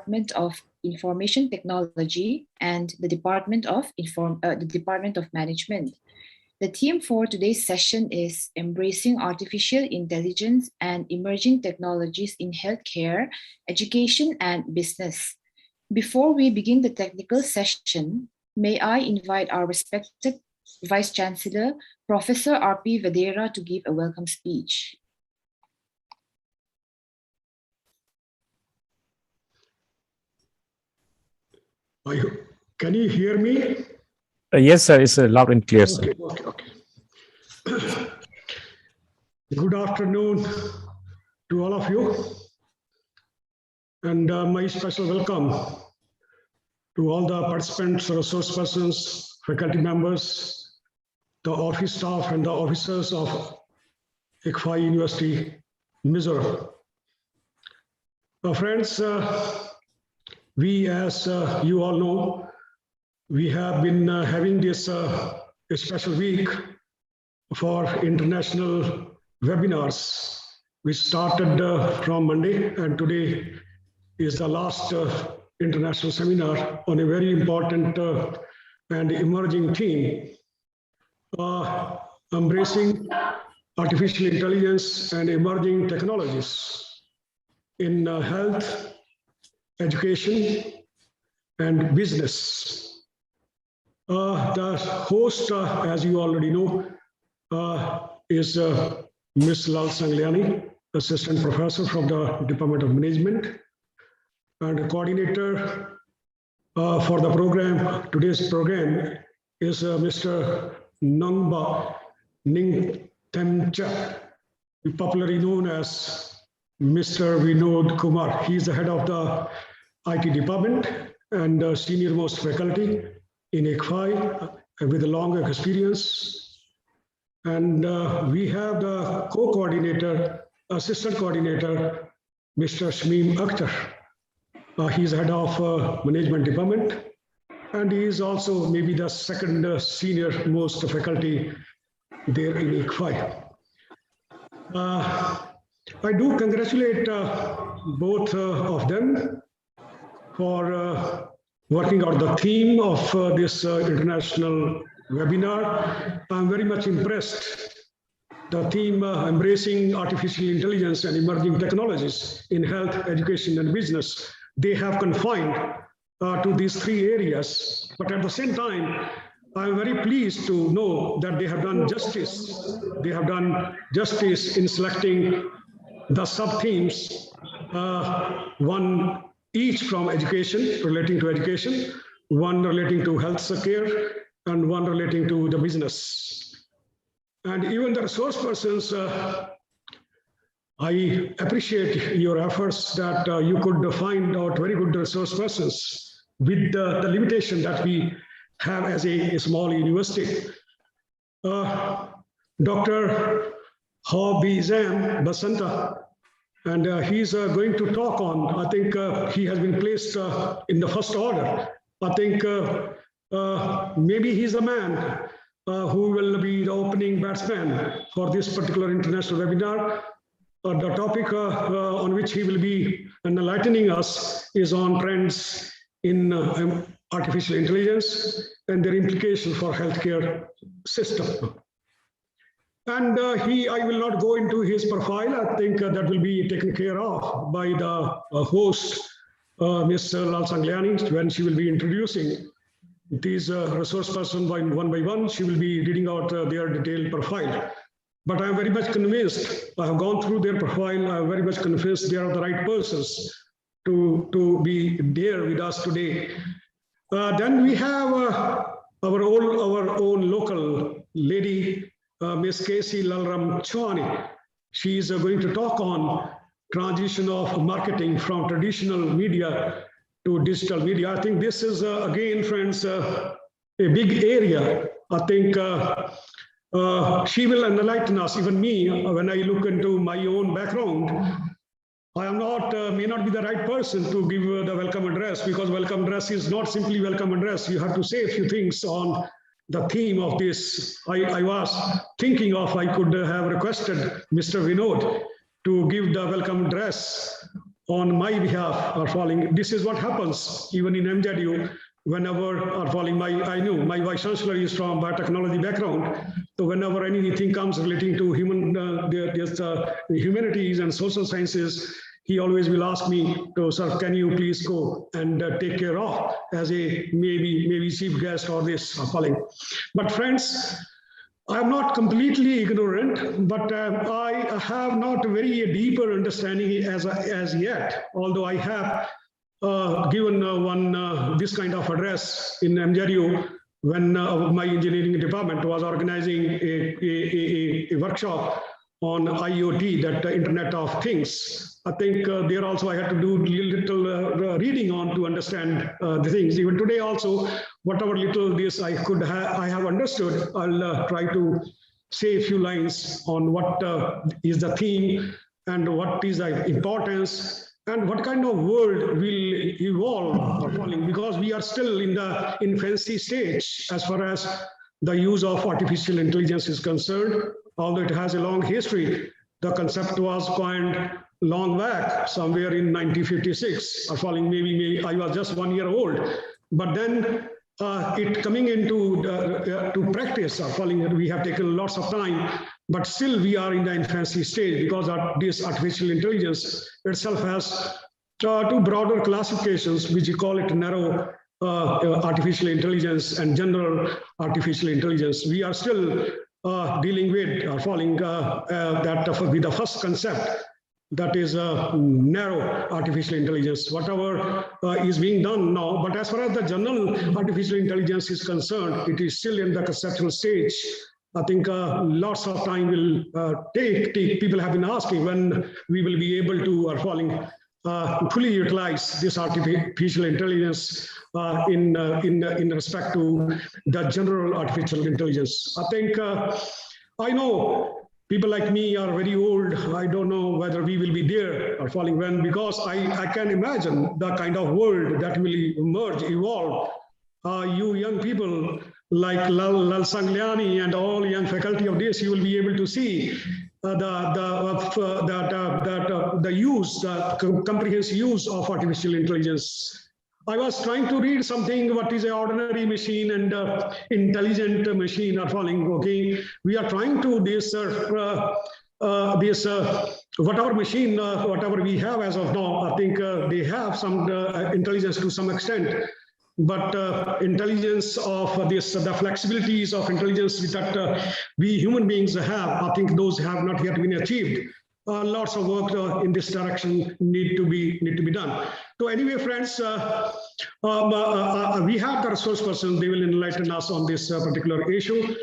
Department of Information Technology and the Department of Management. The theme for today's session is Embracing Artificial Intelligence and Emerging Technologies in Healthcare, Education, and Business. Before we begin the technical session, may I invite our respected Vice Chancellor, Professor R.P. Vadera, to give a welcome speech. Can you hear me? Yes, sir. It's loud and clear, sir. Okay. Good afternoon to all of you. And my special welcome to all the participants, resource persons, faculty members, the office staff, and the officers of ICFI University, Mizoram. Friends, we, as you all know, we have been having this special week for international webinars, which started from Monday, and today is the last international seminar on a very important and emerging theme, embracing artificial intelligence and emerging technologies in health, education, and business. The host, as you already know, is Ms. Lal Sangliani, Assistant Professor from the Department of Management, and the coordinator for the program, today's program, is Mr. Nangba Ningtemcha, popularly known as Mr. Vinod Kumar. He is the head of the IT department and senior most faculty in ICFI with a long experience. And we have the co-coordinator, assistant coordinator, Mr. Shmeem Akhtar. He's head of management department, and he is also maybe the second senior most faculty there in ICFI. I do congratulate both of them for working out the theme of this international webinar. I'm very much impressed. The theme, embracing artificial intelligence and emerging technologies in health, education, and business. They have confined to these three areas, but at the same time, I'm very pleased to know that they have done justice. They have done justice in selecting the sub-themes, one each from education, relating to education, one relating to health care, and one relating to the business. And even the resource persons, I appreciate your efforts that you could find out very good resource persons with the limitation that we have as a small university. Dr. Habizam Basanta, and he's going to talk on, I think he has been placed in the first order. I think maybe he's the man who will be the opening batsman for this particular international webinar. The topic on which he will be enlightening us is on trends in artificial intelligence and their implications for healthcare system. And I will not go into his profile. I think that will be taken care of by the host, Ms. Lal Sangliani, when she will be introducing these resource persons one by one. She will be reading out their detailed profile. But I am very much convinced, I have gone through their profile, I am very much convinced they are the right persons to be there with us today. Then we have our own local lady, Ms. Casey Lalram Chouani. She is going to talk on transition of marketing from traditional media to digital media. I think this is, again, friends, a big area. I think she will enlighten us, even me, when I look into my own background. I am not, may not be the right person to give the welcome address, because welcome address is not simply welcome address. You have to say a few things on the theme of this. I was thinking of, I could have requested Mr. Vinod to give the welcome address on my behalf are falling. This is what happens even in MZU. Whenever are falling, I know my vice chancellor is from biotechnology background. So whenever anything comes relating to humanities and social sciences, he always will ask me, to, sir, can you please go and take care of as a maybe chief guest or this falling. But friends, I'm not completely ignorant, but I have not very deeper understanding as yet, although I have given this kind of address in MJRU when my engineering department was organizing a workshop on IoT, that Internet of Things. I think there also I had to do little reading on to understand the things. Even today also, whatever little this I have understood, I'll try to say a few lines on what is the theme and what is the importance and what kind of world will evolve or falling, because we are still in the infancy stage as far as the use of artificial intelligence is concerned. Although it has a long history, the concept was coined long back, somewhere in 1956 or falling. Maybe I was just 1 year old, but then it coming into to practice or falling. We have taken lots of time, but still we are in the infancy stage because this artificial intelligence itself has two broader classifications, which we call it narrow artificial intelligence and general artificial intelligence. We are still dealing with or falling with the first concept, that is narrow artificial intelligence, whatever is being done now. But as far as the general artificial intelligence is concerned, it is still in the conceptual stage. I think lots of time will take. People have been asking when we will be able to or falling fully utilize this artificial intelligence in respect to the general artificial intelligence. I think I know people like me are very old. I don't know whether we will be there or falling when, because I can imagine the kind of world that will emerge, evolve. You young people like Lal Sangliani and all young faculty of this, you will be able to see the use, the comprehensive use of artificial intelligence. I was trying to read something, what is an ordinary machine and intelligent machine are falling, okay? We are trying to whatever machine, whatever we have as of now, I think they have some intelligence to some extent. But intelligence of this, the flexibilities of intelligence that we human beings have, I think those have not yet been achieved. Lots of work in this direction need to be done. So anyway, friends, we have the resource person. They will enlighten us on this particular issue.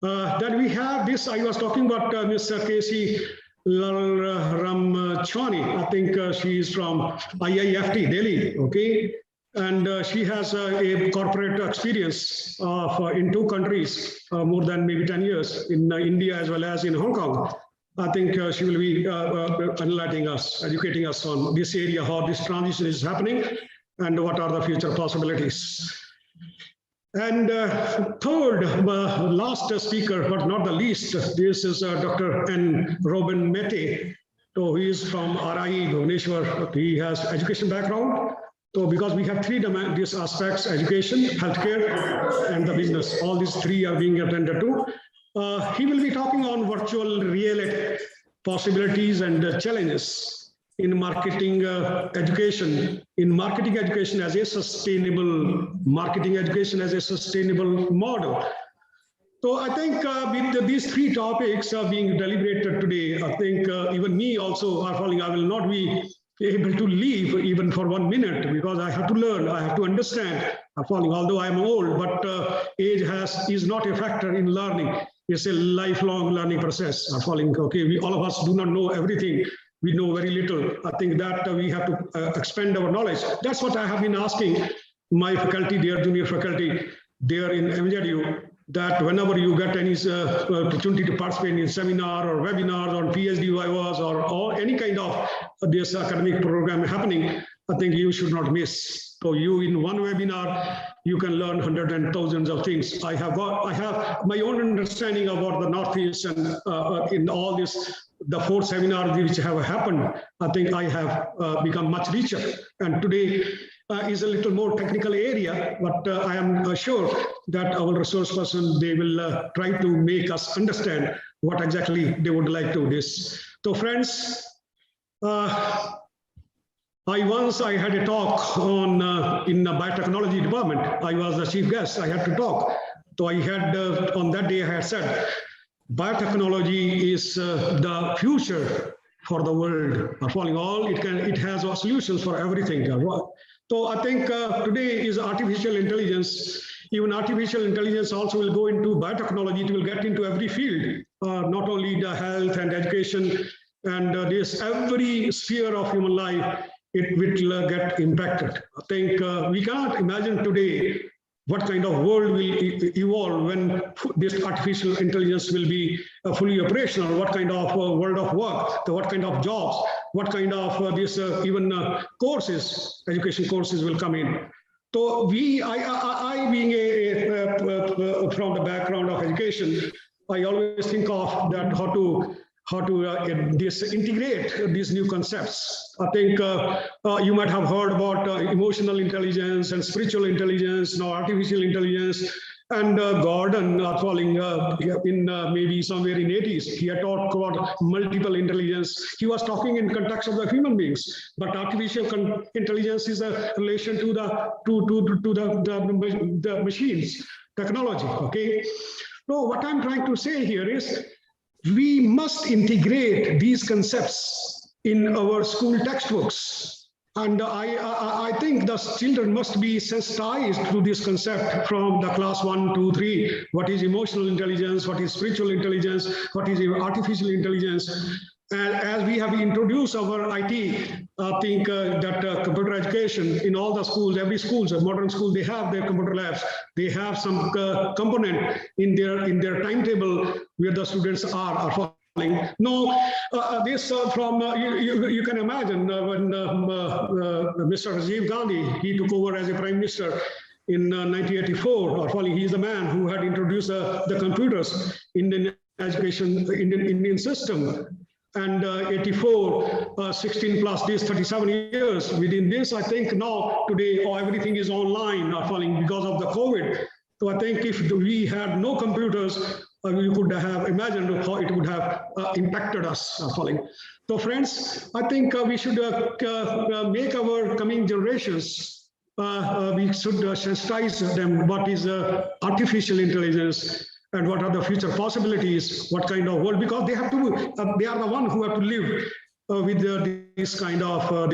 Then we have this. I was talking about Mr. Casey Ramchwani. I think she is from IIFT Delhi. Okay. And she has a corporate experience in 2 countries, more than maybe 10 years, in India as well as in Hong Kong. I think she will be enlightening us, educating us on this area, how this transition is happening, and what are the future possibilities. And third, last speaker, but not the least, this is Dr. N. Robin Mehte. So he is from RI Bhubaneswar. He has education background. So because we have 3 these aspects, education, healthcare, and the business, all these 3 are being attended to. He will be talking on virtual reality possibilities and challenges in marketing education, as a sustainable marketing education as a sustainable model. So I think with these 3 topics are being deliberated today, I think even me also are falling. I will not be able to leave even for 1 minute because I have to learn, I have to understand. Falling, although I am old, but age is not a factor in learning. It's a lifelong learning process. Falling, okay, all of us do not know everything. We know very little. I think that we have to expand our knowledge. That's what I have been asking my faculty, their junior faculty, there in MJU, that whenever you get any opportunity to participate in seminar or webinars or PhD vivas or any kind of this academic program happening, I think you should not miss. So you in one webinar, you can learn hundreds and thousands of things. I have my own understanding about the Northeast and in all this the 4 seminars which have happened, I think I have become much richer. And today is a little more technical area, but I am sure that our resource person, they will try to make us understand what exactly they would like to do this. So friends, I had a talk on in the biotechnology department. I was the chief guest. I had to talk. So I had on that day I had said, biotechnology is the future for the world. Following all, it has solutions for everything. So I think today is artificial intelligence. Even artificial intelligence also will go into biotechnology. It will get into every field, not only the health and education, and this every sphere of human life, it will get impacted. I think we cannot imagine today what kind of world will evolve when this artificial intelligence will be fully operational, what kind of world of work, what kind of jobs, what kind of even courses, education courses will come in. So I being from the background of education, I always think of that how to integrate these new concepts. I think you might have heard about emotional intelligence and spiritual intelligence, now artificial intelligence. And Gordon falling in maybe somewhere in 80s, he had talked about multiple intelligence. He was talking in context of the human beings, but artificial intelligence is a relation to the machines, technology. Okay. So what I'm trying to say here is, we must integrate these concepts in our school textbooks. And I think the children must be sensitized to this concept from the class 1, 2, 3. What is emotional intelligence? What is spiritual intelligence? What is artificial intelligence? And as we have introduced our IT, I think that computer education in all the schools, every schools, modern school, they have their computer labs. They have some component in their timetable where the students are following. No, this from you can imagine when Mr. Rajiv Gandhi, he took over as a prime minister in 1984. Or following, he's the man who had introduced the computers in the education Indian system. And 84, 16 plus this, 37 years. Within this, I think now, today, everything is online, falling because of the COVID. So I think if we had no computers, we could have imagined how it would have impacted us, falling. So friends, I think we should make our coming generations, we should sensitize them what is artificial intelligence, and what are the future possibilities, what kind of world, because they have to, they are the one who have to live with this kind of world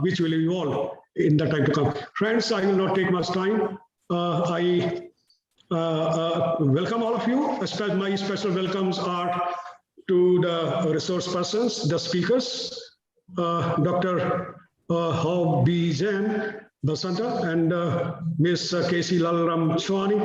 which will evolve in the time to come. Friends, I will not take much time. I welcome all of you. My special welcomes are to the resource persons, the speakers, Dr. How B. Zen, Basanta, and Ms. Casey Lalaram Chwani,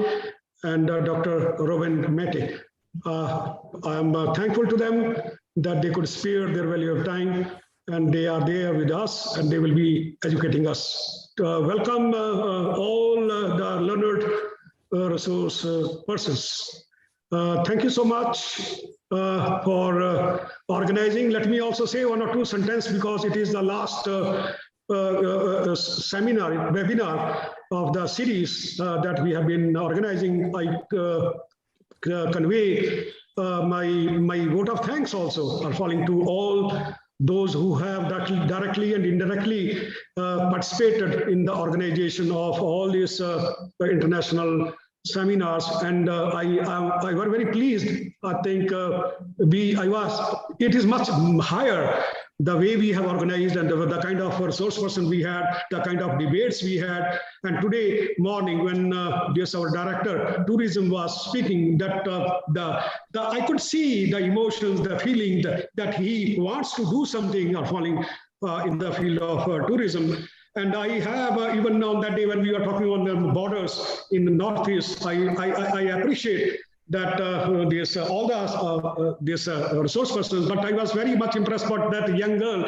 and Dr. Robin Mete. I am thankful to them that they could spare their valuable time, and they are there with us, and they will be educating us. Welcome all the learned resource persons. Thank you so much for organizing. Let me also say one or two sentences, because it is the last webinar of the series that we have been organizing. I convey my vote of thanks also are falling to all those who have directly and indirectly participated in the organization of all these international seminars, and I was very pleased. I think it is much higher the way we have organized, and the kind of resource person we had, the kind of debates we had. And today morning, when our director tourism was speaking, that I could see the emotions, the feeling that he wants to do something or falling in the field of tourism. And I have even on that day when we were talking on the borders in the Northeast, I appreciate that all the resource persons, but I was very much impressed by that young girl,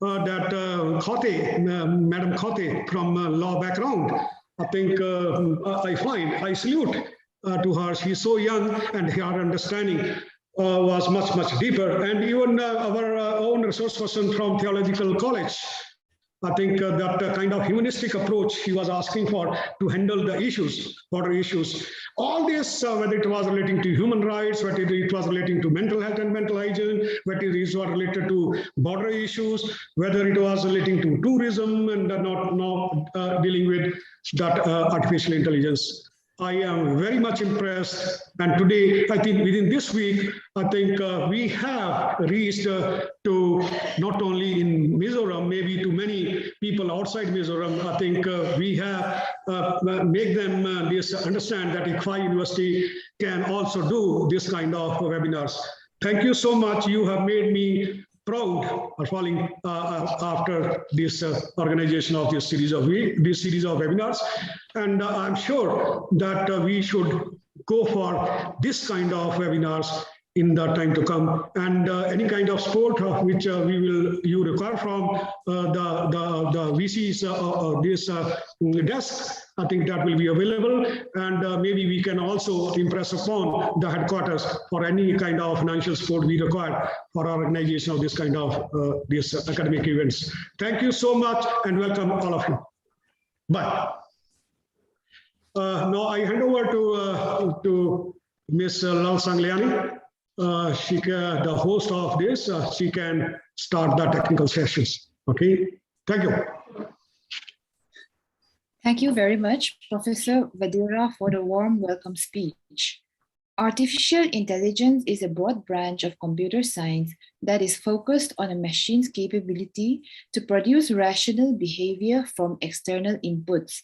that Khote, Madam Khote from law background. I think I salute to her. She's so young, and her understanding was much, much deeper. And even our own resource person from Theological College, I think that kind of humanistic approach he was asking for to handle the issues, border issues. All this, whether it was relating to human rights, whether it was relating to mental health and mental hygiene, whether it was related to border issues, whether it was relating to tourism and not dealing with that artificial intelligence. I am very much impressed. And today, I think within this week, I think we have reached to not only in Mizoram, maybe to many people outside Mizoram. I think we have make them understand that ICFA University can also do this kind of webinars. Thank you so much. You have made me proud of falling after this organization of this series of webinars, and I'm sure that we should go for this kind of webinars in the time to come, and any kind of support which you require from the VC's this desk. I think that will be available, and maybe we can also impress upon the headquarters for any kind of financial support we require for our organization of this kind of these academic events. Thank you so much, and welcome all of you. Bye. Now I hand over to Ms. Lal Sangliani. The host of this, she can start the technical sessions. Okay, thank you. Thank you very much, Professor Vadira, for the warm welcome speech. Artificial intelligence is a broad branch of computer science that is focused on a machine's capability to produce rational behavior from external inputs.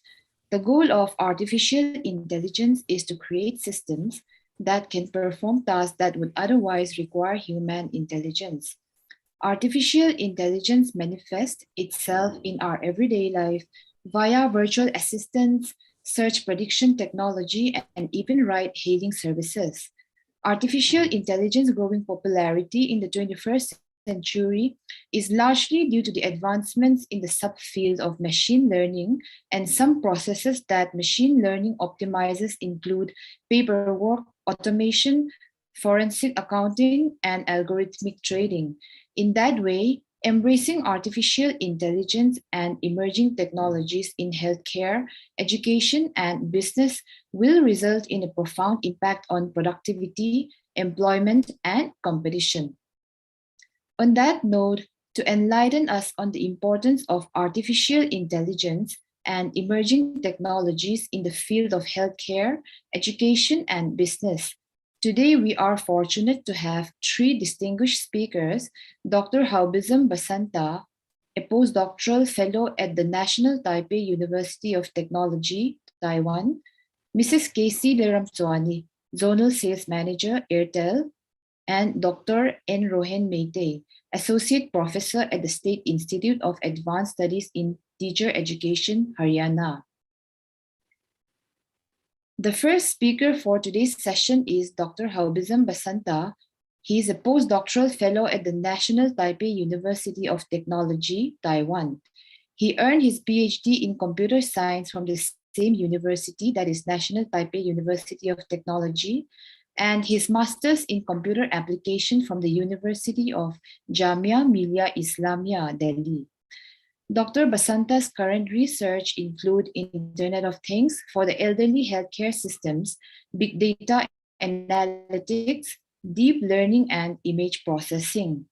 The goal of artificial intelligence is to create systems that can perform tasks that would otherwise require human intelligence. Artificial intelligence manifests itself in our everyday life via virtual assistants, search prediction technology, and even ride-hailing services. Artificial intelligence growing popularity in the 21st century is largely due to the advancements in the subfield of machine learning, and some processes that machine learning optimizes include paperwork, automation, forensic accounting, and algorithmic trading. In that way, embracing artificial intelligence and emerging technologies in healthcare, education, and business will result in a profound impact on productivity, employment, and competition. On that note, to enlighten us on the importance of artificial intelligence and emerging technologies in the field of healthcare, education, and business, today we are fortunate to have three distinguished speakers: Dr. Haubizam Basanta, a postdoctoral fellow at the National Taipei University of Technology, Taiwan; Mrs. Casey Leramtswani, Zonal Sales Manager, Airtel; and Dr. N. Rohen Meite, Associate Professor at the State Institute of Advanced Studies in Teacher Education, Haryana. The first speaker for today's session is Dr. Haubizam Basanta. He is a postdoctoral fellow at the National Taipei University of Technology, Taiwan. He earned his PhD in computer science from the same university, that is National Taipei University of Technology, and his master's in computer application from the University of Jamia Millia Islamia, Delhi. Dr. Basanta's current research include Internet of Things for the elderly healthcare systems, big data analytics, deep learning, and image processing.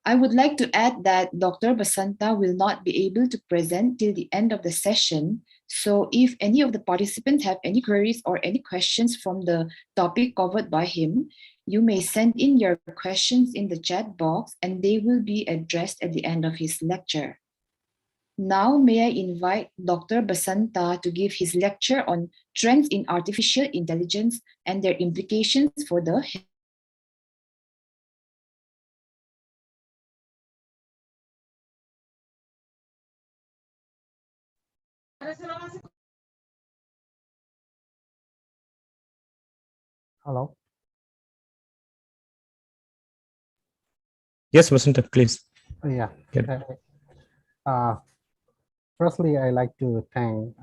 I would like to add that Dr. Basanta will not be able to present till the end of the session. So if any of the participants have any queries or any questions from the topic covered by him, you may send in your questions in the chat box and they will be addressed at the end of his lecture. Now, may I invite Dr. Basanta to give his lecture on trends in artificial intelligence and their implications for the Hello. Yes, Vasanta, please. Yeah. Good. Firstly, I like to thank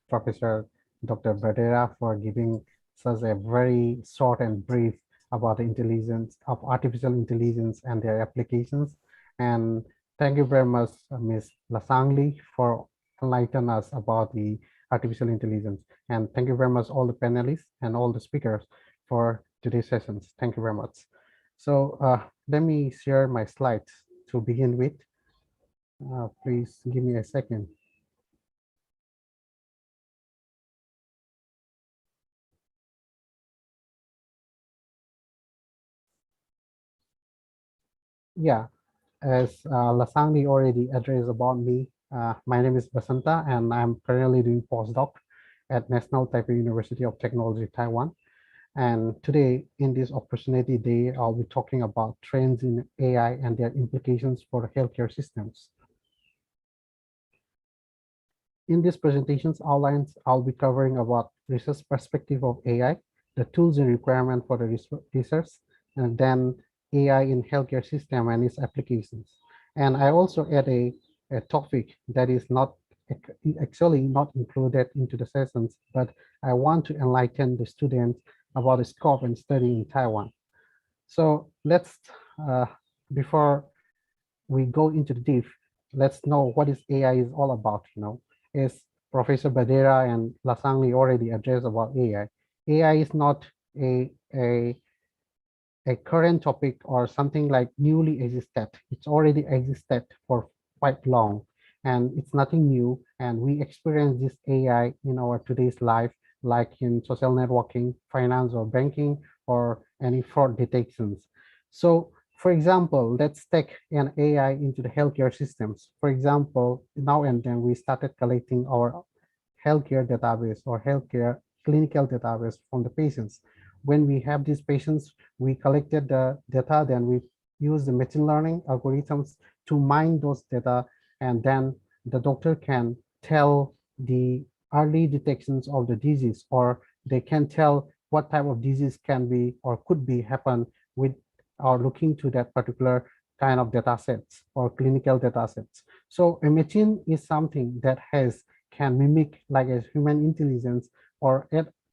Professor Dr. Badera for giving such a very short and brief about the intelligence of artificial intelligence and their applications. And thank you very much, Ms. Lasangli, for enlightening us about the artificial intelligence. And thank you very much, all the panelists and all the speakers for today's sessions. Thank you very much. So let me share my slides to begin with. Please give me a second. Yeah, as Lasangli already addressed about me, my name is Basanta and I'm currently doing postdoc at National Taipei University of Technology, Taiwan. And today in this opportunity day, I'll be talking about trends in AI and their implications for the healthcare systems. In these presentations outlines, I'll be covering about research perspective of AI, the tools and requirement for the research, and then AI in healthcare system and its applications. And I also add a topic that is not actually not included into the sessions, but I want to enlighten the students about the scope and study in Taiwan. So let's, before we go into the deep, let's know what is AI is all about, As Professor Badera and Lasangli already addressed about AI. AI is not a current topic or something like newly existed. It's already existed for quite long and it's nothing new. And we experience this AI in our today's life, like in social networking, finance or banking, or any fraud detections. So for example, let's take an AI into the healthcare systems. For example, now and then we started collecting our healthcare database or healthcare clinical database from the patients. When we have these patients, we collected the data, then we use the machine learning algorithms to mine those data, and then the doctor can tell the early detections of the disease, or they can tell what type of disease can be or could be happen with or looking to that particular kind of data sets or clinical data sets. So a machine is something that can mimic like a human intelligence, or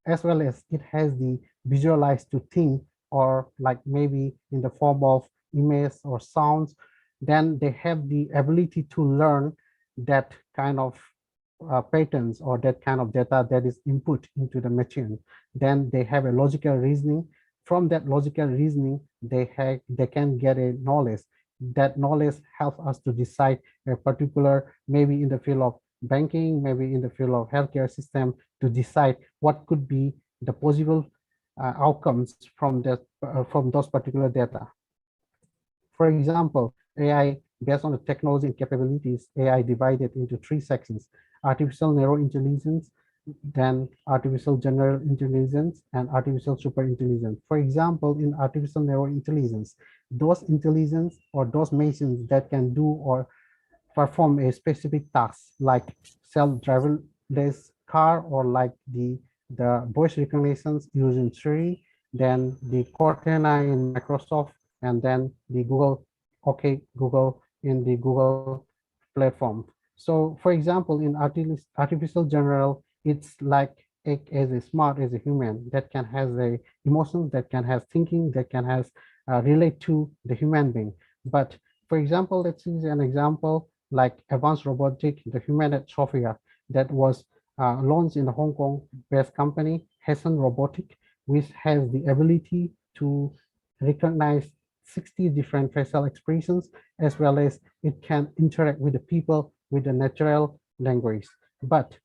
as well as it has the visualize to think, or like maybe in the form of image or sounds, then they have the ability to learn that kind of patterns or that kind of data that is input into the machine. Then they have a logical reasoning. From that logical reasoning, they can get a knowledge. That knowledge helps us to decide a particular, maybe in the field of banking, maybe in the field of healthcare system, to decide what could be the possible outcomes from those particular data. For example, AI based on the technology and capabilities, AI divided into three sections: artificial narrow intelligence, then artificial general intelligence, and artificial super intelligence. For example, in artificial narrow intelligence, those intelligence or those machines that can do or perform a specific task like self-driverless car, or like the voice recognitions using Siri, then the Cortana in Microsoft, and then the Google, okay, Google in the Google platform. So for example, in artificial general, it's like as a smart as a human that can has a emotions, that can have thinking, that can has relate to the human being. But for example, let's use an example like advanced robotic, the humanoid Sophia, that was launched in the Hong Kong-based company, Hessen Robotic, which has the ability to recognize 60 different facial expressions, as well as it can interact with the people with the natural language. But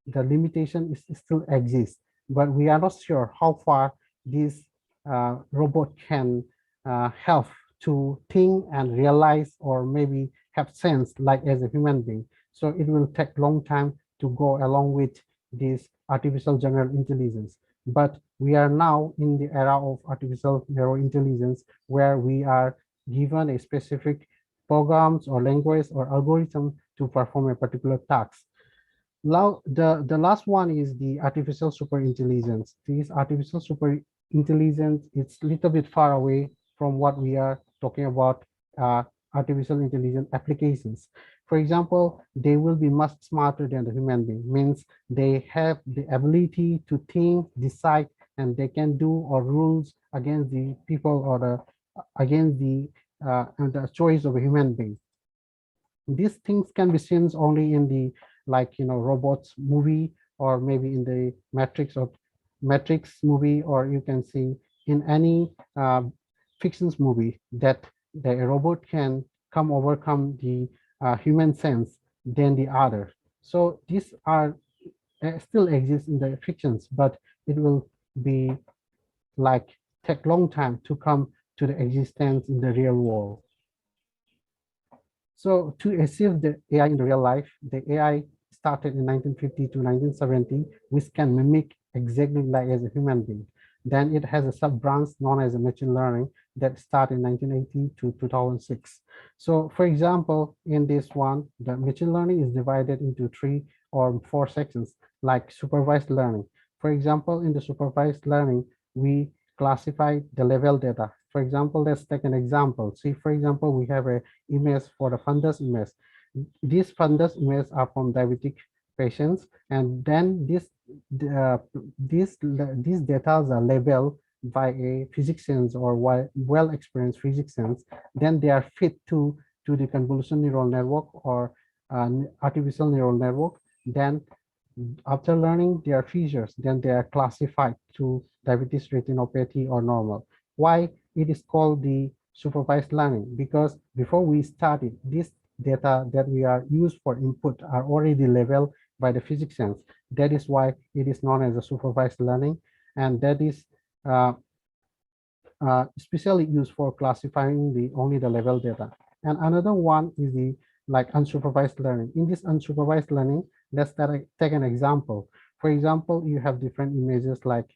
the limitation still exists, but we are not sure how far this robot can help to think and realize, or maybe have sense like as a human being. So it will take long time to go along with this artificial general intelligence. But we are now in the era of artificial narrow intelligence, where we are given a specific programs or language or algorithm to perform a particular task. Now, the last one is the artificial super intelligence. This artificial super intelligence, it's a little bit far away from what we are talking about artificial intelligence applications. For example, they will be much smarter than the human being, means they have the ability to think, decide, and they can do or rules against the people or against the choice of a human being. These things can be seen only in the robots movie, or maybe in the Matrix movie, or you can see in any fictions movie that the robot can overcome the human sense than the other. So these are still exist in the fictions, but it will be like take long time to come to the existence in the real world. So to achieve the AI in the real life, the AI started in 1950 to 1970, which can mimic exactly like as a human being. Then it has a sub-branch known as a machine learning that started in 1980 to 2006. So for example, in this one, the machine learning is divided into 3 or 4 sections, like supervised learning. For example, in the supervised learning, we classify the level data. For example, let's take an example. See, for example, we have a image for the fundus image. These fundus images are from diabetic patients, and then these data are labeled by a physicians or well-experienced physicians. Then they are fed to the convolutional neural network or artificial neural network. Then after learning their features, then they are classified to diabetes retinopathy or normal. Why it is called the supervised learning? Because before we started, this data that we are used for input are already labeled by the physicians. That is why it is known as a supervised learning, and that is uh, especially used for classifying the only the level data. And another one is the unsupervised learning. In this unsupervised learning, let's take an example. For example, you have different images, like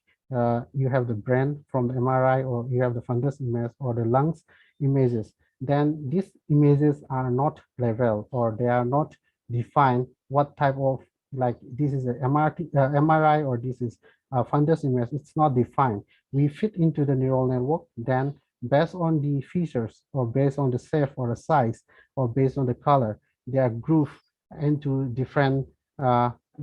you have the brain from the MRI, or you have the fundus image or the lungs images. Then these images are not labeled, or they are not defined what type of, like this is a MRI or this is a fundus image. It's not defined. We fit into the neural network, then based on the features or based on the shape or the size or based on the color, they are grouped into different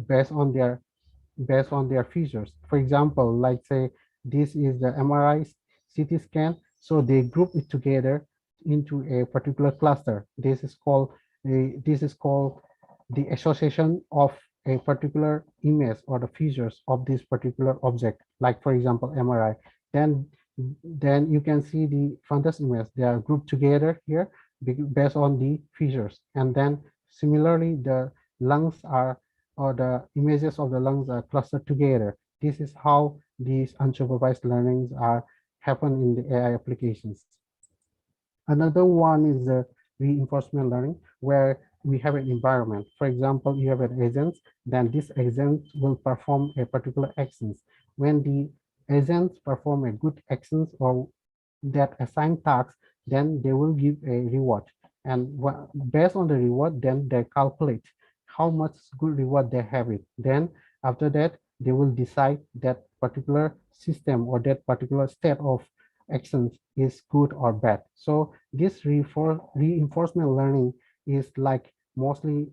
based on their features. For example, like say this is the MRI CT scan, so they group it together into a particular cluster. This is called the association of a particular image or the features of this particular object, like for example MRI. Then you can see the fundus image. They are grouped together here based on the features. And then similarly, the lungs are, or the images of the lungs are clustered together. This is how these unsupervised learnings are happen in the AI applications. Another one is the reinforcement learning, where we have an environment. For example, you have an agent, then this agent will perform a particular actions. When the agents perform a good actions or that assigned tasks, then they will give a reward. And based on the reward, then they calculate how much good reward they have it. Then after that, they will decide that particular system or that particular state of actions is good or bad. So this reinforcement learning is like mostly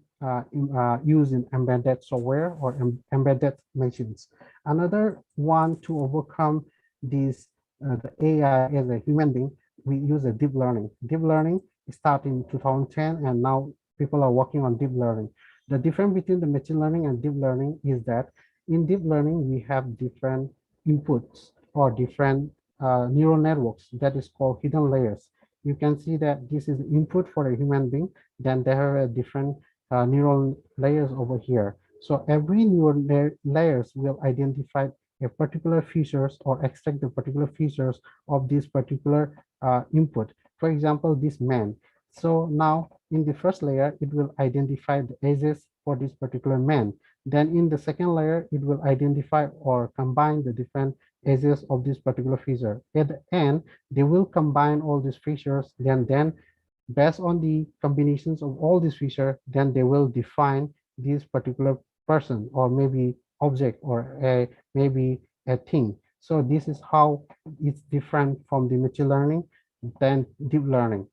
used in embedded software or embedded machines. Another one to overcome this the AI as a human being, we use a deep learning. Deep learning started in 2010, and now people are working on deep learning. The difference between the machine learning and deep learning is that in deep learning, we have different inputs or different neural networks that is called hidden layers. You can see that this is input for a human being, then there are different neural layers over here. So every neural layers will identify a particular features or extract the particular features of this particular input. For example, this man. So now in the first layer, it will identify the edges for this particular man. Then in the second layer, it will identify or combine the different edges of this particular feature. At the end, they will combine all these features. Then based on the combinations of all these features, then they will define this particular person or maybe object or maybe a thing. So this is how it's different from the machine learning than deep learning.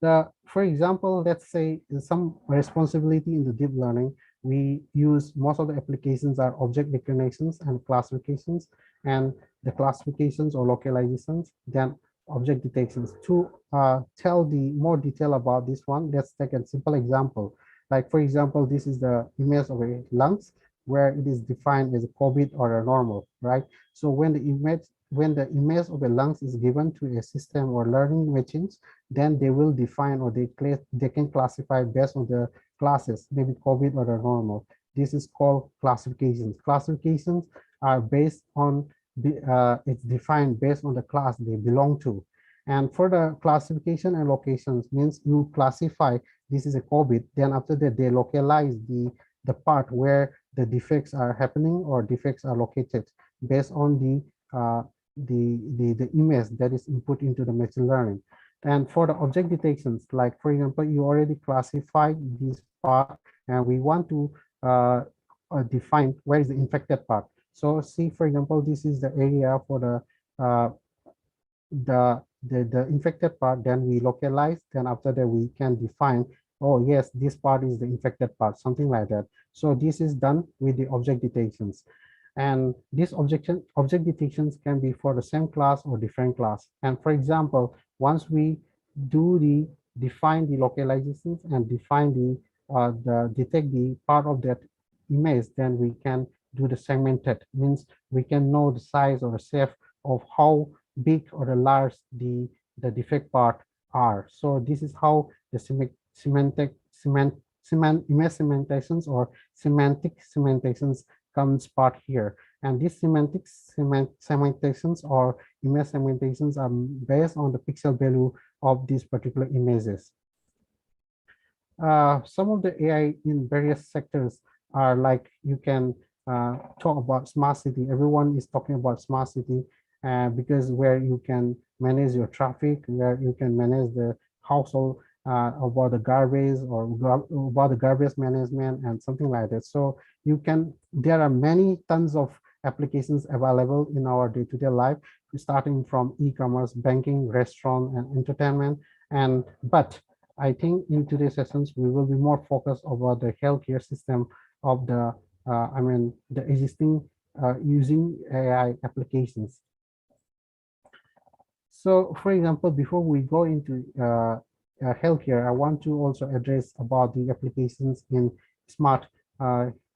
For example, let's say some responsibility in the deep learning, we use most of the applications are object recognitions and classifications, and the classifications or localizations, then object detections. To tell the more detail about this one, let's take a simple example. Like for example, this is the image of a lungs where it is defined as a COVID or a normal, right? So when the image of a lungs is given to a system or learning machines, then they will define or they can classify based on the classes, maybe COVID or a normal. This is called classifications. Classifications are based on it's defined based on the class they belong to. And for the classification and locations means you classify this is a COVID, then after that they localize the part where the defects are happening or defects are located based on the image that is input into the machine learning. And for the object detections, like for example, you already classified this part and we want to define where is the infected part. So see, for example, this is the area for the infected part, then we localize, then after that we can define, oh yes, this part is the infected part, something like that. So this is done with the object detections. And these object detections can be for the same class or different class. And for example, once we define the localizations and define the detect the part of that image, then we can do the segmented, means we can know the size or the shape of how big or the large the defect part are. So this is how the image segmentations or semantic segmentations comes part here. And these segmentations or image segmentations are based on the pixel value of these particular images. Some of the AI in various sectors are like, you can talk about smart city. Everyone is talking about smart city because where you can manage your traffic, where you can manage the household, about the garbage or about the garbage management and something like that. So there are many tons of applications available in our day-to-day life, starting from e-commerce, banking, restaurant, and entertainment. But I think in today's sessions, we will be more focused about the healthcare system of the existing using AI applications. So for example, before we go into healthcare, I want to also address about the applications in smart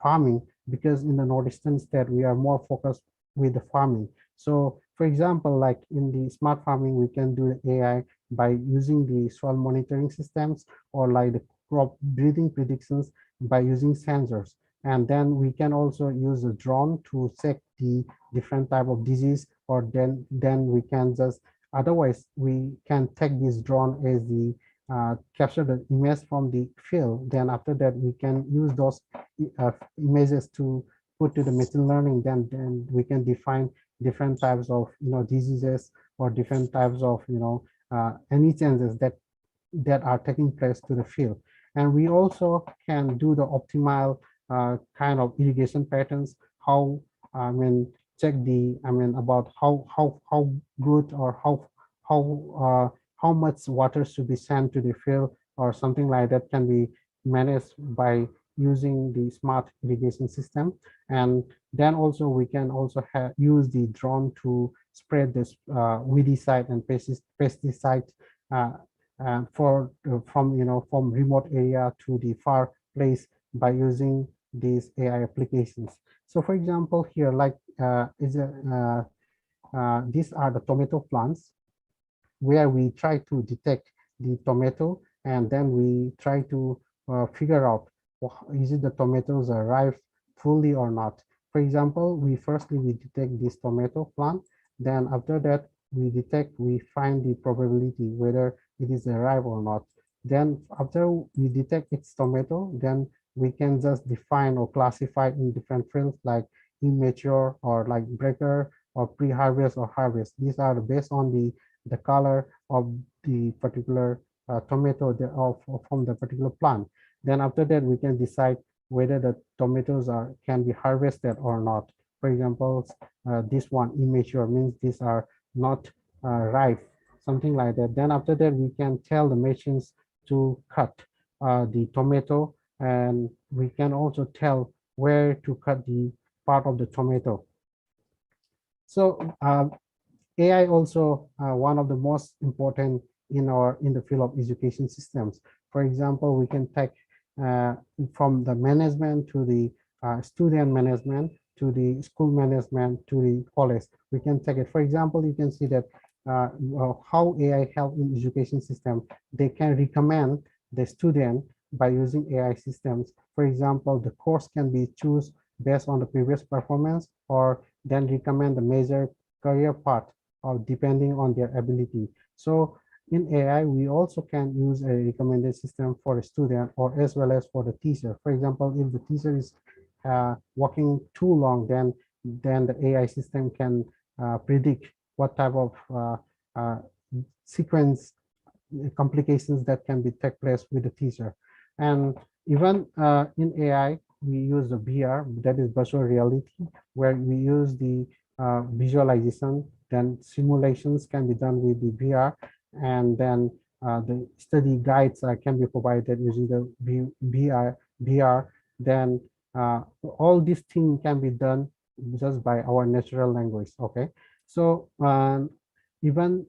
farming, because in the northeastern state, we are more focused with the farming. So for example, like in the smart farming, we can do AI by using the soil monitoring systems, or like the crop breeding predictions by using sensors. And then we can also use a drone to check the different type of disease, or then we can just, otherwise we can take this drone as the capture the image from the field. Then after that, we can use those images to put to the machine learning. Then we can define different types of diseases, or different types of any changes that are taking place to the field. And we also can do the optimal kind of irrigation patterns, how check the about how good, or how much water should be sent to the field, or something like that can be managed by using the smart irrigation system. And then also we can also use the drone to spread this weedicide and pesticide from remote area to the far place by using these AI applications. So for example, here, like these are the tomato plants, where we try to detect the tomato, and then we try to figure out, is it the tomatoes are ripe fully or not. For example, we detect this tomato plant, then after that we find the probability whether it is ripe or not. Then after we detect its tomato, then we can just define or classify in different fields, like immature, or like breaker, or pre-harvest, or harvest. These are based on the color of the particular tomato from the particular plant. Then after that, we can decide whether the tomatoes can be harvested or not. For example, this one immature means these are not ripe. something like that. Then after that, we can tell the machines to cut the tomato, and we can also tell where to cut the part of the tomato. So AI also one of the most important in the field of education systems. For example, we can take uh, from the management to the student management to the school management to the college. We can take it. For example, you can see that how AI help in education system. They can recommend the student by using AI systems. For example, the course can be choose based on the previous performance, or then recommend the major career path or depending on their ability. So in AI, we also can use a recommended system for a student or as well as for the teacher. For example, if the teacher is working too long, then the AI system can predict what type of uh, sequence complications that can be take place with the teacher. And even in AI, we use the VR, that is virtual reality, where we use the visualization, then simulations can be done with the VR, and then the study guides can be provided using the VR. Then all these things can be done just by our natural language. Okay, so even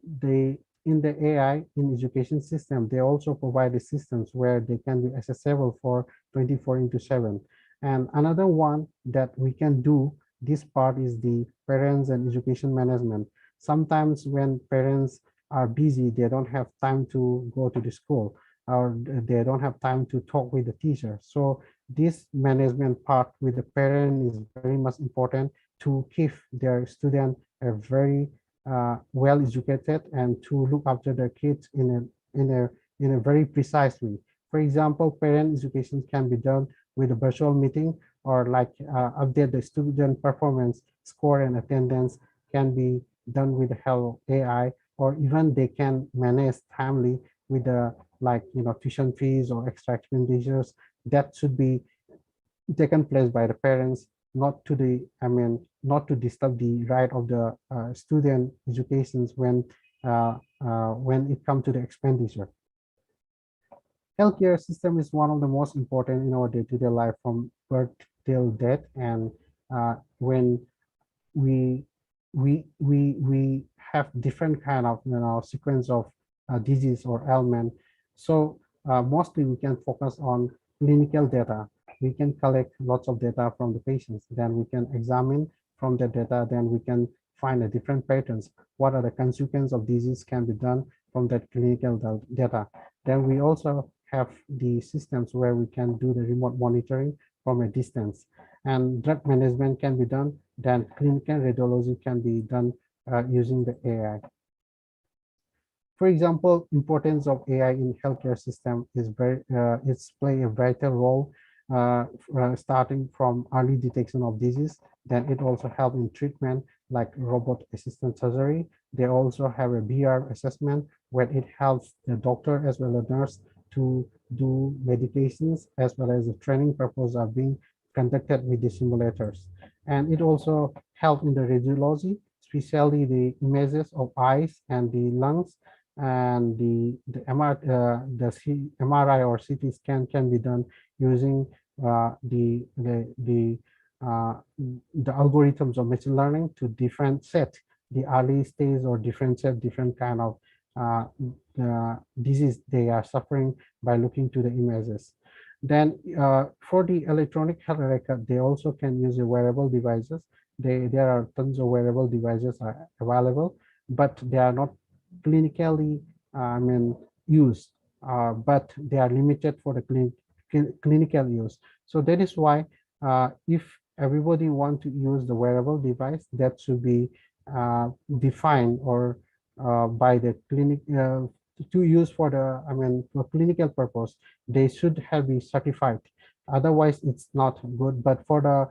in the AI in education system, they also provide the systems where they can be accessible for 24/7. And another one that we can do this part is the parents and education management. Sometimes when parents are busy, they don't have time to go to the school, or they don't have time to talk with the teacher. So this management part with the parent is very much important to keep their student a very well educated and to look after their kids in a very precise way. For example, parent education can be done with a virtual meeting, or like update the student performance score and attendance can be done with the help of AI, or even they can manage timely with the tuition fees or extra expenditures that should be taken place by the parents, not to the not to disturb the right of the student educations when it comes to the expenditure. Healthcare system is one of the most important in our day-to-day life from birth till death, and when we we have different kind of sequence of disease or ailment. So mostly we can focus on clinical data. We can collect lots of data from the patients, then we can examine from the data, then we can find the different patterns. What are the consequences of disease can be done from that clinical data. Then we also have the systems where we can do the remote monitoring from a distance, and drug management can be done. Then clinical radiology can be done using the AI. For example, importance of AI in healthcare system is it's play a vital role, starting from early detection of disease. Then it also help in treatment like robot assisted surgery. They also have a VR assessment where it helps the doctor as well as nurse to do medications, as well as the training purpose are being conducted with the simulators. And it also help in the radiology, especially the images of eyes and the lungs, and the MRI or CT scan can be done using the algorithms of machine learning to differentiate the early stage or differentiate different kind of disease they are suffering by looking to the images. Then for the electronic health record, they also can use the wearable devices. There are tons of wearable devices are available, but they are not clinically used, but they are limited for the clinical use. So that is why if everybody want to use the wearable device, that should be defined or by the clinic to use for the for clinical purpose. They should have be certified. Otherwise, it's not good. But for the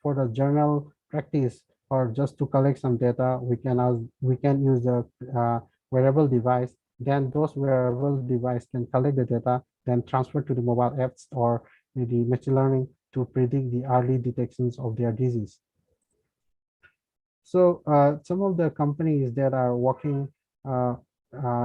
for the general practice or just to collect some data, we can use the wearable device. Then those wearable device can collect the data, then transfer to the mobile apps or the machine learning to predict the early detections of their disease. So some of the companies that are working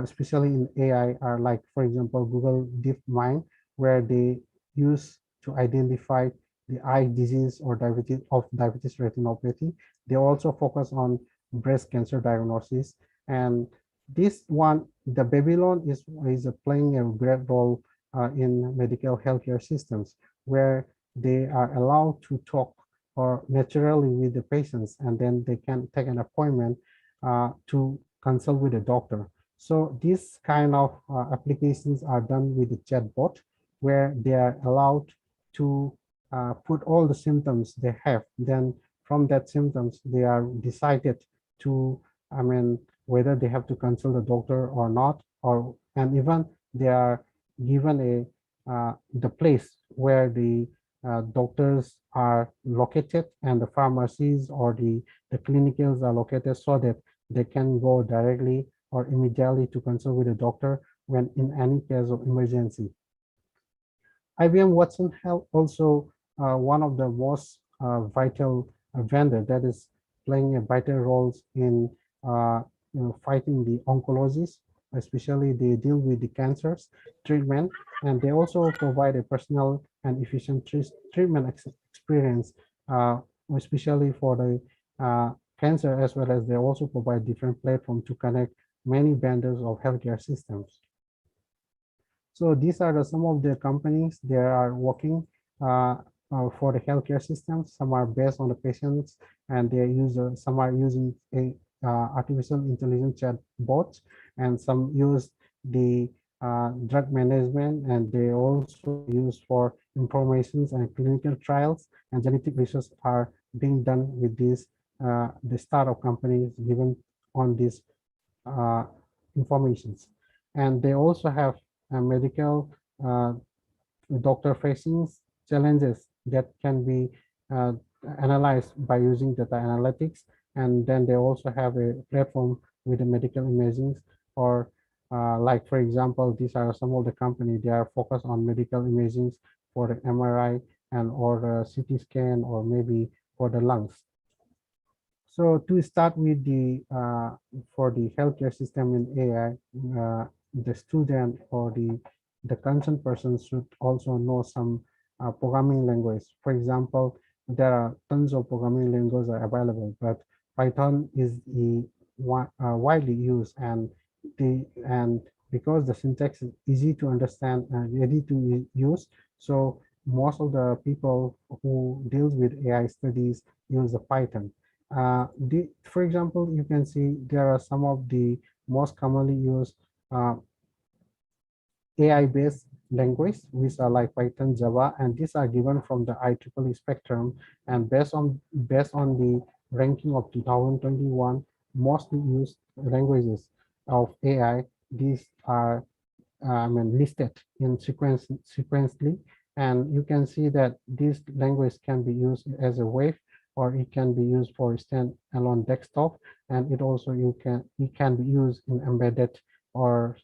especially in AI, are like, for example, Google DeepMind, where they use to identify the eye disease or diabetes retinopathy. They also focus on breast cancer diagnosis. And this one, the Babylon is playing a great role in medical healthcare systems, where they are allowed to talk or naturally with the patients, and then they can take an appointment to consult with a doctor. So these kind of applications are done with the chatbot, where they are allowed to put all the symptoms they have. Then from that symptoms, they are decided to, I mean, whether they have to consult a doctor or not, or and even they are given the place where the doctors are located and the pharmacies or the clinicals are located, so that they can go directly or immediately to consult with a doctor when in any case of emergency. IBM Watson Health also one of the most vital vendor that is playing a vital roles in fighting the oncologies, especially they deal with the cancers treatment, and they also provide a personal and efficient treatment experience, especially for the cancer, as well as they also provide different platforms to connect many vendors of healthcare systems. So these are some of the companies that are working for the healthcare system. Some are based on the patients, and they use some are using a artificial intelligence chat bots, and some use the drug management, and they also use for informations and clinical trials, and genetic research are being done with this the startup companies given on these informations. And they also have medical doctor facing challenges that can be uh, analyzed by using data analytics. And then they also have a platform with the medical imaging, or like, for example, these are some of the companies, they are focused on medical imaging for the MRI and or the CT scan, or maybe for the lungs. So to start with the for the healthcare system in AI, the student or the concerned person should also know some programming language. For example, there are tons of programming languages are available, but Python is the widely used, and because the syntax is easy to understand and ready to use, so most of the people who deals with AI studies use the Python. For example, you can see there are some of the most commonly used AI-based language, which are like Python, Java, and these are given from the IEEE spectrum. And based on the ranking of 2021 mostly used languages of AI, these are listed in sequentially, and you can see that this language can be used as a wave, or it can be used for standalone desktop, and it can be used in embedded or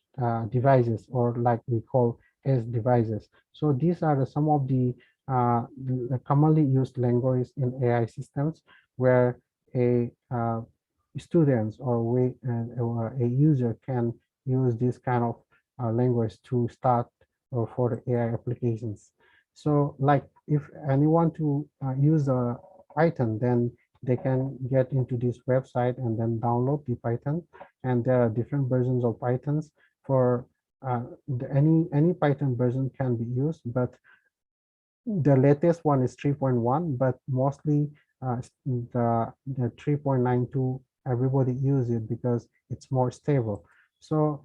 devices, or like we call as devices. So these are some of the commonly used languages in AI systems, where a students or a user can use this kind of language to start for the AI applications. So like if anyone to use the Python, then they can get into this website and then download the Python. And there are different versions of Pythons for any Python version can be used, but the latest one is 3.1, but mostly the 3.92 everybody use it because it's more stable. So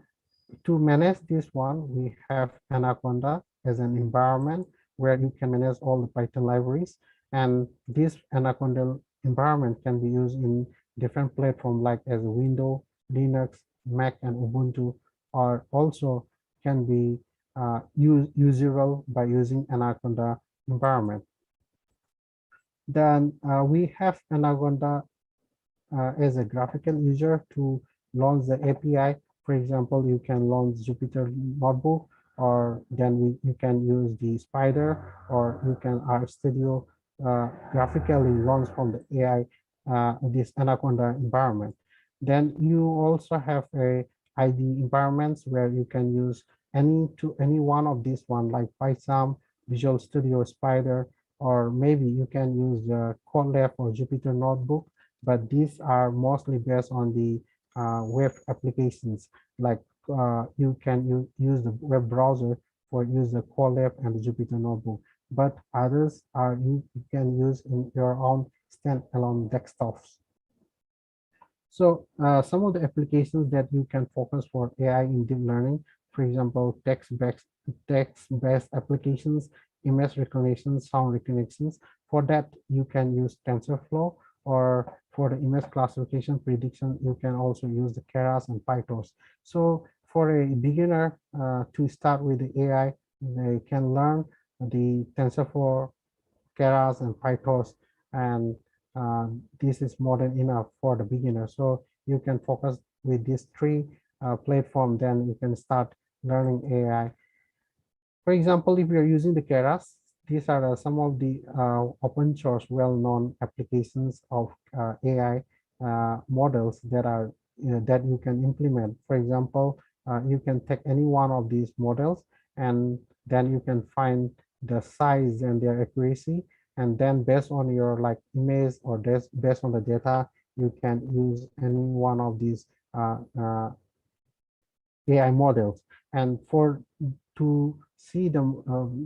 to manage this one, we have Anaconda as an environment where you can manage all the Python libraries. And this Anaconda environment can be used in different platforms like as Windows, Linux, Mac, and Ubuntu, or also can be usable by using Anaconda environment. Then we have Anaconda as a graphical user to launch the API. For example, you can launch Jupyter Notebook, or then you can use the Spider, or you can RStudio graphically launch from the AI this Anaconda environment. Then you also have a ID environments where you can use any one of these one like Python, Visual Studio, Spider, or maybe you can use the Colab or Jupyter Notebook, but these are mostly based on the web applications. Like you can use the web browser for use the Colab and the Jupyter Notebook, but others are you can use in your own standalone desktops. So some of the applications that you can focus for AI in deep learning, for example, text-based applications, image recognition, sound recognitions. For that, you can use TensorFlow, or for the image classification prediction, you can also use the Keras and PyTorch. So for a beginner to start with the AI, they can learn the TensorFlow, Keras, and PyTorch, and this is more than enough for the beginner. So you can focus with these three platforms, then you can start learning AI. For example, if you're using the Keras, these are some of the open source well-known applications of AI models that are that you can implement. For example, you can take any one of these models, and then you can find the size and their accuracy, and then based on your like image or based on the data, you can use any one of these AI models. And for to see the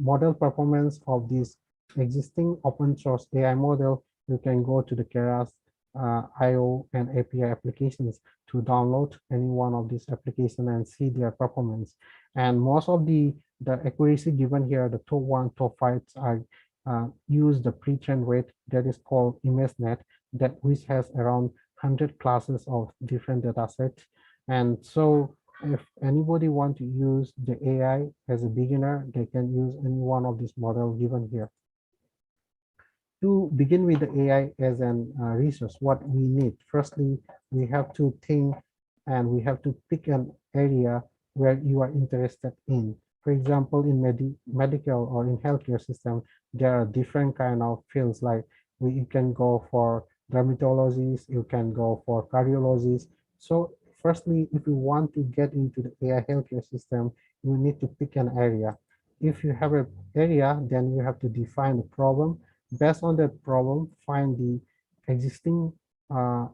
model performance of this existing open source AI model, you can go to the Keras IO and API applications to download any one of these applications and see their performance. And most of the accuracy given here, the top one, top five are use the pre-trained weight that is called ImageNet, that which has around 100 classes of different data sets. And so if anybody want to use the AI as a beginner, they can use any one of these models given here. To begin with the AI as an resource, what we need, firstly, we have to think and we have to pick an area where you are interested in. For example, in medical or in healthcare system, there are different kind of fields, like you can go for dermatologists, you can go for cardiologists. So firstly, if you want to get into the AI healthcare system, you need to pick an area. If you have an area, then you have to define the problem. Based on that problem, find the existing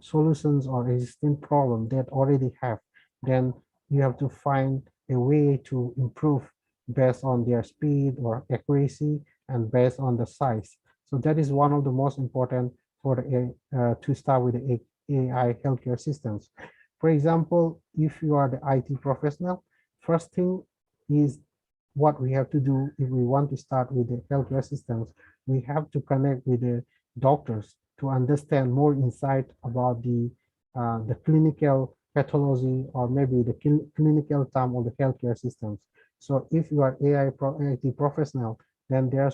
solutions or existing problem that already have. Then you have to find a way to improve based on their speed or accuracy and based on the size. So that is one of the most important for the to start with the AI healthcare systems. For example, if you are the IT professional, first thing is what we have to do if we want to start with the healthcare systems. We have to connect with the doctors to understand more insight about the clinical pathology, or maybe the clinical term of the healthcare systems. So if you are IT professional, then there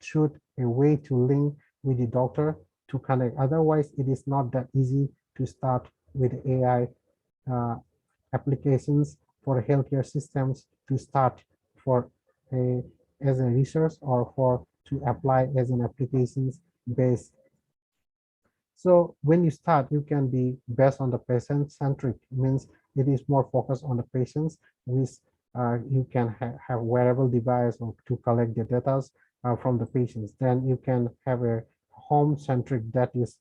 should a way to link with the doctor to connect. Otherwise, it is not that easy to start with AI applications for healthcare systems to start for a as a resource or for to apply as an applications based. So when you start, you can be based on the patient centric, means it is more focused on the patients, which you can have wearable device or to collect the data from the patients. Then you can have a home centric, that is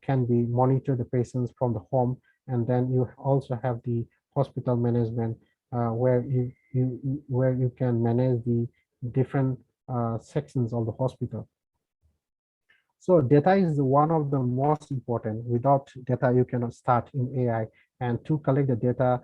can be monitor the patients from the home. And then you also have the hospital management, where you can manage the different sections of the hospital. So data is one of the most important. Without data, you cannot start in AI. And to collect the data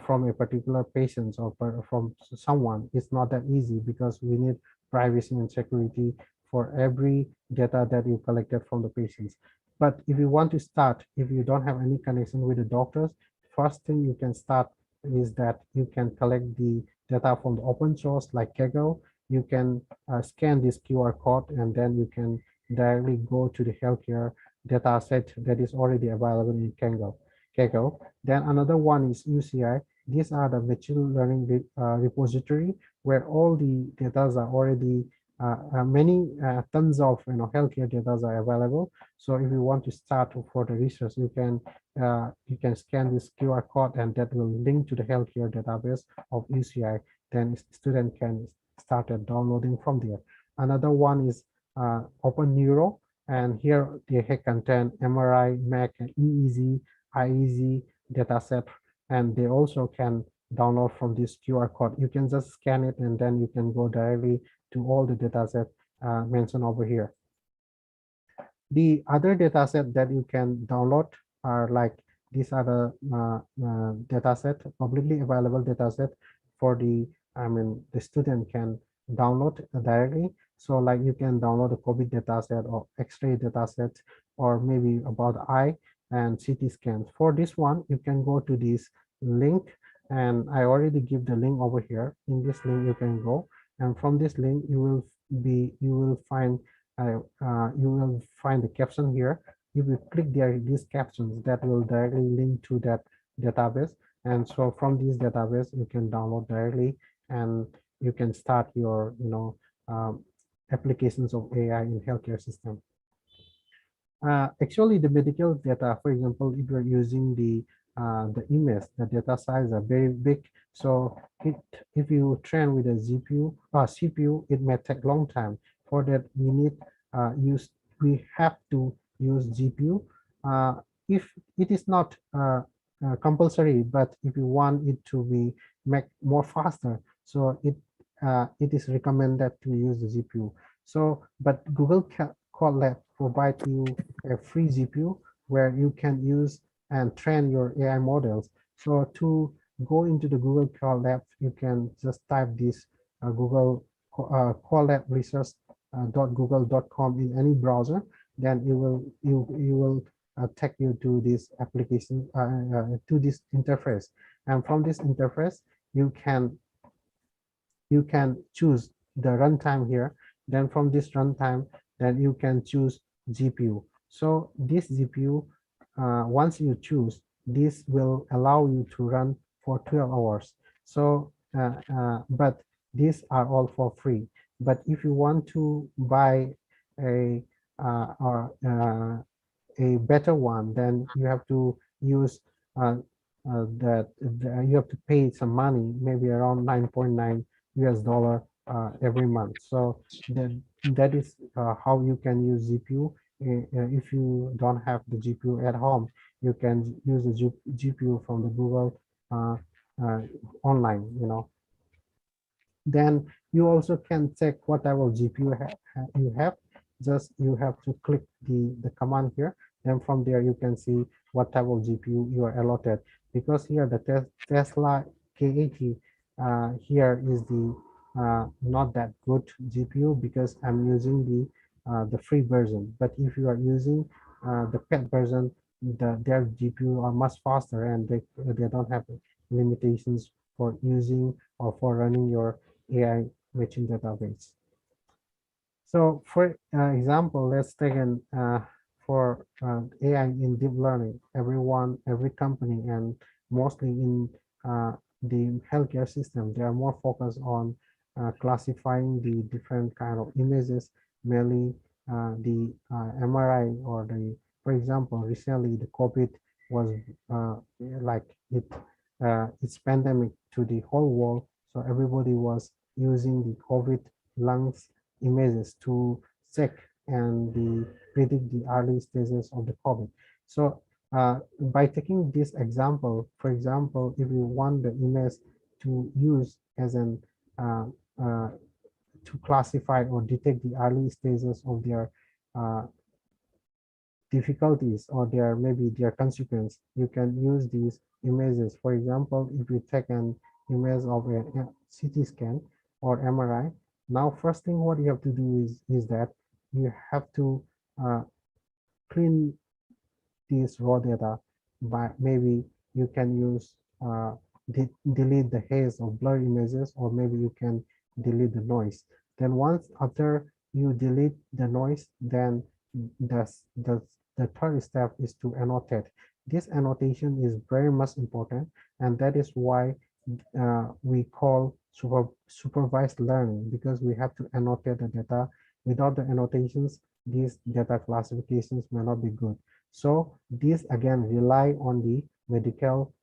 from a particular patient or from someone, it's not that easy, because we need privacy and security for every data that you collected from the patients. But if you want to start, if you don't have any connection with the doctors, first thing you can start is that you can collect the data from the open source like Kaggle. You can scan this QR code, and then you can directly go to the healthcare data set that is already available in Kaggle. Then another one is UCI. These are the machine learning repository where all the data are already many tons of healthcare data are available. So if you want to start for the research, you can scan this QR code, and that will link to the healthcare database of UCI. Then student can start downloading from there. Another one is Open Neuro, and here they contain MRI, MAC, and EEG, IEG dataset, and they also can download from this QR code. You can just scan it, and then you can go directly to all the dataset mentioned over here. The other dataset that you can download are like these are the dataset, publicly available dataset for the student can download directly. So like you can download a COVID dataset or X-ray dataset, or maybe about eye and CT scans. For this one, you can go to this link, and I already give the link over here. In this link, you can go, and from this link, you will find the caption here. If you click there, these captions, that will directly link to that database. And so from this database, you can download directly, and you can start your applications of AI in healthcare system. Actually, the medical data, for example, if you're using the image, the data size are very big. So if you train with a GPU or CPU, it may take long time. For that, we have to use GPU. If it is not compulsory, but if you want it to be make more faster, so it is recommended to use the GPU. So, but Google Colab provide you a free GPU where you can use and train your AI models. So to go into the Google Colab, you can just type this Google Colab research.google.com in any browser. Then you will take you to this application to this interface, and from this interface you can choose the runtime here. Then from this runtime, then you can choose GPU. So this GPU, once you choose, this will allow you to run for 12 hours. So, but these are all for free. But if you want to buy a a better one, then you have to use you have to pay some money, maybe around 9.9 US dollar every month. So that is how you can use GPU. If you don't have the GPU at home, you can use the GPU from the Google online, Then you also can check what type of GPU you have. Just you have to click the command here. Then from there you can see what type of GPU you are allotted. Because here the Tesla K80 here is the not that good GPU, because I'm using the free version. But if you are using the paid version, their GPU are much faster, and they don't have limitations for using or for running your AI matching database. So for example, let's take an for AI in deep learning. Every company, and mostly in the healthcare system, they are more focused on classifying the different kind of images, mainly the MRI or for example, recently the COVID was like it's pandemic to the whole world. So everybody was using the COVID lungs images to check and predict the early stages of the COVID. So by taking this example, for example, if you want the image to use as an to classify or detect the early stages of their uh, difficulties or maybe their consequence, you can use these images. For example, if you take an image of a CT scan or MRI, now first thing what you have to do is that you have to clean this raw data. By maybe you can use delete the haze of blur images, or maybe you can delete the noise. Then once after you delete the noise, then the third step is to annotate. This annotation is very much important, and that is why we call supervised learning, because we have to annotate the data. Without the annotations, these data classifications may not be good. So these again rely on the medical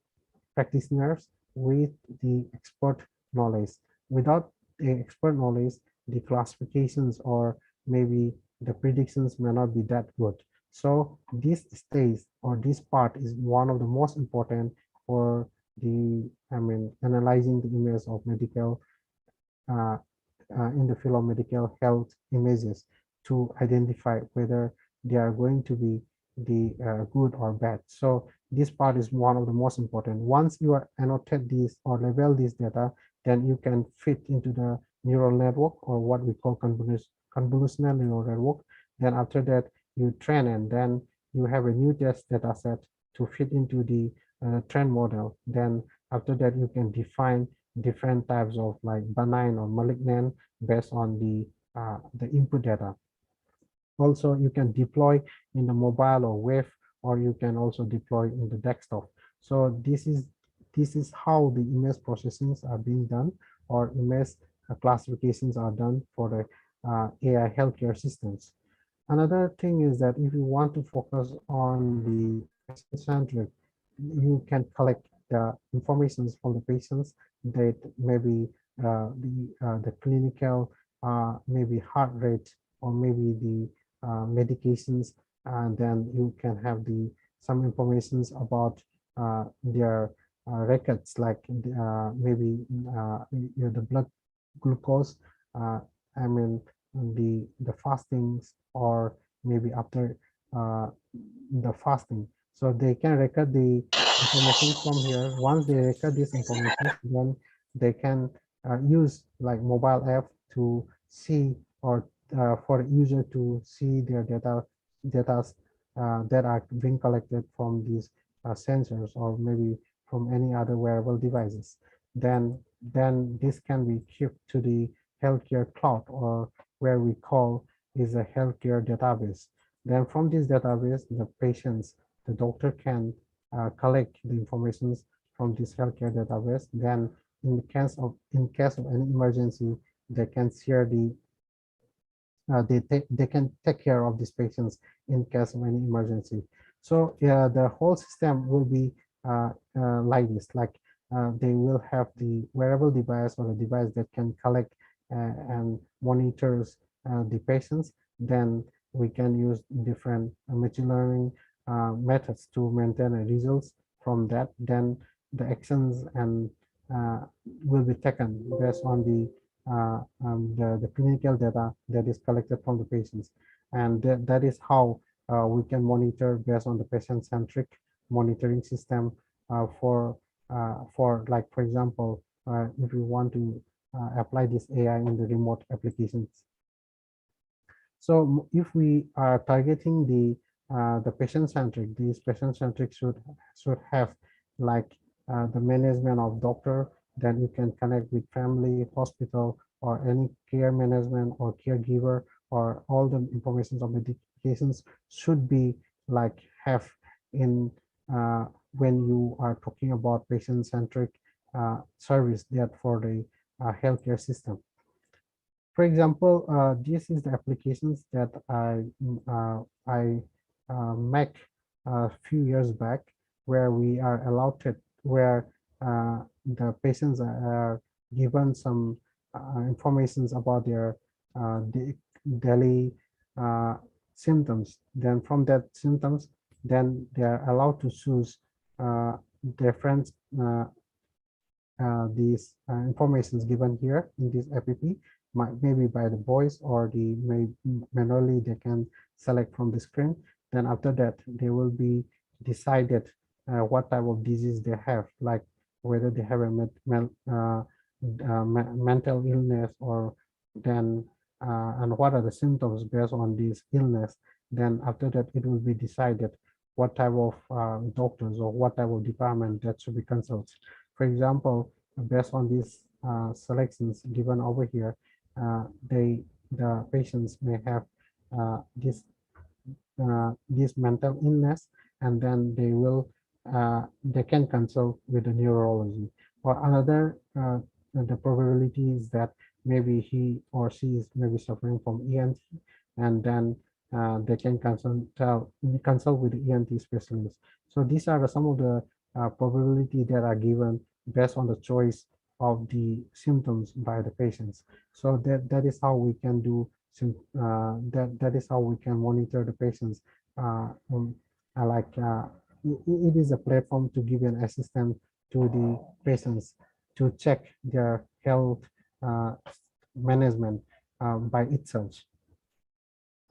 practitioners with the expert knowledge. Without the expert knowledge, the classifications or maybe the predictions may not be that good. So this stage or this part is one of the most important for analyzing the image of medical uh, in the field of medical health images to identify whether they are going to be the good or bad. So this part is one of the most important. Once you are annotate these or label this data, then you can fit into the neural network, or what we call convolutional neural network. Then after that, you train, and then you have a new test data set to fit into the trend model. Then after that, you can define different types of like benign or malignant based on the input data. Also, you can deploy in the mobile or web, or you can also deploy in the desktop. So this is how the image processings are being done, or image classifications are done for the AI healthcare systems. Another thing is that if you want to focus on the patient-centric, you can collect the information from the patients, that maybe the clinical, maybe heart rate, or maybe the medications, and then you can have some informations about their records, like maybe the blood glucose, uh, I mean the fastings, or maybe after uh, the fasting. So they can record the information from here. Once they record this information, then they can use like mobile app to see, or for user to see their data that are being collected from these sensors, or maybe from any other wearable devices. Then this can be kept to the healthcare cloud, or where we call is a healthcare database. Then from this database, the doctor can collect the information from this healthcare database. Then in case of any emergency, they can share they can take care of these patients in case of any emergency. So the whole system will be like this, like they will have the wearable device, or the device that can collect and monitors the patients. Then we can use different machine learning methods to maintain results from that. Then the actions and will be taken based on the clinical data that is collected from the patients. And that is how we can monitor based on the patient-centric monitoring system for like, for example, if we want to apply this AI in the remote applications. So if we are targeting the patient-centric, these patient-centric should have like the management of doctor. Then you can connect with family, hospital, or any care management or caregiver, or all the information of medications should be like have in when you are talking about patient-centric service that for the healthcare system. For example, this is the applications that I make a few years back, where we are allotted, where the patients are given some informations about their daily symptoms. Then from that symptoms, then they are allowed to choose different these informations given here in this app, maybe by the voice, or manually they can select from the screen. Then after that, they will be decided what type of disease they have, like whether they have a mental illness, or then and what are the symptoms based on this illness. Then after that, it will be decided what type of doctors or what type of department that should be consulted. For example, based on these selections given over here, the patients may have this mental illness, and then they can consult with the neurology. Or another, the probability is that maybe he or she is maybe suffering from ENT, and then they can consult with the ENT specialist. So these are some of the probability that are given based on the choice of the symptoms by the patients. So that is how we can do that is how we can monitor the patients. Like it is a platform to give an assistance to the patients to check their health uh, management by itself.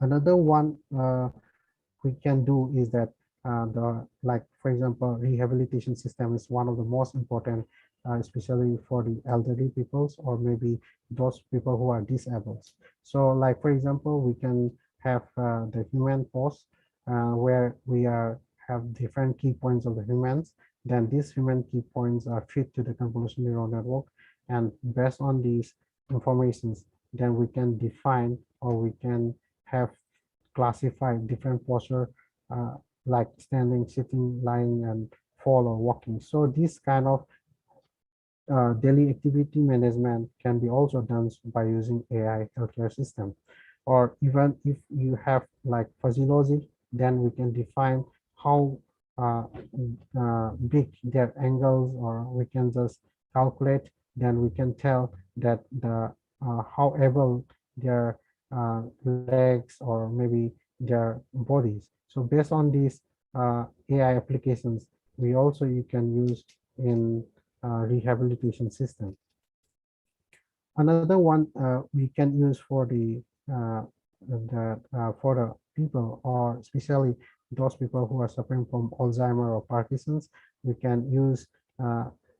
Another one we can do is that like for example, rehabilitation system is one of the most important, especially for the elderly peoples or maybe those people who are disabled. So like for example, we can have the human post where we are have different key points of the humans. Then these human key points are fed to the convolutional neural network, and based on these informations, then we can define or we can have classify different posture like standing, sitting, lying, and fall or walking. So this kind of daily activity management can be also done by using AI healthcare system. Or even if you have like physiology, then we can define how big their angles, or we can just calculate, then we can tell that the how able their legs or maybe their bodies. So based on these AI applications, we also you can use in rehabilitation system. Another one we can use for the people, or especially those people who are suffering from Alzheimer or Parkinson's. We can use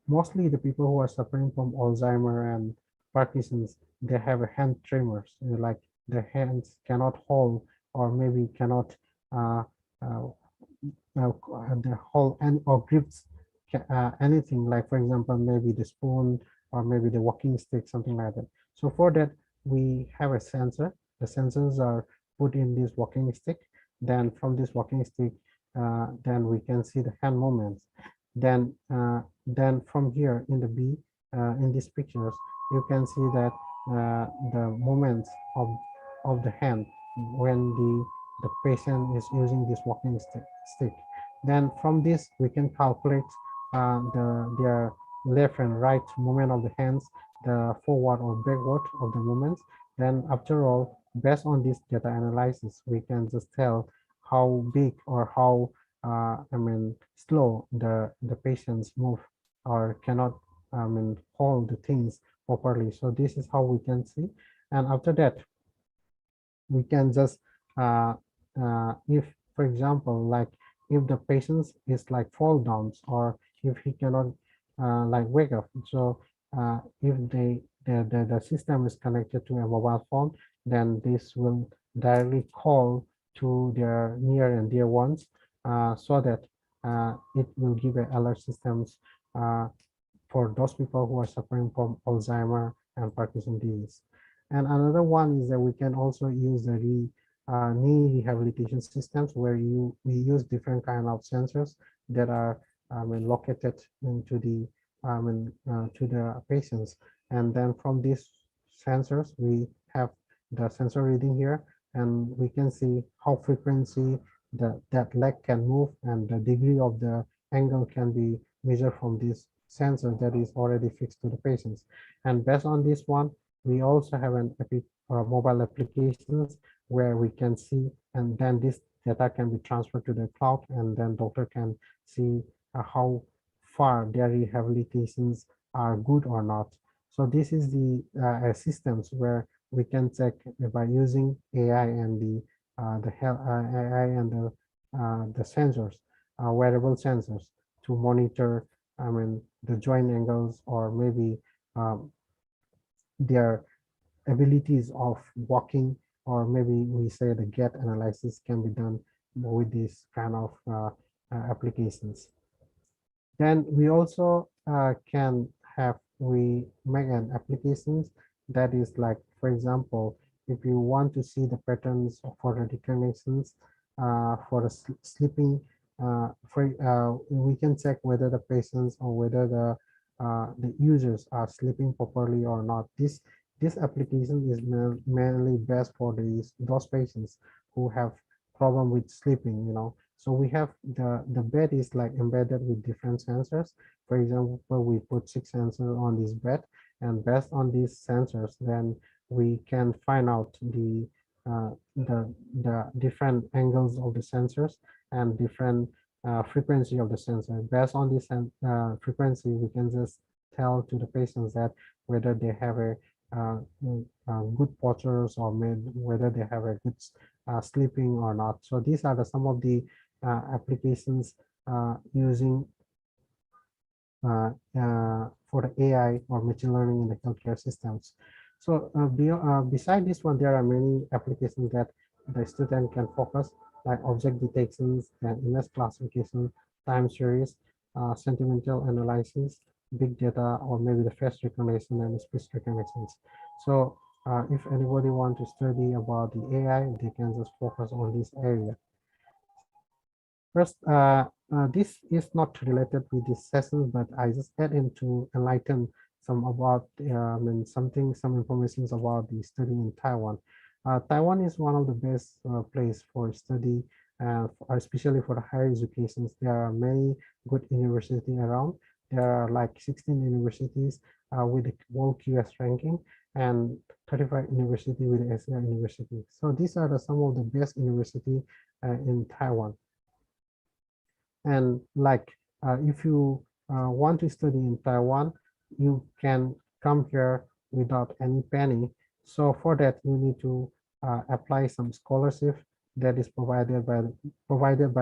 mostly the people who are suffering from Alzheimer and Parkinson's. They have a hand tremors, like the hands cannot hold or maybe cannot uh, uh, the whole and or grips anything, like for example maybe the spoon or maybe the walking stick, something like that. So for that we have a sensor. The sensors are put in this walking stick. Then from this walking stick, then we can see the hand movements. Then from here in the B, in these pictures, you can see that the movements of the hand when the patient is using this walking stick. Then from this we can calculate their left and right movement of the hands, the forward or backward of the movements. Then after all, based on this data analysis, we can just tell how big or how slow the patients move or cannot hold the things properly. So this is how we can see. And after that, we can just if for example, like if the patient is like fall downs, or if he cannot like wake up. So if the system is connected to a mobile phone, then this will directly call to their near and dear ones, so that it will give a alert systems for those people who are suffering from Alzheimer and Parkinson's disease. And another one is that we can also use the knee rehabilitation systems, where we use different kind of sensors that are located into the to the patients. And then from these sensors, we have the sensor reading here, and we can see how frequency that leg can move, and the degree of the angle can be measured from this sensor that is already fixed to the patients. And based on this one, we also have an mobile applications where we can see, and then this data can be transferred to the cloud, and then doctor can see how far their rehabilitations are good or not. So this is the systems where we can check by using AI and the AI and the sensors, wearable sensors, to monitor the joint angles, or maybe their abilities of walking, or maybe we say the gait analysis can be done with this kind of applications. Then we also can have, we make an applications that is like, for example, if you want to see the patterns for the recognitions for the sleeping, we can check whether the patients or whether the users are sleeping properly or not. This application is mainly best for those patients who have problem with sleeping, So we have the bed is like embedded with different sensors. For example, we put 6 sensors on this bed, and based on these sensors, then we can find out the different angles of the sensors and different frequency of the sensor. Based on this frequency, we can just tell to the patients that whether they have uh, good postures or whether they have a good sleeping or not. So these are some of the applications using for the AI or machine learning in the healthcare systems. So beside this one, there are many applications that the student can focus, like object detections and image classification, time series, sentimental analysis, big data, or maybe the face recognition and speech recognitions. So if anybody want to study about the AI, they can just focus on this area. First, this is not related with this session, but I just add in to enlighten some about, some information about the study in Taiwan. Taiwan is one of the best place for study, especially for the higher educations. There are many good universities around. There are like 16 universities with the World QS ranking and 35 university with the ASEAN University. So these are some of the best university in Taiwan. And like if you want to study in Taiwan, you can come here without any penny. So for that, you need to apply some scholarship that is provided by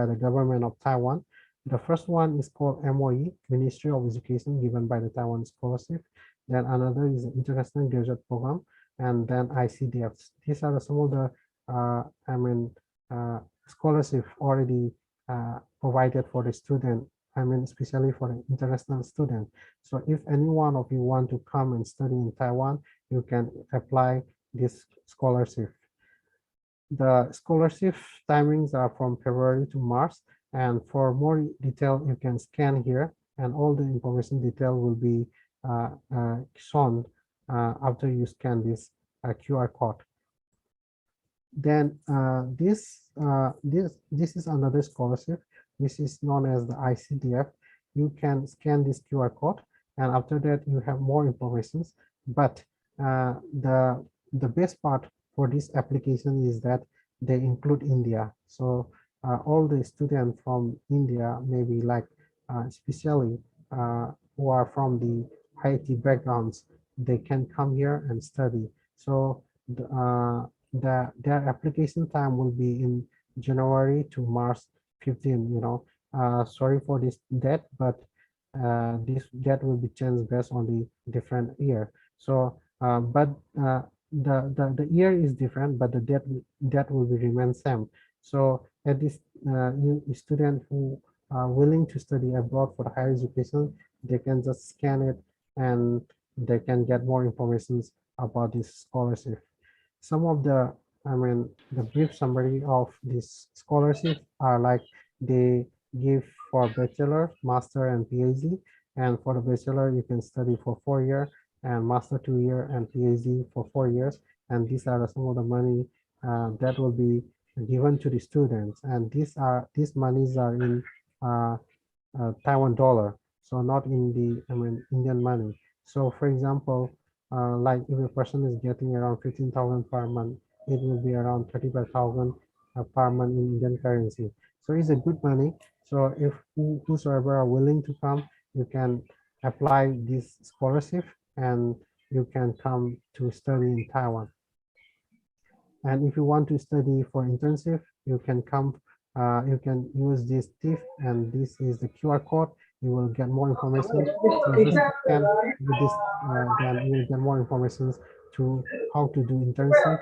the government of Taiwan. The first one is called MOE, Ministry of Education, given by the Taiwan Scholarship. Then another is the International Graduate Program, and then ICDF. These are some of the scholarship already provided for the student, especially for the international student. So if any one of you want to come and study in Taiwan, you can apply this scholarship. The scholarship timings are from February to March, and for more detail, you can scan here, and all the information detail will be shown after you scan this QR code. Then this is another scholarship, which is known as the ICDF. You can scan this QR code, and after that you have more information. But the best part for this application is that they include India. So all the students from India, maybe like especially who are from the IT backgrounds, they can come here and study. So their application time will be in January to March 15. Sorry for this date, but this date will be changed based on the different year. So but the year is different, but the date will be remain same. So at this new student who are willing to study abroad for higher education, they can just scan it and they can get more information about this scholarship. Some of the brief summary of this scholarship are like they give for bachelor, master, and PhD. And for the bachelor, you can study for 4 years, and master 2 years, and PhD for 4 years. And these are some of the money that will be given to the students. And these monies are in Taiwan dollar, so not in the Indian money. So for example, like if a person is getting around 15,000 per month, it will be around 35,000 per month in Indian currency. So it's a good money. So if whosoever are willing to come, you can apply this scholarship and you can come to study in Taiwan. And if you want to study for intensive, you can come, you can use this TIFF, and this is the QR code. You will get more information. So just scan with this, then you will get more information to how to do intensive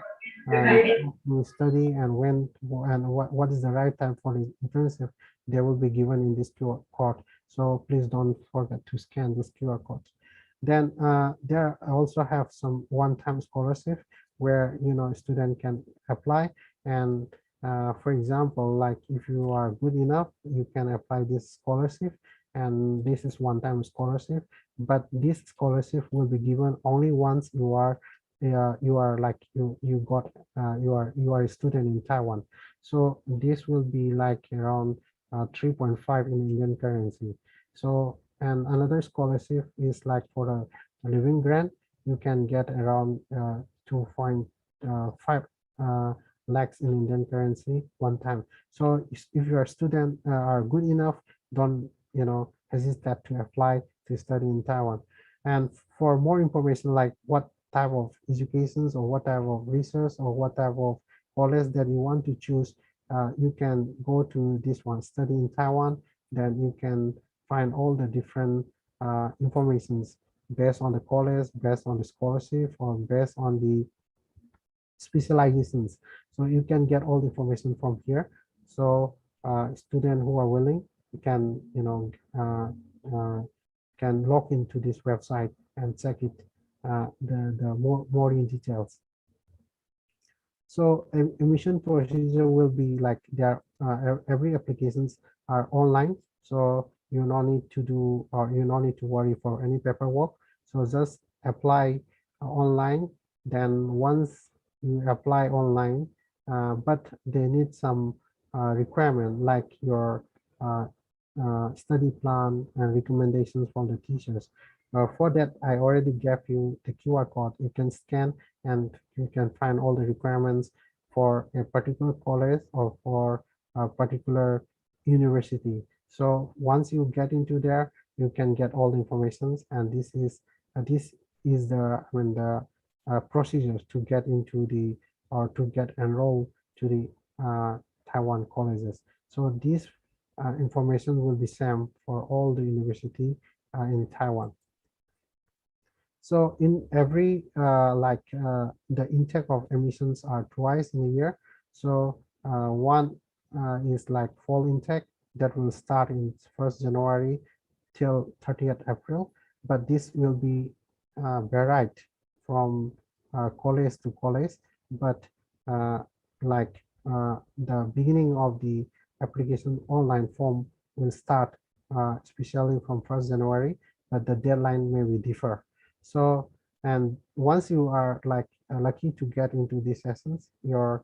and how to study and when and what is the right time for the intensive. They will be given in this QR code. So please don't forget to scan this QR code. Then there also have some one-time scholarship where a student can apply, and for example, like if you are good enough, you can apply this scholarship, and this is one-time scholarship. but this scholarship will be given only once you are like you are a student in Taiwan. So this will be like around 3.5 in Indian currency. So, and another scholarship is like for a living grant, you can get around 2.5 lakhs in Indian currency one time. So if your student are good enough, don't hesitate to apply to study in Taiwan. And for more information, like what type of educations or what type of research or what type of college that you want to choose, you can go to this one, study in Taiwan. Then you can find all the different informations based on the college, based on the scholarship, or based on the specializations. So you can get all the information from here. So students who are willing can, can log into this website and check it, the more in details. So admission procedure will be like there. Every applications are online, so you no need to do or you no need to worry for any paperwork. So just apply online. Then once you apply online, but they need some requirement like your study plan and recommendations from the teachers. For that, I already gave you the QR code. You can scan and you can find all the requirements for a particular college or for a particular university. So once you get into there, you can get all the information, and this is the procedures to get into the or to get enrolled to the Taiwan colleges. So this information will be same for all the university in Taiwan. So in every the intake of admissions are twice in a year. So one is like fall intake that will start in 1st January till 30th April, but this will be varied from college to college. But the beginning of the application online form will start especially from 1st January, but the deadline may be differ. So, and once you are like lucky to get into these sessions, your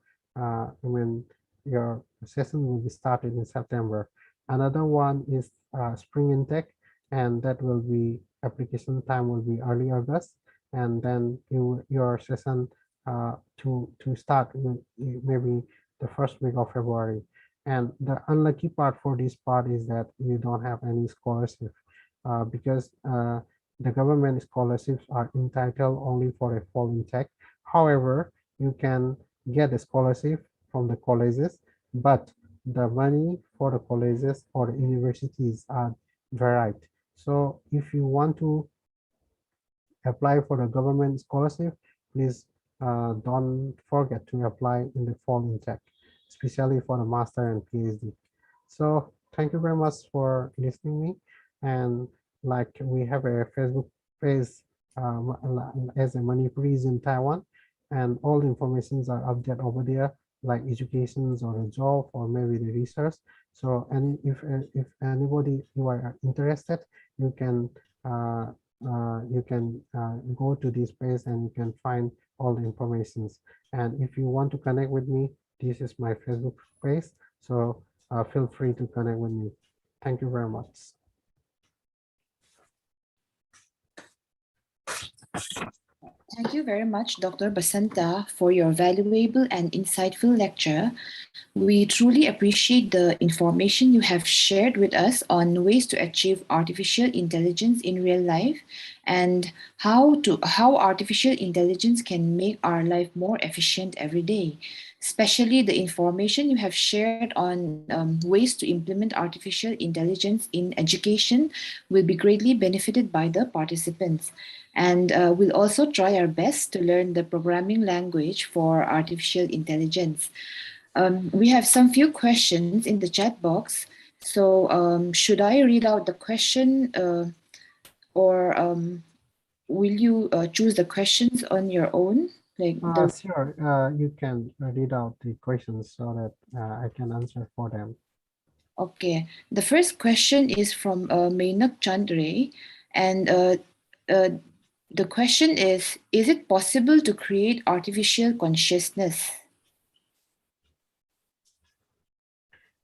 your session will be started in September. Another one is spring intake, and that will be application time will be early August, and then your session to start maybe the 1st week of February. And the unlucky part for this part is that you don't have any scholarship because the government scholarships are entitled only for a fall intake. However, you can get a scholarship from the colleges, but the money for the colleges or the universities are varied. So if you want to apply for the government scholarship, please don't forget to apply in the fall intake, especially for the master and PhD. So thank you very much for listening me. And like we have a Facebook page as a Manipuris in Taiwan, and all the informations are updated over there, like educations or a job or maybe the research. So any if anybody you are interested, you can go to this page and you can find all the informations. And if you want to connect with me, this is my Facebook page. So feel free to connect with me. Thank you very much. Thank you very much, Dr. Basanta, for your valuable and insightful lecture. We truly appreciate the information you have shared with us on ways to achieve artificial intelligence in real life and how artificial intelligence can make our life more efficient every day. Especially the information you have shared on ways to implement artificial intelligence in education will be greatly benefited by the participants. And we'll also try our best to learn the programming language for artificial intelligence. We have some few questions in the chat box. So should I read out the question or will you choose the questions on your own? Sure, you can read out the questions so that I can answer for them. Okay, the first question is from Mainak Chandre, And the question is it possible to create artificial consciousness?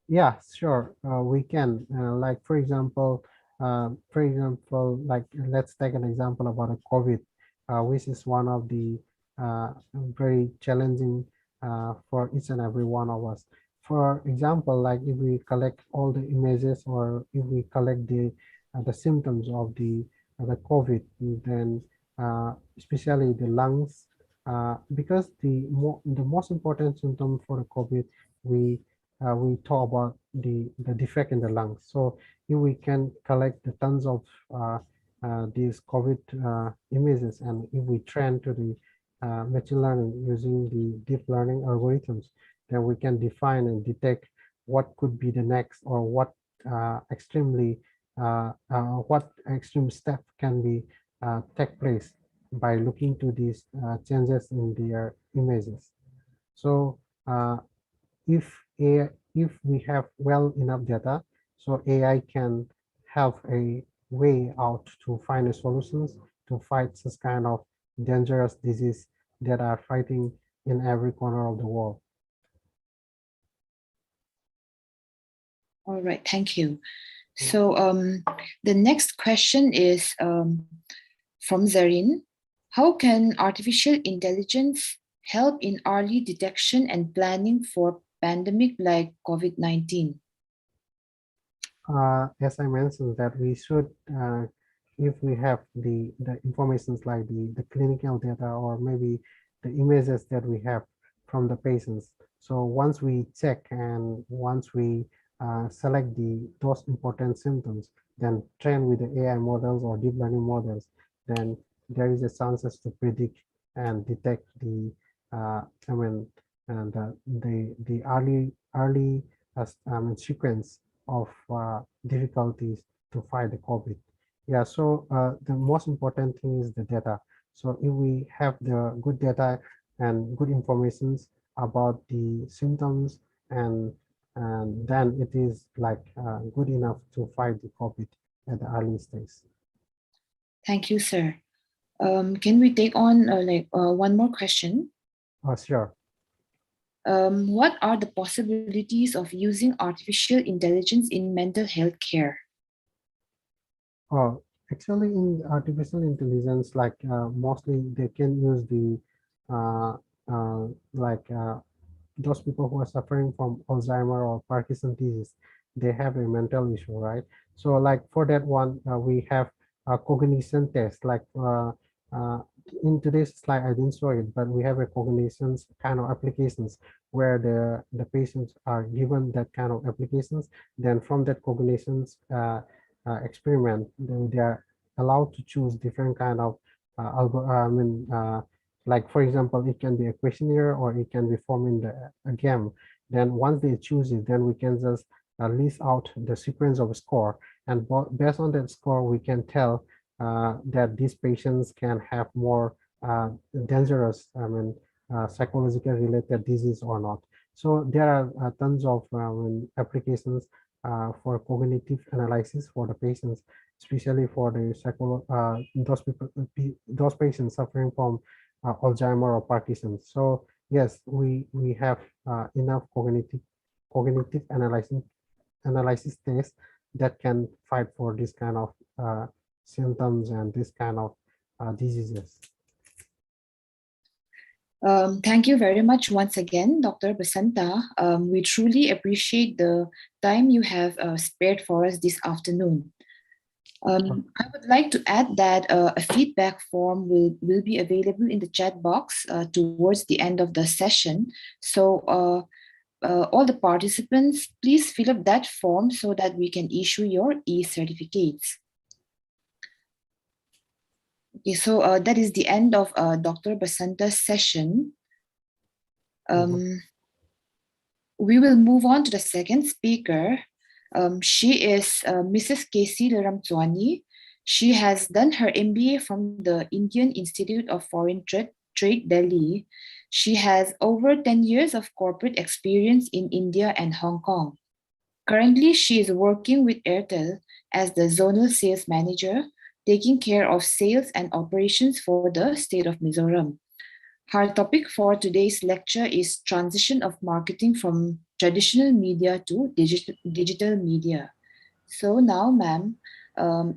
Yeah, sure. We can, like for example, like let's take an example about a COVID, which is one of the very challenging for each and every one of us. For example, like if we collect all the images or if we collect the symptoms of the COVID, then especially the lungs, because the most important symptom for the COVID, we talk about the defect in the lungs. So if we can collect the tons of these COVID images, and if we train to the machine learning using the deep learning algorithms, then we can define and detect what could be the next, or what extreme step can be take place by looking to these changes in their images. So if if we have well enough data, so AI can have a way out to find a solutions to fight this kind of dangerous disease that are fighting in every corner of the world. All right, thank you. So the next question is from Zarin. How can artificial intelligence help in early detection and planning for pandemic like COVID-19? As I mentioned, that we should, if we have the informations like the clinical data or maybe the images that we have from the patients. So once we check and once we select those important symptoms, then train with the AI models or deep learning models, then there is a chances to predict and detect I mean, the early sequence of difficulties to fight the COVID. Yeah, so the most important thing is the data. So if we have the good data and good informations about the symptoms, and then it is like good enough to fight the COVID at the early stage. Thank you, sir. Can we take on one more question? Oh, sure. What are the possibilities of using artificial intelligence in mental health care? Oh, actually, in artificial intelligence, like mostly they can use the uh, like those people who are suffering from Alzheimer or Parkinson's disease, they have a mental issue, right? So like for that one, we have a cognition test. Like uh, in today's slide, I didn't show it, but we have a cognition kind of applications where the patients are given that kind of applications. Then from that cognitions experiment, they are allowed to choose different kind of like for example, it can be a questionnaire or it can be formed in a game. Then once they choose it, then we can just list out the sequence of a score, and based on that score, we can tell that these patients can have more dangerous, psychological related disease or not. So there are tons of applications for cognitive analysis for the patients, especially for the those patients suffering from Alzheimer or Parkinson's. So yes, we have enough cognitive analysis tests that can fight for this kind of symptoms and this kind of diseases. Thank you very much once again, Dr. Basanta. We truly appreciate the time you have spared for us this afternoon. I would like to add that a feedback form will be available in the chat box towards the end of the session. So all the participants, please fill up that form so that we can issue your e-certificates. Okay, so that is the end of Dr. Basanta's session. We will move on to the second speaker. She is Mrs. Casey Laramtuani. She has done her MBA from the Indian Institute of Foreign Trade, Delhi. She has over 10 years of corporate experience in India and Hong Kong. Currently, she is working with Airtel as the Zonal Sales Manager taking care of sales and operations for the state of Mizoram. Our topic for today's lecture is transition of marketing from traditional media to digital media. So now, ma'am,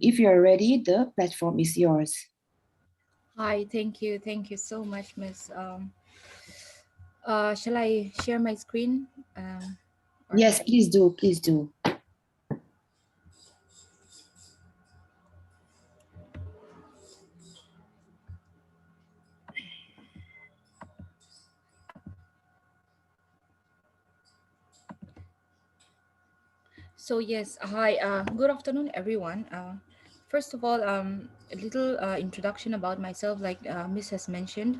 if you're ready, the platform is yours. Hi, thank you. Thank you so much, Miss. Shall I share my screen? Or Yes, please do. Please do. So yes, hi. Good afternoon, everyone. First of all, a little introduction about myself. Like Miss has mentioned,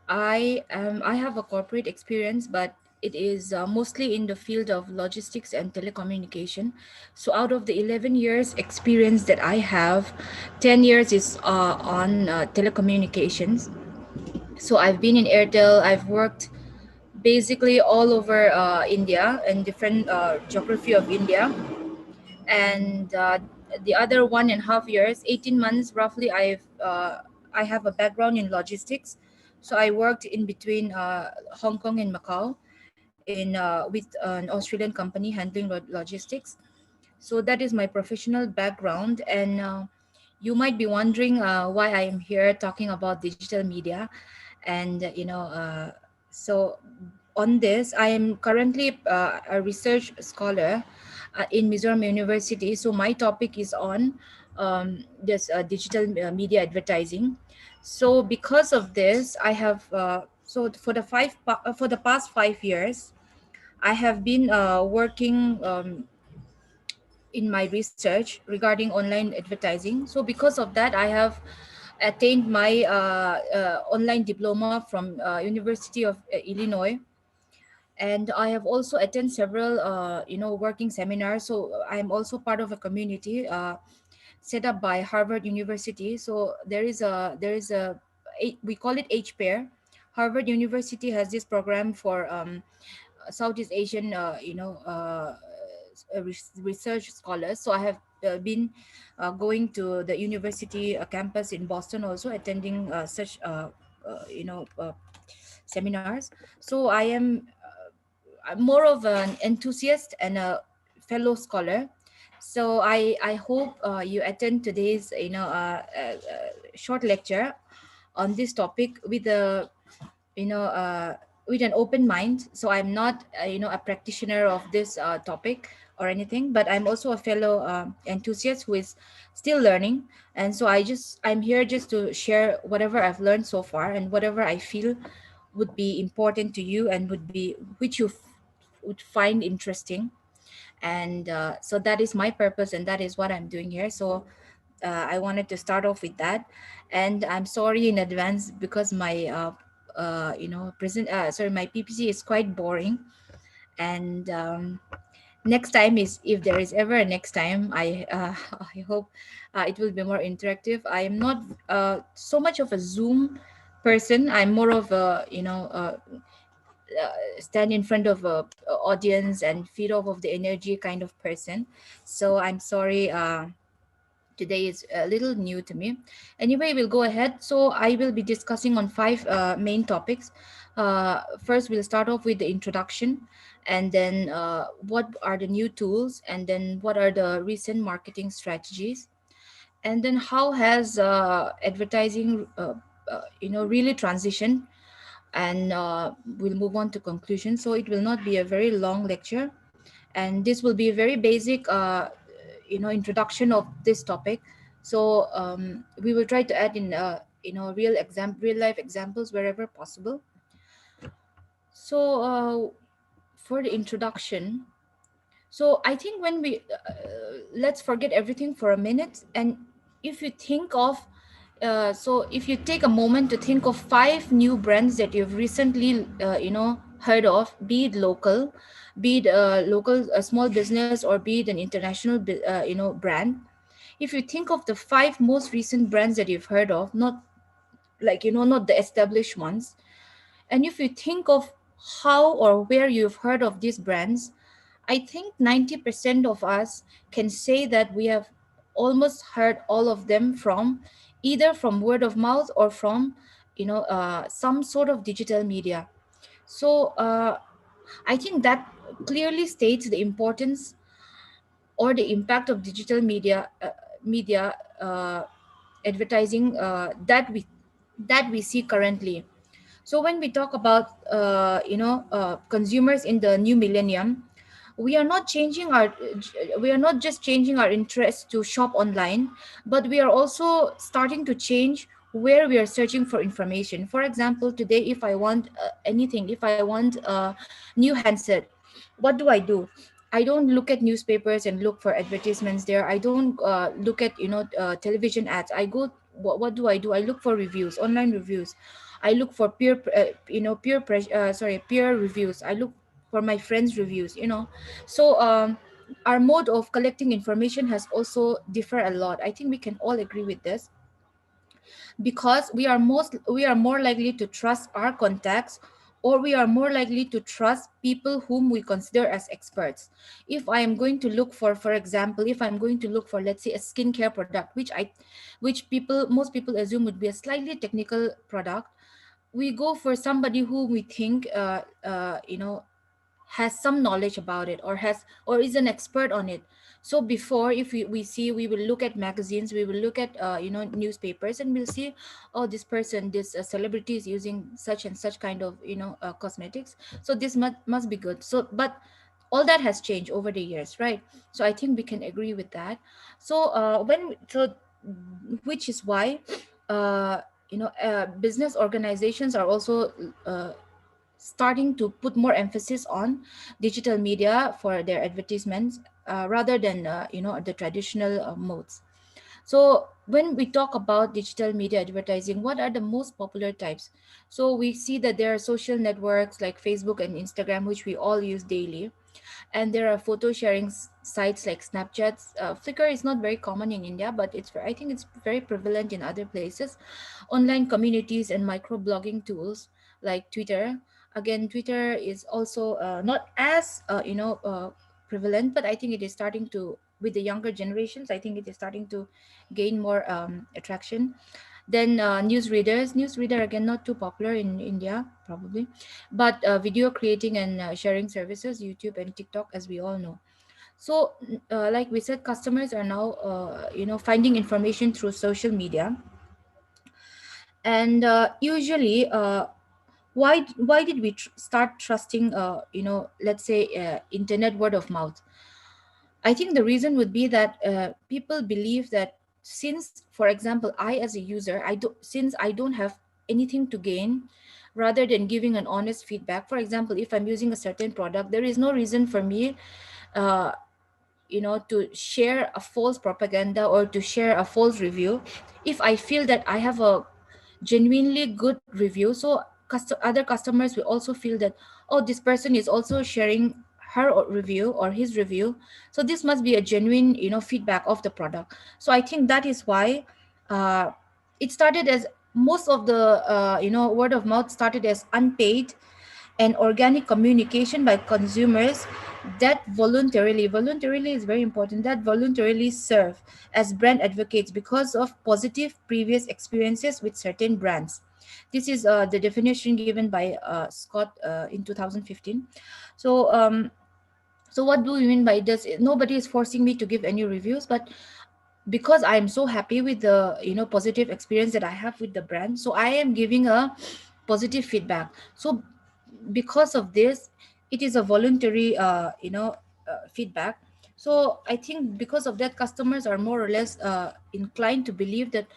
I have a corporate experience, but it is mostly in the field of logistics and telecommunication. So out of the 11 years experience that I have, 10 years is on telecommunications. So I've been in Airtel. I've worked basically all over India and different geography of India. And the other 1.5 years, 18 months roughly, I have a background in logistics. So I worked in between Hong Kong and Macau in with an Australian company handling logistics. So that is my professional background. And you might be wondering why I am here talking about digital media. And so on this, I am currently a research scholar in Mizoram University. So my topic is on this digital media advertising. So because of this, I have so for the past 5 years, I have been working in my research regarding online advertising. So because of that, I have attained my online diploma from University of Illinois. And I have also attended several working seminars. So I am also part of a community set up by Harvard University. So we call it H pair. Harvard University has this program for Southeast Asian research scholars. So I have been going to the university campus in Boston, also attending such seminars. So I'm more of an enthusiast and a fellow scholar. So I hope you attend today's short lecture on this topic with a you know with an open mind. So I'm not a practitioner of this topic or anything, but I'm also a fellow enthusiast who is still learning. And so I'm here just to share whatever I've learned so far and whatever I feel would be important to you and which you would find interesting. And so that is my purpose, and that is what I'm doing here. So I wanted to start off with that. And I'm sorry in advance because my my PPC is quite boring. And next time, is if there is ever a next time, I hope it will be more interactive. I am not so much of a Zoom person. I'm more of a stand in front of a audience and feed off of the energy kind of person. So I'm sorry, today is a little new to me. Anyway, we'll go ahead. So I will be discussing on five main topics. First, we'll start off with the introduction, and then what are the new tools, and then what are the recent marketing strategies, and then how has advertising really transitioned. And we'll move on to conclusion. So it will not be a very long lecture, and this will be a very basic introduction of this topic. So we will try to add in real life examples wherever possible. So for the introduction, so I think when we let's forget everything for a minute. And if you think of so if you take a moment to think of five new brands that you've recently heard of, be it local, be it a local a small business, or be it an international brand. If you think of the five most recent brands that you've heard of, not not the established ones, and if you think of how or where you've heard of these brands, I think 90% of us can say that we have almost heard all of them from either from word of mouth or from some sort of digital media. So I think that clearly states the importance or the impact of digital media advertising that we see currently. So when we talk about consumers in the new millennium, we are not changing our we are not just changing our interest to shop online, but we are also starting to change where we are searching for information. For example, today if I want anything, if I want a new handset, what do? I don't look at newspapers and look for advertisements there. I don't look at television ads. What do? I look for reviews, online reviews. I look for peer reviews. I look for my friends' reviews. So our mode of collecting information has also differed a lot. I think we can all agree with this, because we are more likely to trust our contacts, or we are more likely to trust people whom we consider as experts. If I am going to look for example, if I'm going to look for, let's say, a skincare product, which most people assume would be a slightly technical product, we go for somebody who we think has some knowledge about it, or is an expert on it. So before, if we will look at magazines, we will look at newspapers, and we'll see, oh, this celebrity is using such and such kind of cosmetics, so this must be good. So but all that has changed over the years, right? So I think we can agree with that. So which is why business organizations are also uh, starting to put more emphasis on digital media for their advertisements, rather than the traditional modes. So when we talk about digital media advertising, what are the most popular types? So we see that there are social networks like Facebook and Instagram, which we all use daily, and there are photo sharing sites like Snapchat. Flickr is not very common in India, but I think it's very prevalent in other places. Online communities and microblogging tools like Twitter. Again, Twitter is also not as prevalent, but I think it is starting to, with the younger generations, I think it is starting to gain more attraction. Then newsreader, again, not too popular in India probably, but video creating and sharing services, YouTube and TikTok, as we all know. So like we said, customers are now finding information through social media. And usually, why did we start trusting let's say internet word of mouth? I think the reason would be that people believe that, since, for example, I as a user, since I don't have anything to gain, rather than giving an honest feedback. For example, if I'm using a certain product, there is no reason for me uh, to share a false propaganda or to share a false review if I feel that I have a genuinely good review. So other customers will also feel that, oh, this person is also sharing review or his review, so this must be a genuine feedback of the product. So I think that is why uh, it started as, most of the word of mouth started as unpaid and organic communication by consumers that voluntarily is very important, that voluntarily serve as brand advocates because of positive previous experiences with certain brands. This is the definition given by Scott in 2015. So so what do we mean by this? Nobody is forcing me to give any reviews, but because I'm so happy with the positive experience that I have with the brand, so I am giving a positive feedback. So because of this, it is a voluntary feedback. So I think because of that, customers are more or less inclined to believe that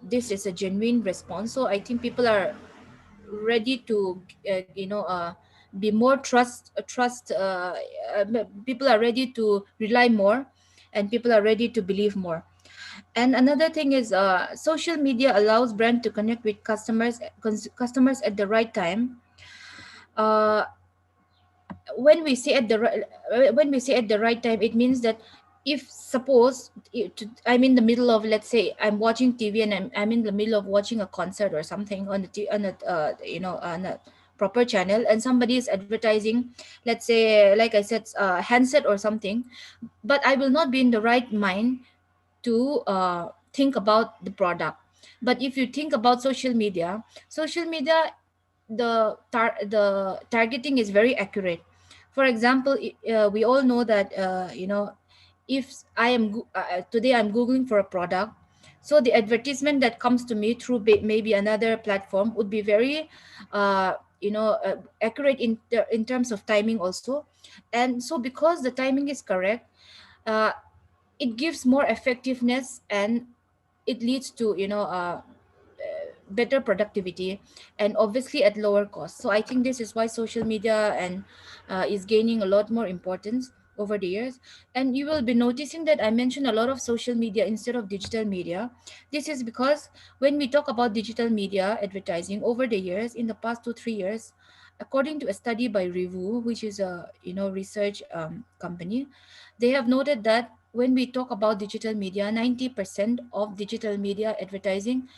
this is a genuine response. So I think people are ready to be more people are ready to rely more, and people are ready to believe more. And another thing is, social media allows brand to connect with customers at the right time. uh, when we say at the right when we say at the right time, it means that, if suppose I'm in the middle of, let's say, I'm watching TV, and I'm in the middle of watching a concert or something on on a on a proper channel, and somebody is advertising, let's say, like I said, handset or something, but I will not be in the right mind to think about the product. But if you think about social media, the targeting is very accurate. For example, we all know that if today I'm googling for a product, so the advertisement that comes to me through maybe another platform would be very accurate in terms of timing also. And so because the timing is correct, uh, it gives more effectiveness, and it leads to better productivity, and obviously at lower cost. So I think this is why social media and is gaining a lot more importance over the years. And you will be noticing that I mentioned a lot of social media instead of digital media. This is because when we talk about digital media advertising over the years, in the past 2 3 years, according to a study by Revu, which is a research company, they have noted that when we talk about digital media, 90% of digital media advertising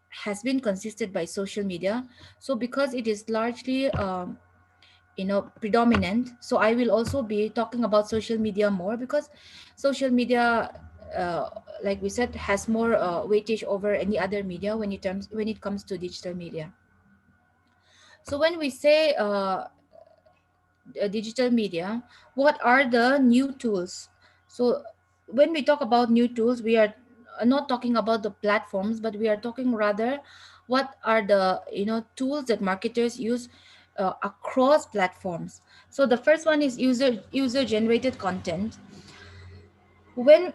has been consisted by social media. So because it is largely predominant, so I will also be talking about social media more, because social media, uh, like we said, has more weightage over any other media when it comes to digital media. So when we say digital media, what are the new tools? So when we talk about new tools, we are not talking about the platforms, but we are talking rather what are the tools that marketers use across platforms. So the first one is user generated content. When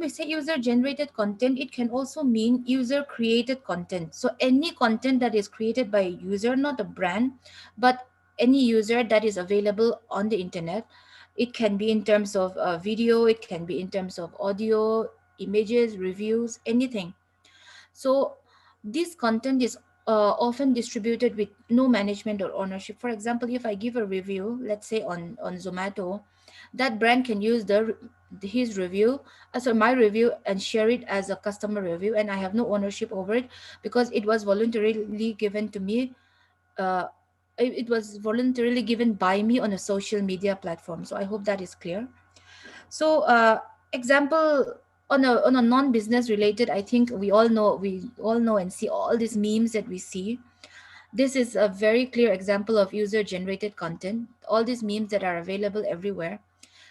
we say user generated content, it can also mean user created content. So any content that is created by a user, not a brand, but any user that is available on the internet. It can be in terms of video, it can be in terms of audio, images, reviews, anything. So this content is often distributed with no management or ownership. For example, if I give a review, let's say on Zomato, that brand can use his review, my review, and share it as a customer review, and I have no ownership over it, because it was voluntarily given to me. Uh, it was voluntarily given by me on a social media platform. So I hope that is clear. So, example, on a non-business related, I think we all know and see all these memes that we see. This is a very clear example of user-generated content. All these memes that are available everywhere.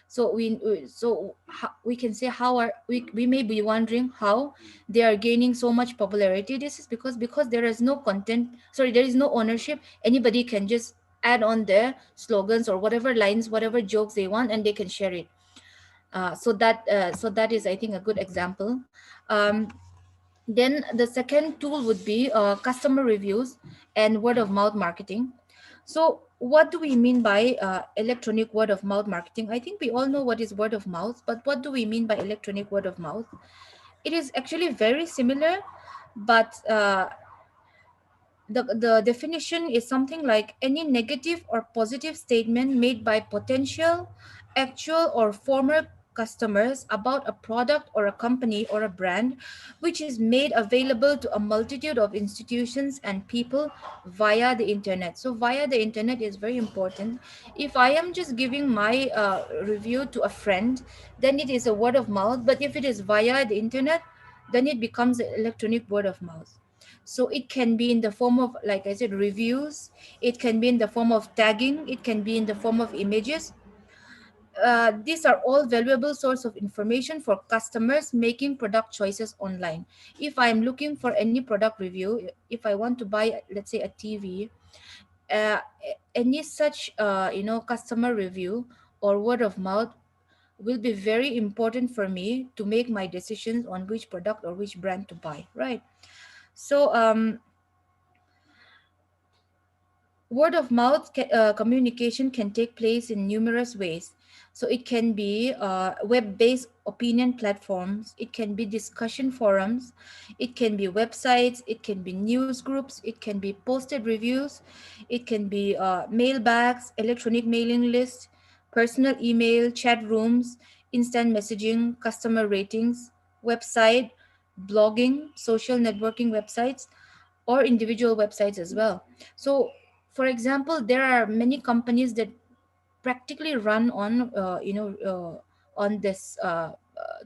So we can say how are we may be wondering how they are gaining so much popularity. This is because there is no content. Sorry, there is no ownership. Anybody can just add on their slogans or whatever lines, whatever jokes they want, and they can share it. So that is, I think, a good example. Then the second tool would be customer reviews and word of mouth marketing. So what do we mean by electronic word of mouth marketing? I think we all know what is word of mouth, but what do we mean by electronic word of mouth? It is actually very similar, but the definition is something like any negative or positive statement made by potential, actual, or former customers about a product or a company or a brand, which is made available to a multitude of institutions and people via the internet. So via the internet is very important. If I am just giving my review to a friend, then it is a word of mouth. But if it is via the internet, then it becomes an electronic word of mouth. So it can be in the form of, like I said, reviews. It can be in the form of tagging. It can be in the form of images. These are all valuable source of information for customers making product choices online. If I am looking for any product review, if I want to buy, let's say, a TV, uh, any such customer review or word of mouth will be very important for me to make my decisions on which product or which brand to buy, right? So word of mouth communication can take place in numerous ways. So it can be web-based opinion platforms, it can be discussion forums, it can be websites, it can be news groups, it can be posted reviews, it can be mailbags, electronic mailing lists, personal email, chat rooms, instant messaging, customer ratings, website, blogging, social networking websites, or individual websites as well. So, for example, there are many companies that practically run on on this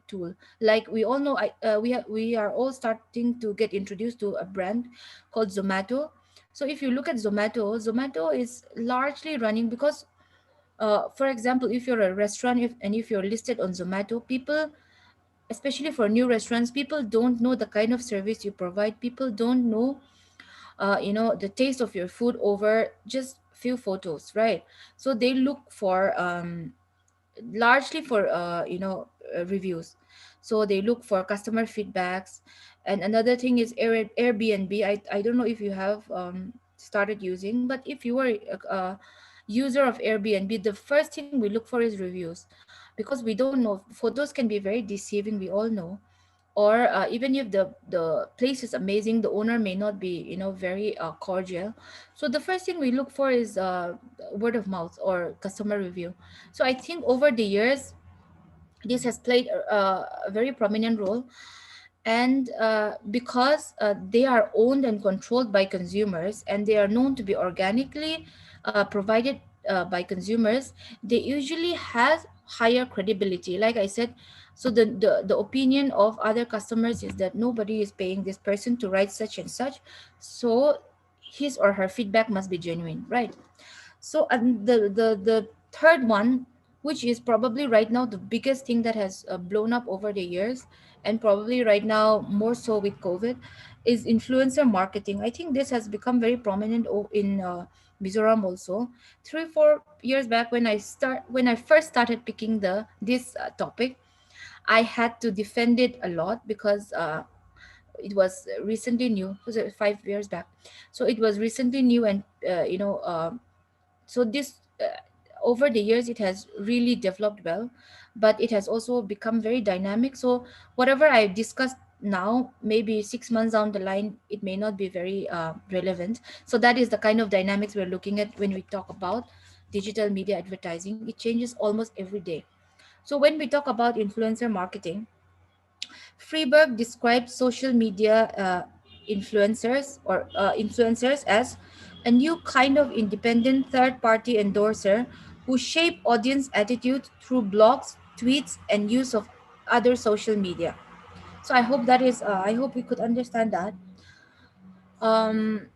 tool. Like we all know, we are all starting to get introduced to a brand called Zomato. So if you look at Zomato is largely running because, for example, if you're a restaurant, if you're listed on Zomato, people, especially for new restaurants, people don't know the kind of service you provide. People don't know, the taste of your food over just few photos, right? So they look for, largely for, reviews. So they look for customer feedbacks. And another thing is Airbnb. I don't know if you have started using, but if you are a user of Airbnb, the first thing we look for is reviews, because we don't know, photos can be very deceiving, we all know. Or even if the place is amazing, the owner may not be, very cordial. So the first thing we look for is word of mouth or customer review. So I think over the years, this has played a very prominent role. And because they are owned and controlled by consumers, and they are known to be organically provided by consumers, they usually has higher credibility, like I said. So the opinion of other customers is that nobody is paying this person to write such and such, so his or her feedback must be genuine, right? So, and the third one, which is probably right now the biggest thing that has blown up over the years, and probably right now more so with COVID, is influencer marketing. I think this has become very prominent in Mizoram also. 3 4 years back, when I first started picking this topic, I had to defend it a lot because it was recently new. Was it 5 years back? So it was recently new, and so this over the years it has really developed well, but it has also become very dynamic. So whatever I discussed now, maybe 6 months down the line, it may not be very relevant. So that is the kind of dynamics we're looking at when we talk about digital media advertising. It changes almost every day. So when we talk about influencer marketing, Freeberg described social media influencers as a new kind of independent third-party endorser who shape audience attitude through blogs, tweets, and use of other social media. So I hope that is. I hope we could understand that. Um,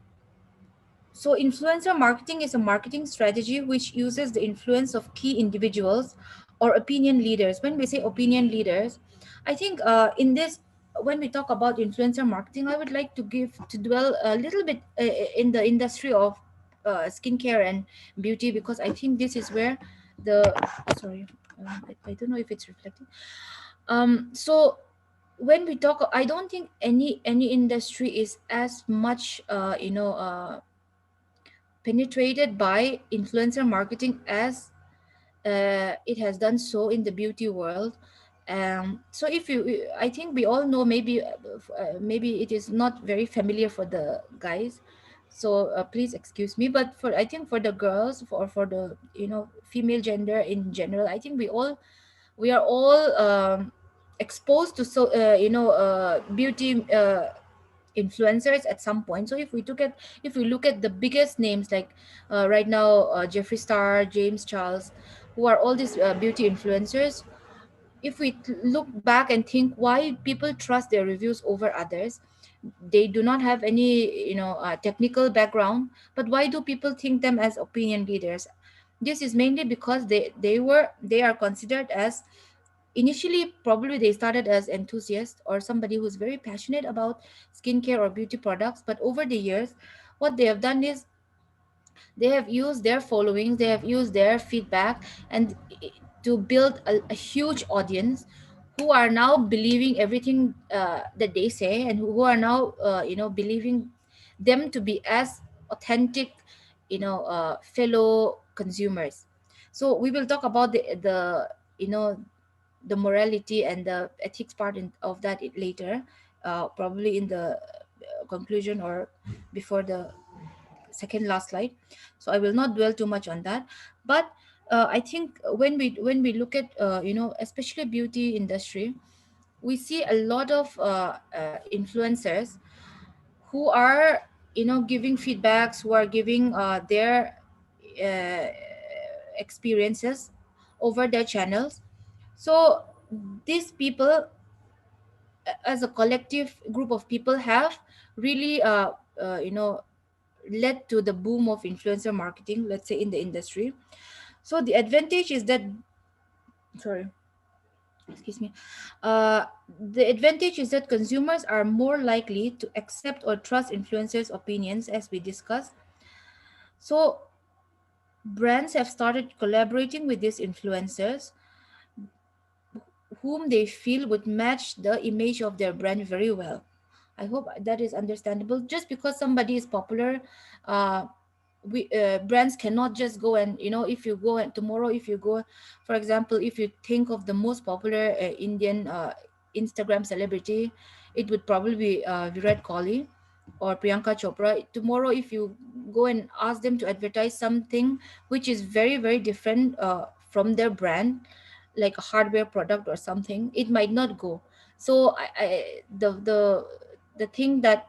so, influencer marketing is a marketing strategy which uses the influence of key individuals or opinion leaders. When we say opinion leaders, I think in this, when we talk about influencer marketing, I would like to dwell a little bit in the industry of skincare and beauty, because I think this is where the sorry, I don't know if it's reflecting. So when we talk, I don't think any industry is as much penetrated by influencer marketing as it has done so in the beauty world. So if you, I think we all know, maybe it is not very familiar for the guys. So please excuse me, but for, I think for the girls, for the female gender in general, I think we are all exposed to beauty influencers at some point. So if we look at the biggest names, like right now, Jeffree Star, James Charles, who are all these beauty influencers, if we look back and think why people trust their reviews over others, they do not have any technical background, but why do people think them as opinion leaders? This is mainly because they are considered as, initially probably they started as enthusiasts or somebody who's very passionate about skincare or beauty products, but over the years what they have done is they have used their followings, they have used their feedback, and to build a huge audience who are now believing everything that they say, and who are now believing them to be as authentic fellow consumers. So we will talk about the morality and the ethics part of that later, probably in the conclusion or before the second last slide. So I will not dwell too much on that. But I think when we look at especially beauty industry, we see a lot of influencers who are giving feedbacks, who are giving their uh, experiences over their channels. So these people, as a collective group of people, have really led to the boom of influencer marketing, let's say, in the industry. So the advantage is that, sorry, excuse me, uh, the advantage is that consumers are more likely to accept or trust influencers opinions, as we discussed. So brands have started collaborating with these influencers whom they feel would match the image of their brand very well. I hope that is understandable. Just because somebody is popular, uh, we brands cannot just go and, if you go and tomorrow, if you go, for example, if you think of the most popular Indian Instagram celebrity, it would probably be Virat Kohli or Priyanka Chopra. Tomorrow, if you go and ask them to advertise something which is very very different from their brand, like a hardware product or something, it might not go. So the thing that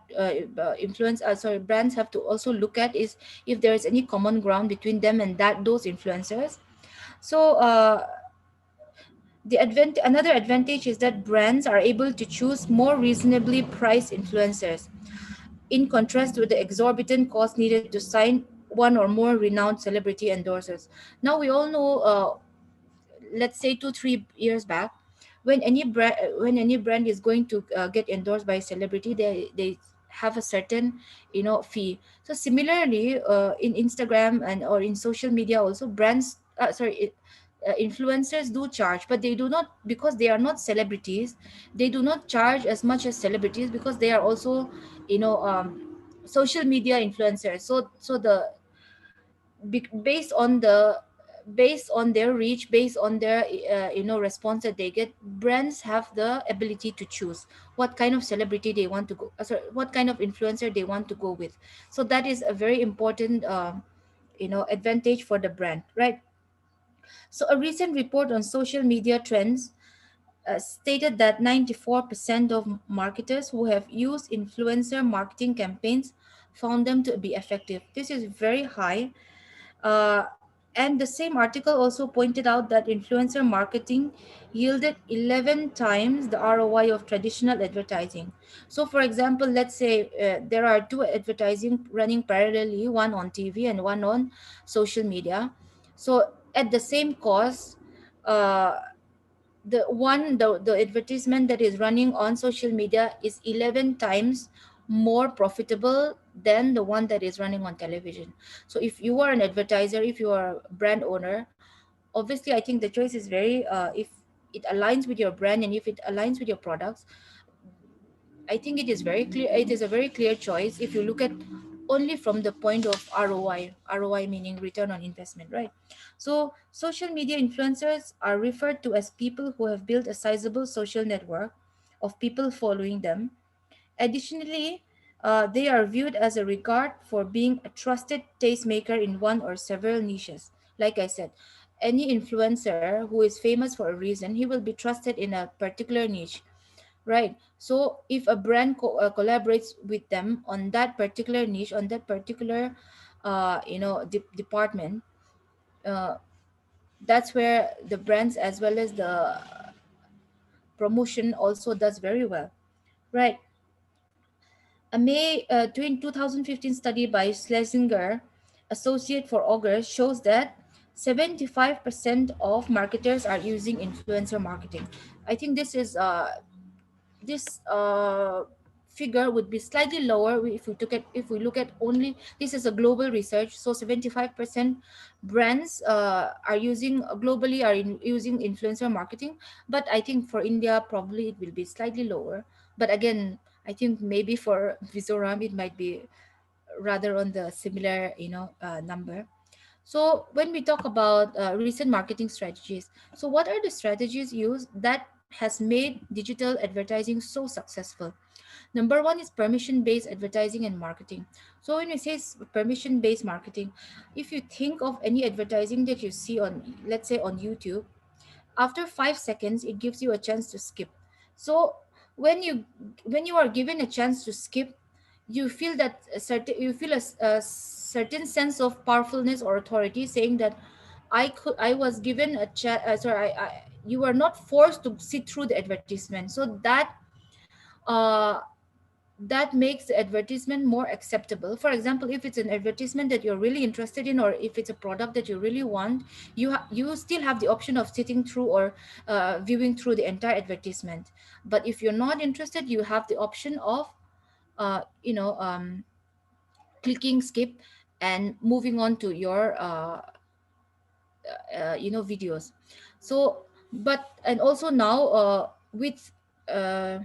sorry, brands have to also look at is if there is any common ground between them and that those influencers. So another advantage is that brands are able to choose more reasonably priced influencers, in contrast to the exorbitant cost needed to sign one or more renowned celebrity endorsers. Now we all know, let's say 2 3 years back, when any brand is going to get endorsed by a celebrity, they have a certain fee. So similarly, in Instagram and or in social media also, brands influencers do charge, but they do not, because they are not celebrities, they do not charge as much as celebrities, because they are also social media influencers. So based on their reach, based on their response that they get, brands have the ability to choose what kind of celebrity they want to go sorry, what kind of influencer they want to go with. So that is a very important advantage for the brand, right? So a recent report on social media trends stated that 94% of marketers who have used influencer marketing campaigns found them to be effective. This is very high. uh, and the same article also pointed out that influencer marketing yielded 11 times the ROI of traditional advertising. So, for example, let's say there are two advertising running parallelly, one on TV and one on social media. So, at the same cost, uh, the advertisement that is running on social media is 11 times more profitable than the one that is running on television. So if you are an advertiser, if you are a brand owner, obviously I think the choice is very if it aligns with your brand and if it aligns with your products, I think it is very clear. It is a very clear choice if you look at only from the point of ROI. ROI meaning return on investment, right? So social media influencers are referred to as people who have built a sizable social network of people following them. Additionally, they are viewed as a regard for being a trusted tastemaker in one or several niches. Like I said, any influencer who is famous for a reason, he will be trusted in a particular niche. Right. So if a brand collaborates with them on that particular niche, on that particular, department, uh, that's where the brands as well as the promotion also does very well. Right. A May 2015 study by Schlesinger, Associate for August, shows that 75% of marketers are using influencer marketing. I think this figure would be slightly lower if we look at only, this is a global research, so 75% brands are using globally using influencer marketing. But I think for India probably it will be slightly lower. But again, I think maybe for Mizoram it might be rather on the similar number. So when we talk about recent marketing strategies, so what are the strategies used that has made digital advertising so successful? Number one is permission-based advertising and marketing. So when we say permission-based marketing, if you think of any advertising that you see on, let's say on YouTube, after 5 seconds it gives you a chance to skip. So when you when you are given a chance to skip, you feel that you feel a certain sense of powerfulness or authority, saying that I was given a chance, sorry, you are not forced to sit through the advertisement. So uh, that makes the advertisement more acceptable. For example, if it's an advertisement that you're really interested in, or if it's a product that you really want, you still have the option of sitting through or viewing through the entire advertisement. But if you're not interested, you have the option of you know clicking skip and moving on to your videos. So, but and also now with uh,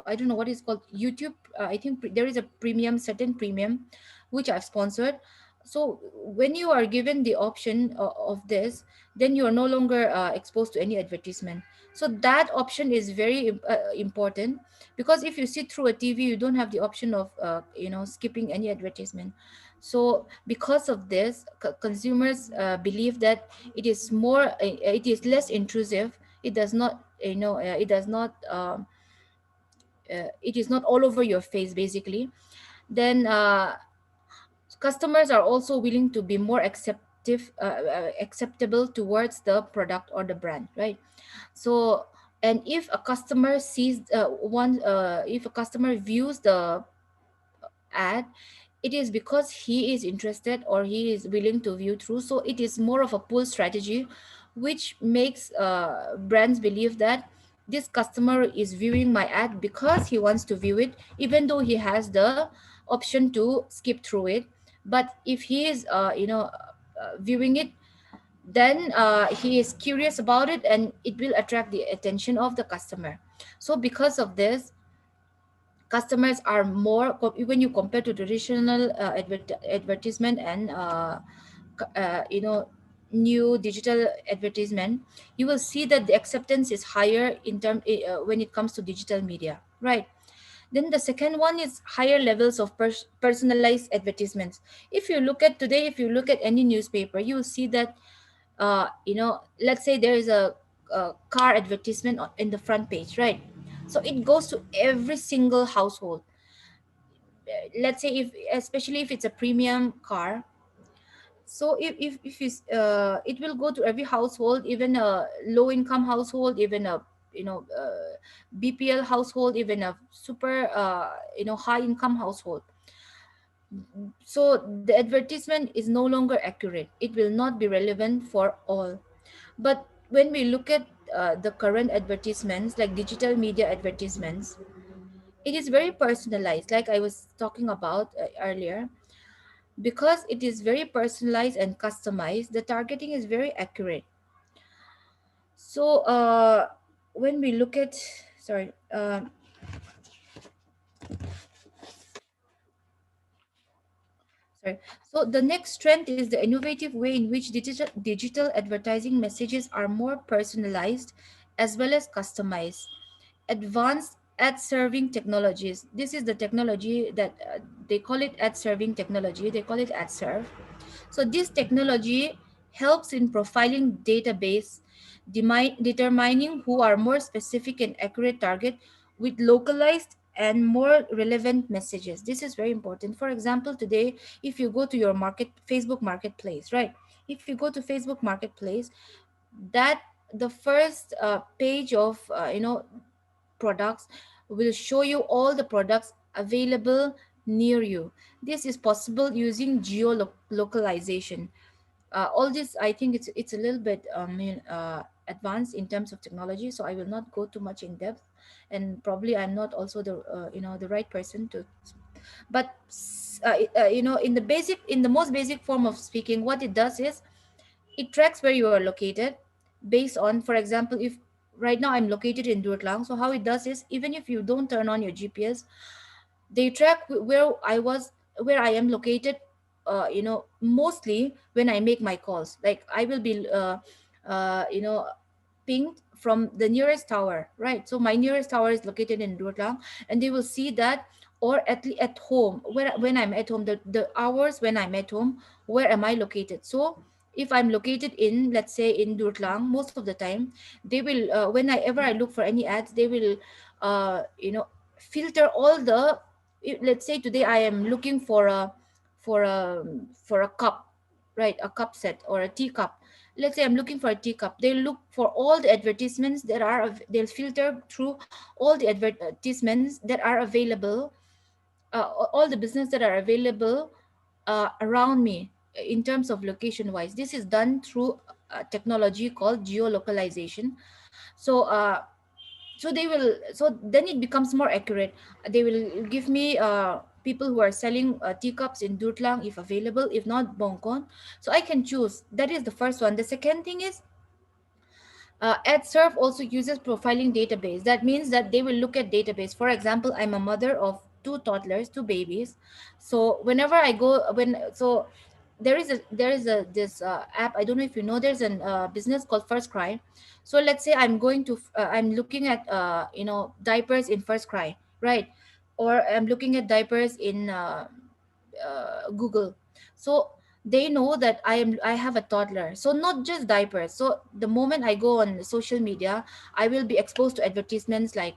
I don't know what is called YouTube. I think there is a premium, certain premium, which I've sponsored. So when you are given the option of this, then you are no longer exposed to any advertisement. So that option is very important, because if you sit through a TV, you don't have the option of skipping any advertisement. So because of this, consumers believe that it is less intrusive. It does not it does not it is not all over your face, basically. Then customers are also willing to be more acceptable towards the product or the brand, right? So, and if a customer sees one if a customer views the ad, it is because he is interested or he is willing to view through. So it is more of a pull strategy, which makes brands believe that this customer is viewing my ad because he wants to view it, even though he has the option to skip through it. But if he is viewing it, then he is curious about it, and it will attract the attention of the customer. So because of this, customers are more when you compare to traditional advertisement and new digital advertisement, you will see that the acceptance is higher when it comes to digital media, right? Then the second one is higher levels of personalized advertisements. If you look at today, if you look at any newspaper, you will see that let's say there is a car advertisement in the front page, right? So it goes to every single household. Let's say, if especially if it's a premium car, so if it's, it will go to every household, even a low income household, even a BPL household, even a super high income household. So the advertisement is no longer accurate. It will not be relevant for all. But when we look at the current advertisements, like digital media advertisements, it is very personalized, like I was talking about earlier. Because it is very personalized and customized, the targeting is very accurate. So when we look at sorry sorry so the next trend is the innovative way in which digital advertising messages are more personalized as well as customized. Advanced ad serving technologies, this is the technology that they call it ad serving technology, they call it ad serve. So this technology helps in profiling database, determining who are more specific and accurate target with localized and more relevant messages. This is very important. For example, today, if you go to your Facebook marketplace, right? If you go to Facebook marketplace, that the first page of products will show you all the products available near you. This is possible using geolocalization. All this, I think it's a little bit advanced in terms of technology, so I will not go too much in depth, and probably I'm not also the right person to. But in the most basic form of speaking, what it does is it tracks where you are located based on, for example, if right now I'm located in Durtlang. So how it does is, even if you don't turn on your GPS, they track where I am located. Mostly when I make my calls, like I will be pinged from the nearest tower, right? So my nearest tower is located in Durtlang, and they will see that, or at home, where when I'm at home, the hours when I'm at home, where am I located. So if I'm located in, let's say, in Durtlang, most of the time they will whenever I look for any ads, they will filter all the let's say today I am looking for a for a cup, right? A cup set or a teacup. let's say I'm looking for a teacup, they look for all the advertisements that are they'll filter through all the advertisements that are available, all the business that are available around me in terms of location wise. This is done through technology called geolocalization. So so they will, so then it becomes more accurate. They will give me people who are selling teacups in Durtlang if available, if not Bongkon. So I can choose. That is the first one. The second thing is AdSurf also uses profiling database. That means that they will look at database. For example, I'm a mother of two toddlers, two babies. So whenever I go, when so there is a this app. I don't know if you know. There's a business called First Cry. So let's say I'm going to I'm looking at diapers in First Cry, right? Or I'm looking at diapers in Google. So they know that I have a toddler, so not just diapers. So the moment I go on social media, I will be exposed to advertisements like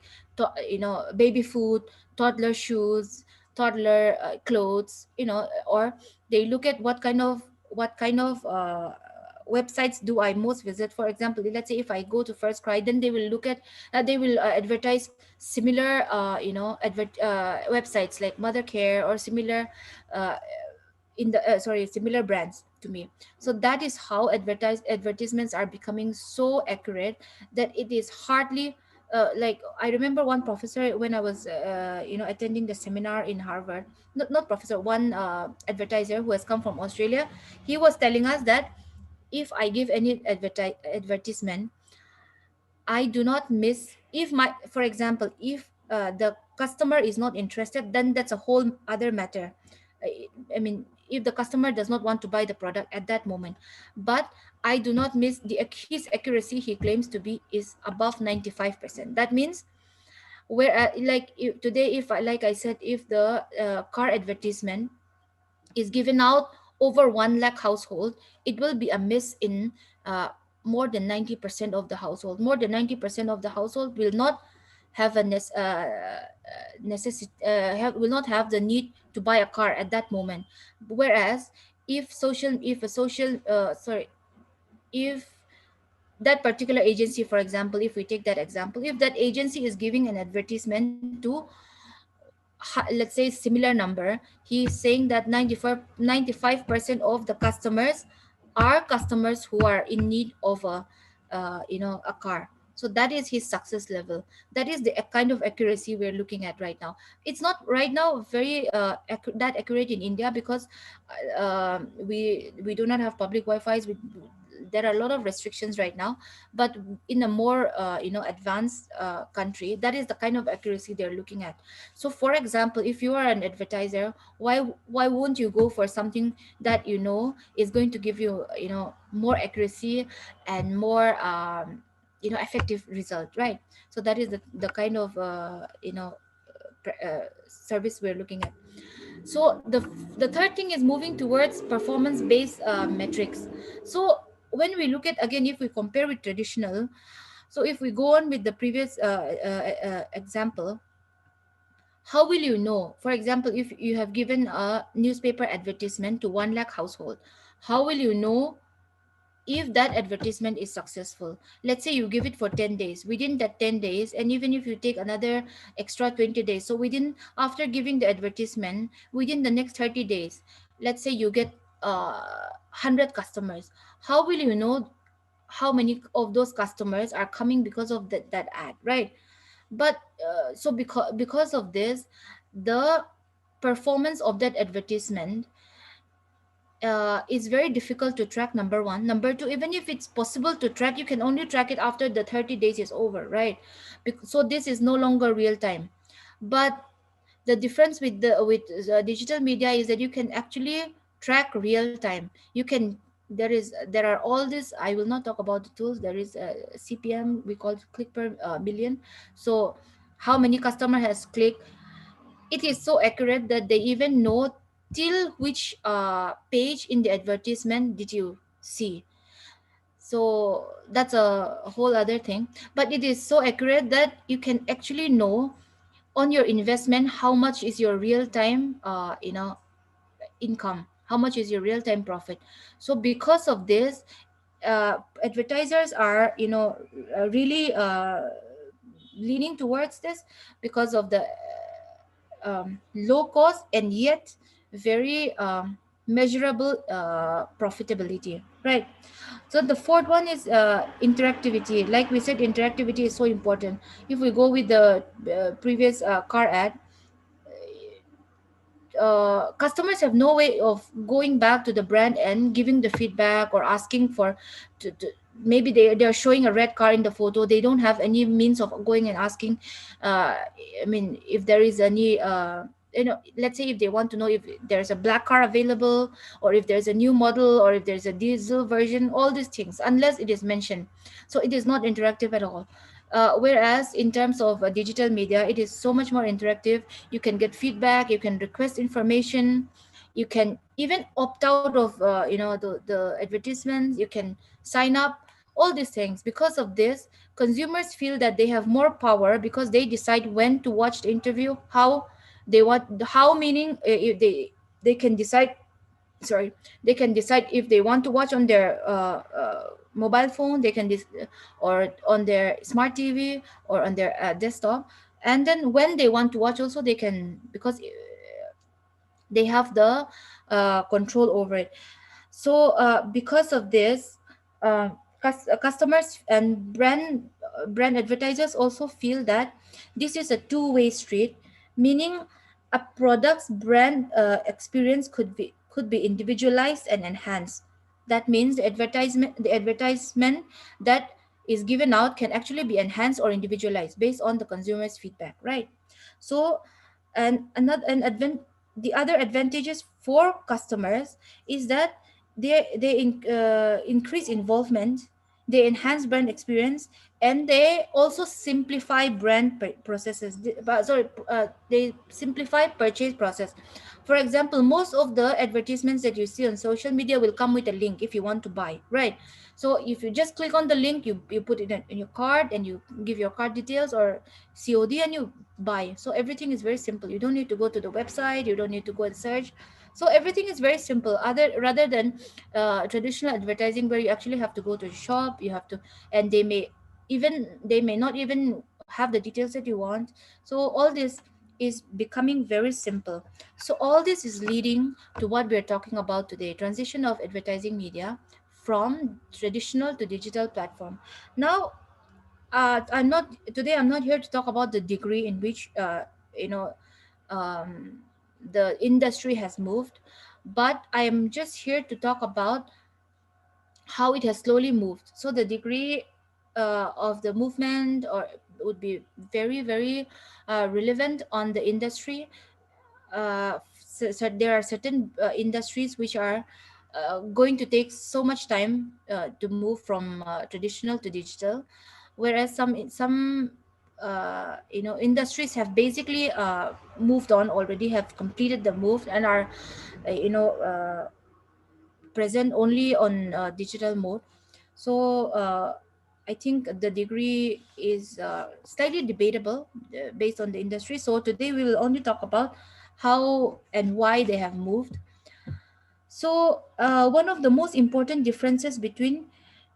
baby food, toddler shoes, toddler clothes, or they look at what kind of websites do I most visit. For example, let's say if I go to First Cry, then they will look at they will advertise similar websites like Mother Care or similar uh, similar brands to me. So that is how advertisements are becoming so accurate that it is hardly like I remember one professor when I was attending the seminar in Harvard. Not professor, one advertiser who has come from Australia. He was telling us that if I give any advertisement, I do not miss. If my, for example, if the customer is not interested, then that's a whole other matter. I mean, if the customer does not want to buy the product at that moment, but I do not miss his accuracy. He claims to be is above 95%. That means where like today, if like I said, if the car advertisement is given out over 1 lakh household, it will be a miss in more than 90% of the household. More than 90% of the household will not have a necessity, will not have the need to buy a car at that moment. Whereas if a social sorry if that particular agency, for example, if we take that example, if that agency is giving an advertisement to let's say similar number, he's saying that 95% of the customers are customers who are in need of a car. So that is his success level. That is the kind of accuracy we're looking at right now. It's not right now very that accurate in India because we do not have public wi-fi's. There are a lot of restrictions right now, but in a more advanced country, that is the kind of accuracy they're looking at. So for example, if you are an advertiser, why won't you go for something that is going to give you more accuracy and more effective result, right? So that is the kind of service we're looking at. So the third thing is moving towards performance based metrics. So when we look at, again, if we compare with traditional, so if we go on with the previous example, how will you know? For example, if you have given a newspaper advertisement to 1 lakh household, how will you know if that advertisement is successful? Let's say you give it for 10 days. Within that 10 days, and even if you take another extra 20 days, so after giving the advertisement, within the next 30 days, let's say you get 100 customers. How will you know how many of those customers are coming because of that ad, right? But so because of this, the performance of that advertisement is very difficult to track. Number one. Number two, even if it's possible to track, you can only track it after the 30 days is over, right? So this is no longer real time. But the difference with the with digital media is that you can actually track real time. You can, there are all this, I will not talk about the tools. There is a CPM, we call it click per million. So how many customer has clicked, it is so accurate that they even know till which page in the advertisement did you see. So that's a whole other thing, but it is so accurate that you can actually know on your investment how much is your real time income, how much is your real time profit. So because of this, advertisers are, really leaning towards this because of the low cost and yet very measurable profitability, right? So the fourth one is interactivity. Like we said, interactivity is so important. If we go with the previous car ad, customers have no way of going back to the brand and giving the feedback or asking for to maybe they're showing a red car in the photo. They don't have any means of going and asking, I mean, if there is any let's say if they want to know if there's a black car available, or if there's a new model, or if there's a diesel version, all these things, unless it is mentioned. So it is not interactive at all. Whereas in terms of digital media, it is so much more interactive. You can get feedback, you can request information, you can even opt out of the advertisements, you can sign up, all these things. Because of this, consumers feel that they have more power because they decide when to watch the interview, how they want, how meaning if they can decide, sorry, they can decide if they want to watch on their mobile phone, they can or on their smart TV, or on their desktop. And then when they want to watch also, they can, because they have the control over it. So because of this, customers and brand advertisers also feel that this is a two-way street, meaning a product's brand experience could be individualized and enhanced. That means the advertisement that is given out can actually be enhanced or individualized based on the consumer's feedback, right? So, and another and the other advantages for customers is that they increase involvement, they enhance brand experience, and they also simplify processes. They simplify purchase process. For example, most of the advertisements that you see on social media will come with a link if you want to buy, right? So if you just click on the link, you put it in your card, and you give your card details or COD, and you buy. So everything is very simple. You don't need to go to the website, you don't need to go and search. So everything is very simple, other rather than traditional advertising, where you actually have to go to the shop, you have to, and they may not even have the details that you want. So all this is becoming very simple. So all this is leading to what we're talking about today: transition of advertising media from traditional to digital platform. Now, I'm not here to talk about the degree in which you know um, the industry has moved, but I am just here to talk about how it has slowly moved. So the degree of the movement or would be very very relevant on the industry. So there are certain industries which are going to take so much time to move from traditional to digital, whereas some industries have basically moved on already, have completed the move, and are present only on digital mode. So I think the degree is slightly debatable based on the industry. So today we will only talk about how and why they have moved. So, one of the most important differences between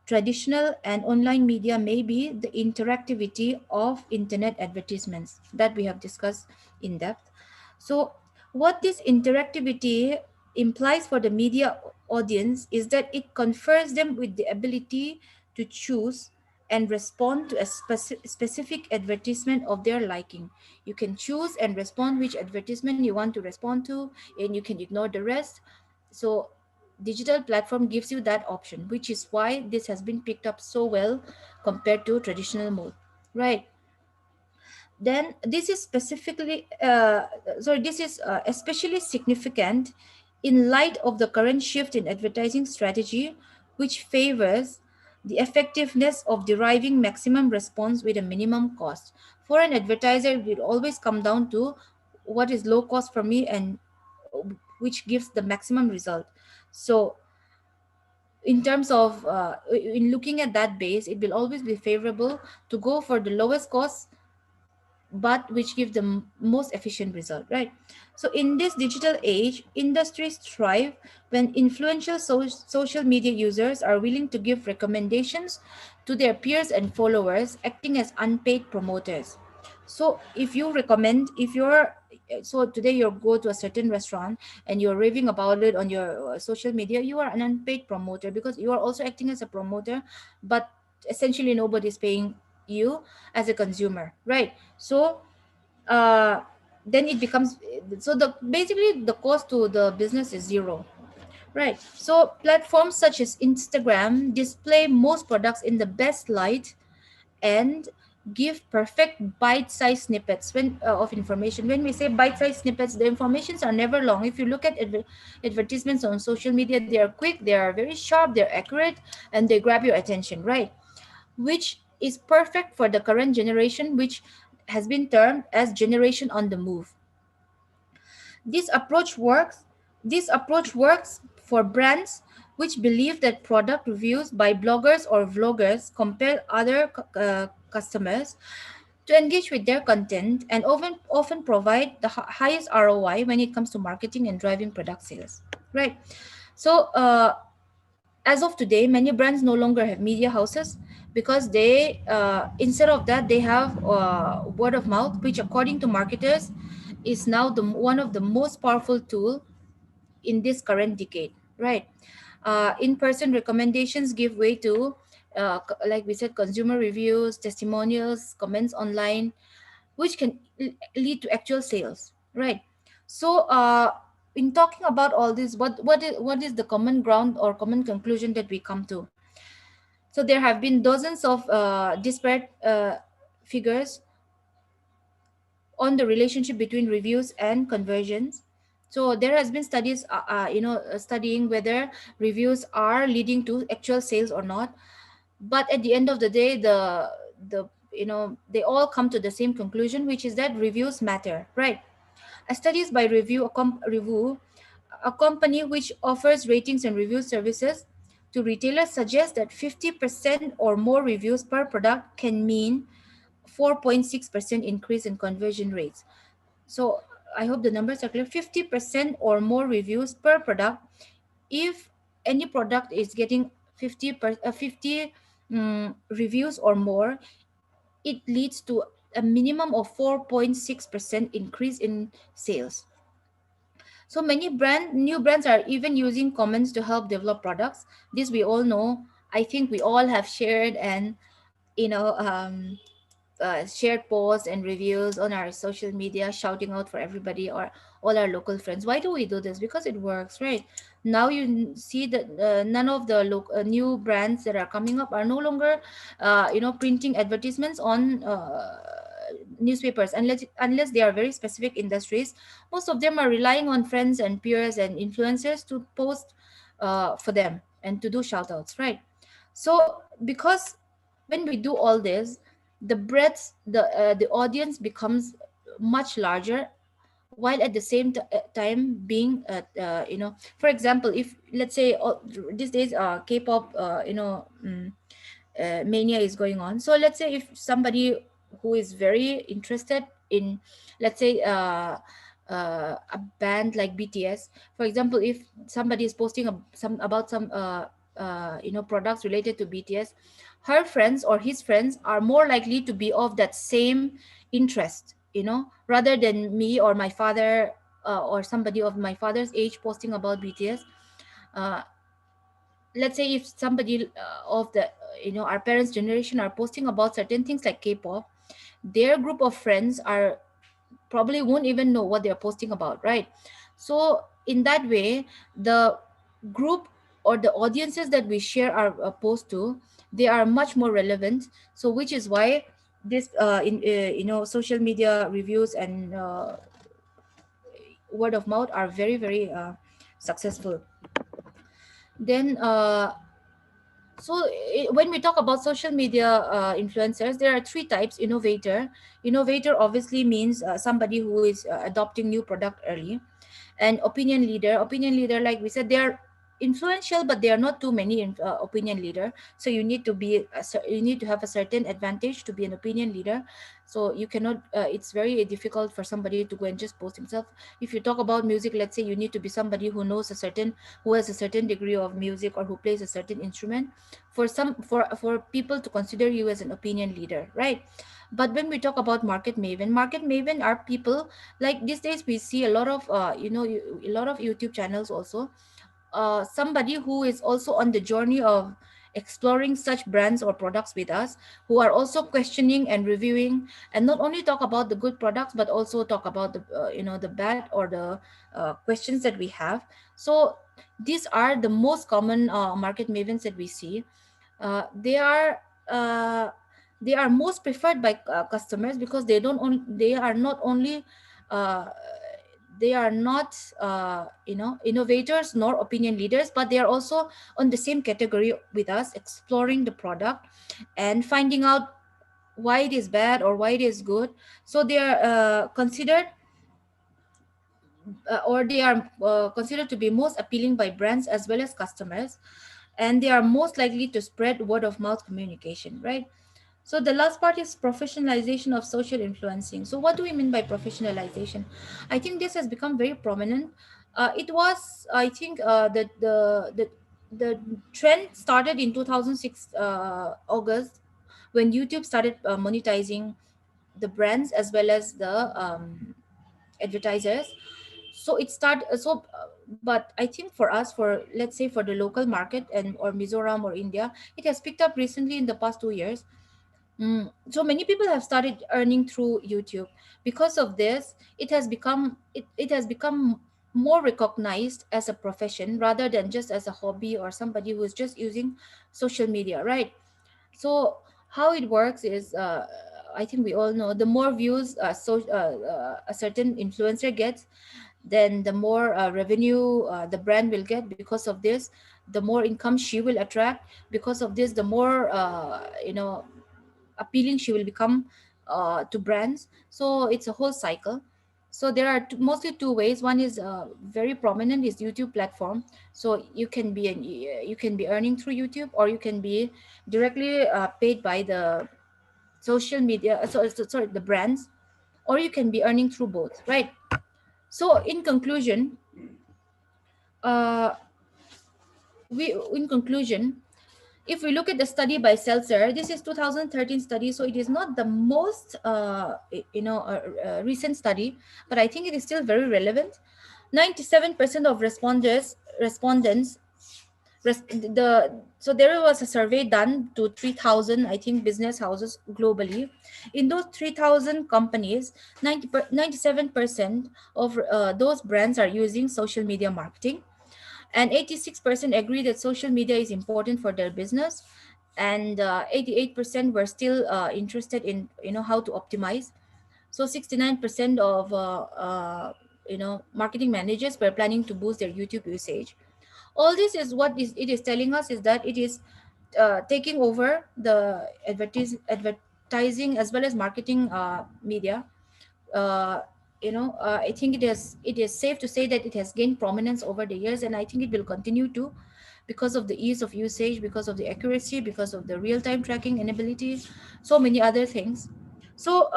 traditional and online media may be the interactivity of internet advertisements that we have discussed in depth. So, what this interactivity implies for the media audience is that it confers them with the ability to choose and respond to a specific advertisement of their liking. You can choose and respond which advertisement you want to respond to, and you can ignore the rest. So digital platform gives you that option, which is why this has been picked up so well compared to traditional mode, right? Then this is especially significant in light of the current shift in advertising strategy, which favors the effectiveness of deriving maximum response with a minimum cost. For an advertiser, it will always come down to what is low cost for me, and which gives the maximum result. So in terms of in looking at that base, it will always be favorable to go for the lowest cost but which give the most efficient result, right? So in this digital age, industries thrive when influential social media users are willing to give recommendations to their peers and followers, acting as unpaid promoters. So if you recommend, if you're so today you go to a certain restaurant and you're raving about it on your social media, you are an unpaid promoter because you are also acting as a promoter, but essentially nobody's paying you as a consumer, right? So uh then it becomes, so the basically the cost to the business is zero, right? So platforms such as Instagram display most products in the best light and give perfect bite-sized snippets of information. When we say bite-sized snippets, the informations are never long. If you look at advertisements on social media, they are quick, they are very sharp, they're accurate, and they grab your attention, right? Which is perfect for the current generation, which has been termed as generation on the move. This approach works. This approach works for brands which believe that product reviews by bloggers or vloggers compel other customers to engage with their content and often provide the highest ROI when it comes to marketing and driving product sales. Right. So as of today, many brands no longer have media houses because they instead of that they have word of mouth, which according to marketers is now the one of the most powerful tool in this current decade, right? In-person recommendations give way to like we said, consumer reviews, testimonials, comments online, which can lead to actual sales, right? So in talking about all this, what is the common ground or common conclusion that we come to? So there have been dozens of disparate figures on the relationship between reviews and conversions. So there has been studies studying whether reviews are leading to actual sales or not. But at the end of the day, the they all come to the same conclusion, which is that reviews matter, right? Studies by review, a company which offers ratings and review services to retailers, suggest that 50% or more reviews per product can mean 4.6% increase in conversion rates. So I hope the numbers are clear. 50% or more reviews per product. If any product is getting 50 reviews or more, it leads to a minimum of 4.6% increase in sales. So many new brands are even using comments to help develop products. This we all know. I think we all have shared and you know um, shared posts and reviews on our social media, shouting out for everybody or all our local friends. Why do we do this? Because it works, right? Now you see that none of the new brands that are coming up are no longer, printing advertisements on newspapers, unless they are very specific industries. Most of them are relying on friends and peers and influencers to post for them and to do shout outs, right? So because when we do all this, the audience becomes much larger, while at the same time being for example, if let's say these days K-pop mania is going on. So let's say if somebody who is very interested in, let's say a band like BTS, for example, if somebody is posting some about some products related to BTS, her friends or his friends are more likely to be of that same interest, rather than me or my father, or somebody of my father's age posting about BTS. uh, let's say if somebody of the our parents generation are posting about certain things like K-pop, their group of friends are probably won't even know what they're posting about, right? So in that way, the group or the audiences that we share our post to, they are much more relevant. So which is why this in social media reviews and word of mouth are very very successful. Then when we talk about social media influencers, there are three types. Innovator obviously means somebody who is adopting new product early. And opinion leader, like we said, they are influential, but there are not too many opinion leader. So you need to be you need to have a certain advantage to be an opinion leader. So you cannot it's very difficult for somebody to go and just post himself. If you talk about music, let's say, you need to be somebody who knows a certain, who has a certain degree of music, or who plays a certain instrument for some, for people to consider you as an opinion leader, right? But when we talk about market maven are people, like these days we see a lot of a lot of YouTube channels also, somebody who is also on the journey of exploring such brands or products with us, who are also questioning and reviewing, and not only talk about the good products but also talk about the the bad or the questions that we have. So these are the most common market mavens that we see. They are uh, they are most preferred by customers because they are not only uh, they are not innovators nor opinion leaders, but they are also on the same category with us, exploring the product and finding out why it is bad or why it is good. So they are considered or they are considered to be most appealing by brands as well as customers, and they are most likely to spread word of mouth communication, right? So the last part is professionalization of social influencing. So what do we mean by professionalization? I think this has become very prominent. It was, I think, the trend started in 2006 August, when YouTube started monetizing the brands as well as the advertisers. So it start but I think for us, for let's say for the local market and or Mizoram or India, it has picked up recently in the past 2 years. So many people have started earning through YouTube. Because of this, it has become more recognized as a profession rather than just as a hobby or somebody who is just using social media, right? So how it works is, I think we all know, the more views a certain influencer gets, then the more revenue the brand will get. Because of this, the more income she will attract. Because of this, the more appealing she will become to brands. So it's a whole cycle. So there are mostly two ways. One is very prominent, is YouTube platform. So you can be earning through YouTube, or you can be directly paid by the social media, sorry, the brands, or you can be earning through both, right? So uh, in conclusion, if we look at the study by Seltzer, this is 2013 study, so it is not the most recent study, but I think it is still very relevant. 97% of respondents so there was a survey done to 3000, I think, business houses globally. In those 3000 companies, 97% of those brands are using social media marketing, and 86% agree that social media is important for their business, and 88% were still interested in how to optimize. So 69% of marketing managers were planning to boost their YouTube usage. All this is what it is telling us, is that it is taking over the advertising as well as marketing media. uh, I think it is safe to say that it has gained prominence over the years, and I think it will continue to, because of the ease of usage, because of the accuracy, because of the real-time tracking inability, so many other things. So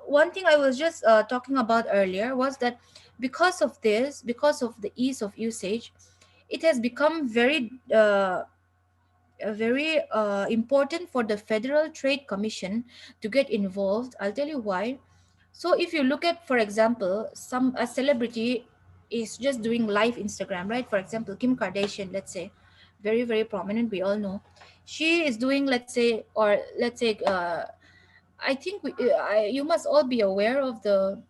one thing I was just talking about earlier was that because of this, because of the ease of usage, it has become very important for the Federal Trade Commission to get involved. I'll tell you why. So if you look at, for example, a celebrity is just doing live Instagram, right? For example, Kim Kardashian, let's say, very very prominent. We all know she is doing, let's say, I think you must all be aware of the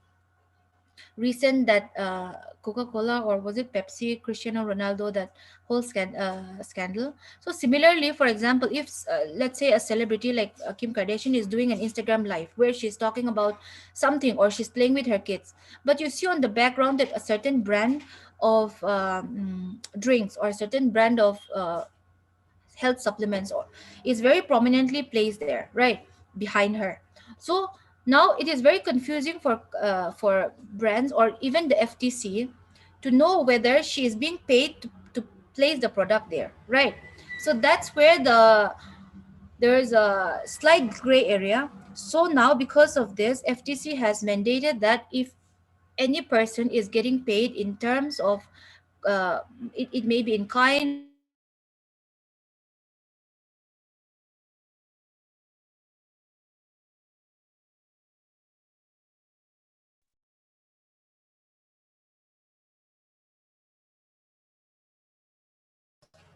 recent that Coca-Cola, or was it Pepsi, Cristiano Ronaldo, that whole scandal. So similarly, for example, if let's say a celebrity like Kim Kardashian is doing an Instagram live where she's talking about something, or she's playing with her kids, but you see on the background that a certain brand of drinks, or a certain brand of health supplements, or is very prominently placed there, right, behind her. So now it is very confusing for brands or even the FTC to know whether she is being paid to place the product there, right? So that's where there's a slight gray area. So now because of this, FTC has mandated that if any person is getting paid in terms of uh, it may be in kind or it may be in some other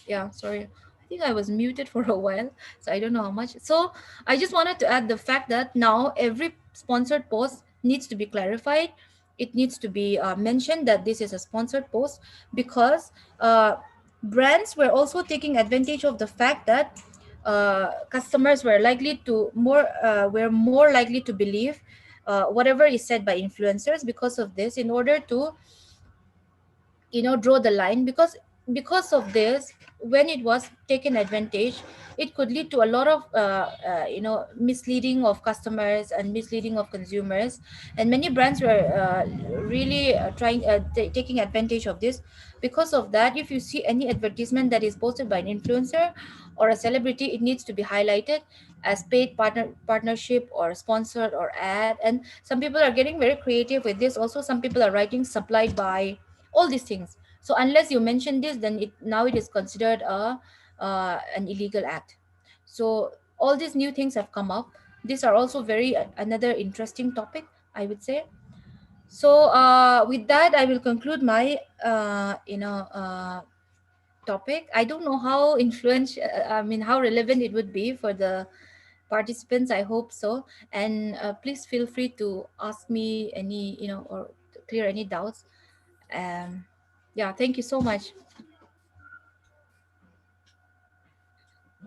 yeah, sorry, I think I was muted for a while, so I don't know how much. So I just wanted to add the fact that now every sponsored post needs to be clarified. It needs to be mentioned that this is a sponsored post, because uh, brands were also taking advantage of the fact that customers were more likely to believe whatever is said by influencers. Because of this, in order to draw the line, because of this, when it was taken advantage, it could lead to a lot of misleading of customers and misleading of consumers. And many brands were really taking advantage of this. Because of that, if you see any advertisement that is posted by an influencer or a celebrity, it needs to be highlighted as paid partnership or sponsored or ad. And some people are getting very creative with this also. Some people are writing supplied by, all these things. So unless you mention this, then it is considered an illegal act. So all these new things have come up. These are also very another interesting topic, I would say. So with that, I will conclude my topic. I don't know how influential, I mean, how relevant it would be for the participants. I hope so. And please feel free to ask me any, or clear any doubts. um yeah, thank you so much.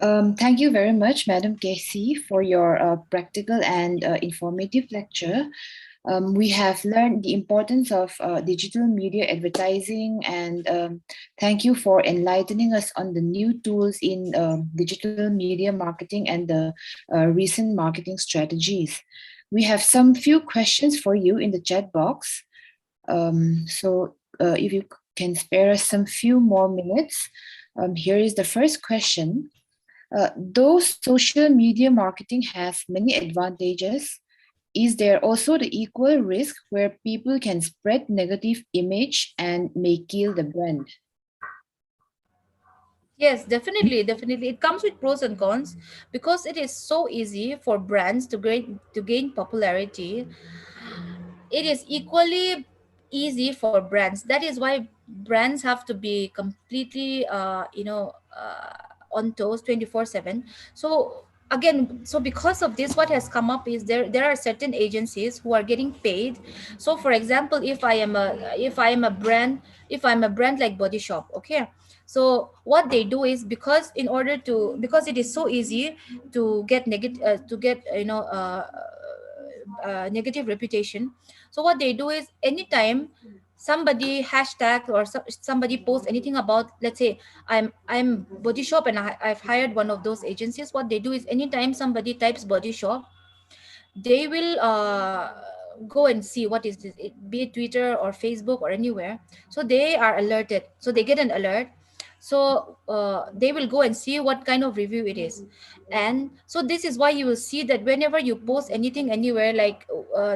Thank you very much, Madam Casey, for your practical and informative lecture. We have learned the importance of digital media advertising, and thank you for enlightening us on the new tools in digital media marketing and the recent marketing strategies. We have some few questions for you in the chat box. So if you can spare us some few more minutes, here is the first question. Though social media marketing has many advantages, is there also the equal risk where people can spread negative image and may kill the brand? Yes, definitely it comes with pros and cons. Because it is so easy for brands to gain popularity, it is equally easy for brands. That is why brands have to be completely on toes 24/7. So again, so because of this, what has come up is there are certain agencies who are getting paid. So for example, if I'm a brand like Body Shop, okay, so what they do is, because it is so easy to get negative to get negative reputation. So what they do is, anytime somebody hashtag or somebody posts anything about, let's say, I'm Body Shop, and I've hired one of those agencies. What they do is, anytime somebody types Body Shop, they will go and see what is this, be it Twitter or Facebook or anywhere. So they are alerted, so they get an alert. So they will go and see what kind of review it is. And so this is why you will see that whenever you post anything anywhere, like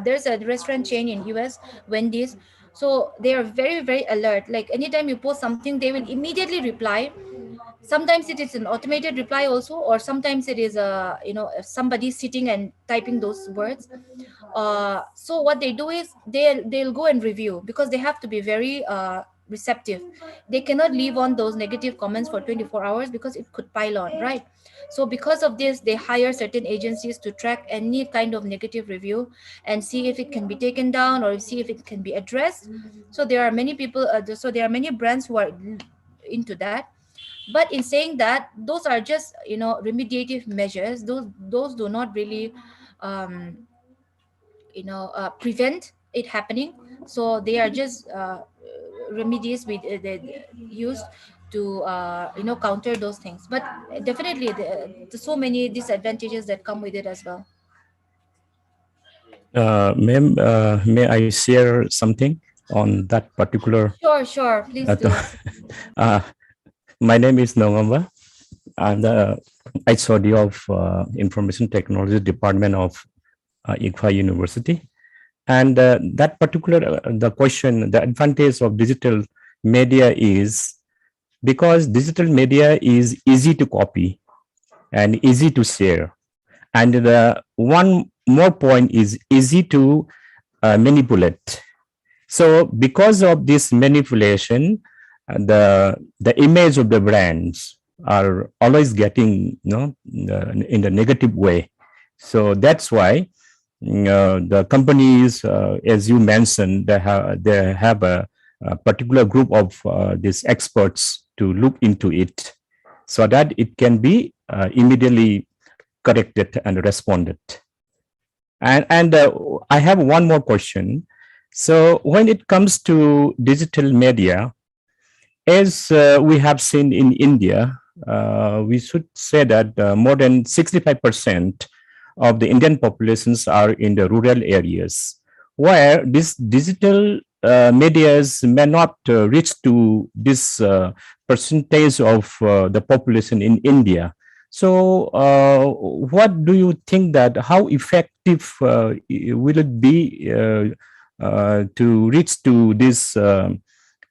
there's a restaurant chain in US, Wendy's. So they are very very alert. Like anytime you post something, they will immediately reply. Sometimes it is an automated reply also, or sometimes it is somebody sitting and typing those words. So what they do is, they'll go and review, because they have to be very receptive. They cannot leave on those negative comments for 24 hours, because it could pile on, right? So because of this, they hire certain agencies to track any kind of negative review and see if it can be taken down, or see if it can be addressed. So there are many people, so there are many brands who are into that. But in saying that, those are just remediative measures. Those do not really um, prevent it happening. So they are just remedies they used to counter those things. But definitely there's so many disadvantages that come with it as well. Ma'am, may I share something on that particular? Sure, please Uh, do. uh, My name is Nongamba. I'm the HOD of Information Technology Department of IGFA University. And that particular the question, the advantage of digital media is because digital media is easy to copy and easy to share. And the one more point is easy to manipulate. So because of this manipulation, the image of the brands are always getting in the negative way. So that's why the companies, as you mentioned, they have a particular group of these experts to look into it, so that it can be immediately corrected and responded. And I have one more question. So when it comes to digital media, as we have seen in India, we should say that more than 65% of the Indian populations are in the rural areas, where this digital medias may not reach to this percentage of the population in India. So, what do you think that how effective will it be to reach to this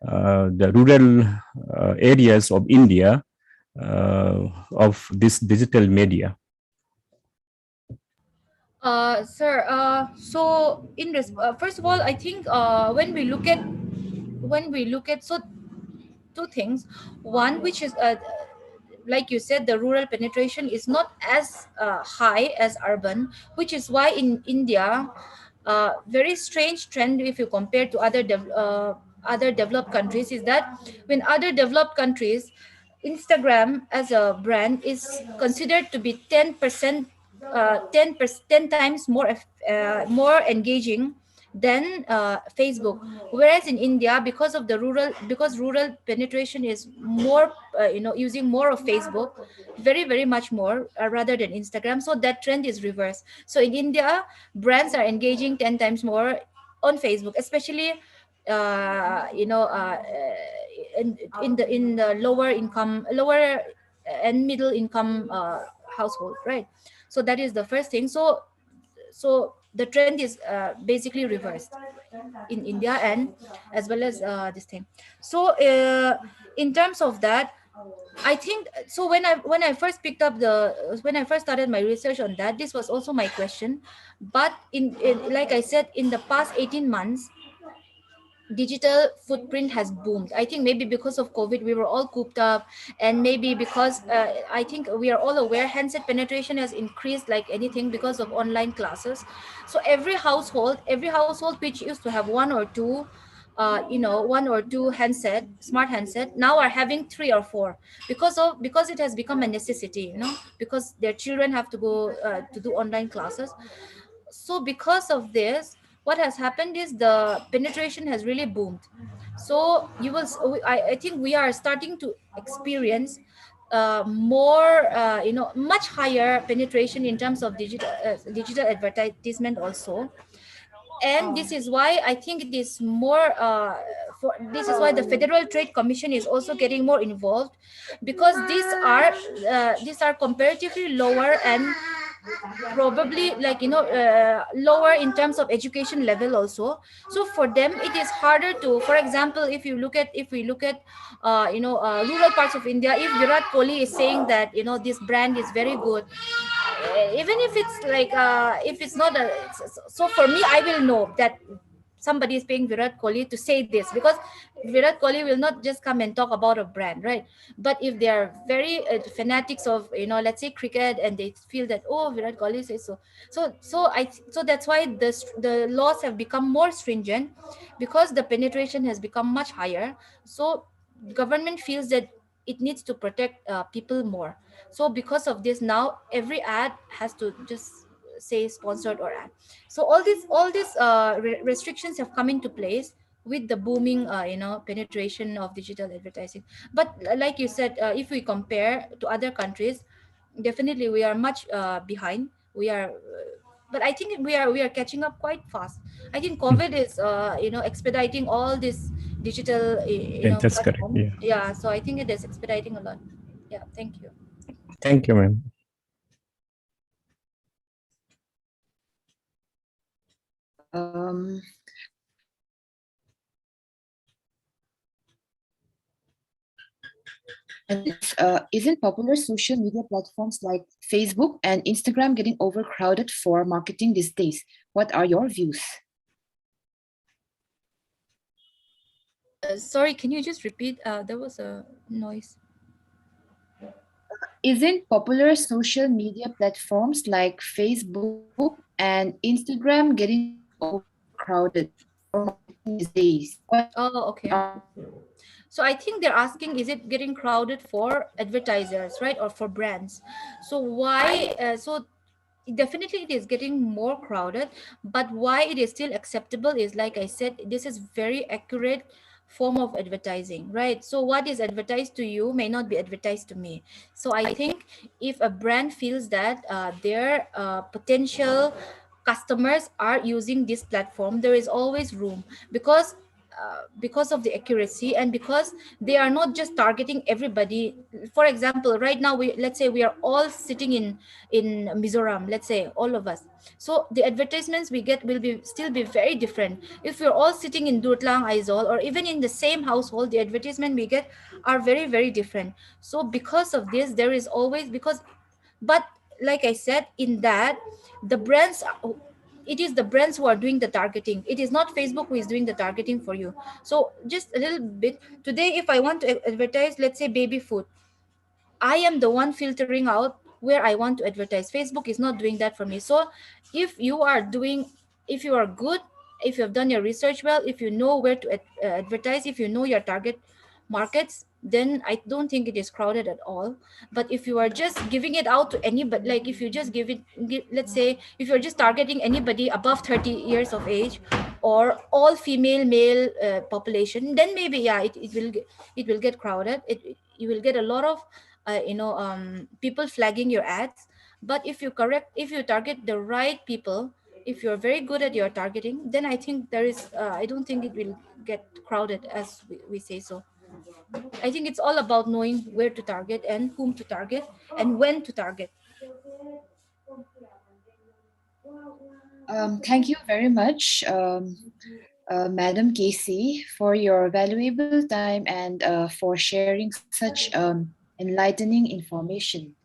the rural areas of India of this digital media? Sir, first of all, I think when we look at so two things. One, which is like you said, the rural penetration is not as high as urban, which is why in India, very strange trend if you compare to other developed countries is that when other developed countries, Instagram as a brand is considered to be 10%, 10 times more engaging than Facebook. Whereas in India, because rural penetration is more, using more of Facebook, very much more rather than Instagram. So that trend is reversed. So in India, brands are engaging 10 times more on Facebook, especially uh, you know uh, in the lower and middle income household, right? So that is the first thing. So the trend is basically reversed in India, and as well as this thing. So in terms of that, I think so. When I first picked up when I first started my research on that, this was also my question. But like I said, in the past 18 months, digital footprint has boomed. I think maybe because of COVID, we were all cooped up, and maybe because I think we are all aware handset penetration has increased like anything because of online classes. So every household which used to have one or two smart handset, now are having three or four, because it has become a necessity, because their children have to go to do online classes. So because of this, what has happened is the penetration has really boomed. So I think we are starting to experience more, much higher penetration in terms of digital advertisement also. And this is why I think it is more this is why the Federal Trade Commission is also getting more involved, because these are comparatively lower, and probably, lower in terms of education level also. So for them it is harder to, for example, if we look at rural parts of India, if Virat Kohli is saying that this brand is very good, even if it's like if it's not so for me, I will know that somebody is paying Virat Kohli to say this, because Virat Kohli will not just come and talk about a brand, right? But if they are very fanatics of, let's say, cricket, and they feel that, oh, Virat Kohli says so, so that's why the laws have become more stringent, because the penetration has become much higher. So government feels that it needs to protect people more. So because of this, now every ad has to just say sponsored or ad. So all these restrictions have come into place with the booming penetration of digital advertising. But like you said, if we compare to other countries, definitely we are much behind. We are but I think we are catching up quite fast. I think COVID is expediting all this digital That's correct. platform. Yeah. Yeah, so I think it is expediting a lot. Yeah, thank you. Thank you, ma'am. Um, and isn't popular social media platforms like Facebook and Instagram getting overcrowded for marketing these days? What are your views? Sorry, can you just repeat? There was a noise. Isn't popular social media platforms like Facebook and Instagram getting overcrowded for marketing these days? What are your views? Oh, okay. So I think they're asking, is it getting crowded for advertisers, right, or for brands? So why? So definitely it is getting more crowded, but why it is still acceptable is, like I said, this is very accurate form of advertising, right? So what is advertised to you may not be advertised to me. So I think if a brand feels that their potential customers are using this platform, there is always room, because of the accuracy, and because they are not just targeting everybody. For example, right now, let's say we are all sitting in Mizoram, let's say all of us. So the advertisements we get will be still be very different. If we're all sitting in Durtlang, Aizol, or even in the same household, the advertisement we get are very, very different. So because of this, there is always, because, but like I said, in that, the brands, it is the brands who are doing the targeting. It is not Facebook who is doing the targeting for you. So just a little bit today, if I want to advertise, let's say, baby food, I am the one filtering out where I want to advertise. Facebook is not doing that for me. So if you are doing, if you are good, if you have done your research well, if you know where to advertise, if you know your target markets, then I don't think it is crowded at all. But if you are just giving it out to anybody, like if you just let's say, if you're just targeting anybody above 30 years of age, or all female male population, then maybe, yeah, it will get crowded. You will get a lot of people flagging your ads. But if you target the right people, if you're very good at your targeting, then I think I don't think it will get crowded, as we say. So I think it's all about knowing where to target and whom to target and when to target. Thank you very much, Madam Casey, for your valuable time and for sharing such enlightening information.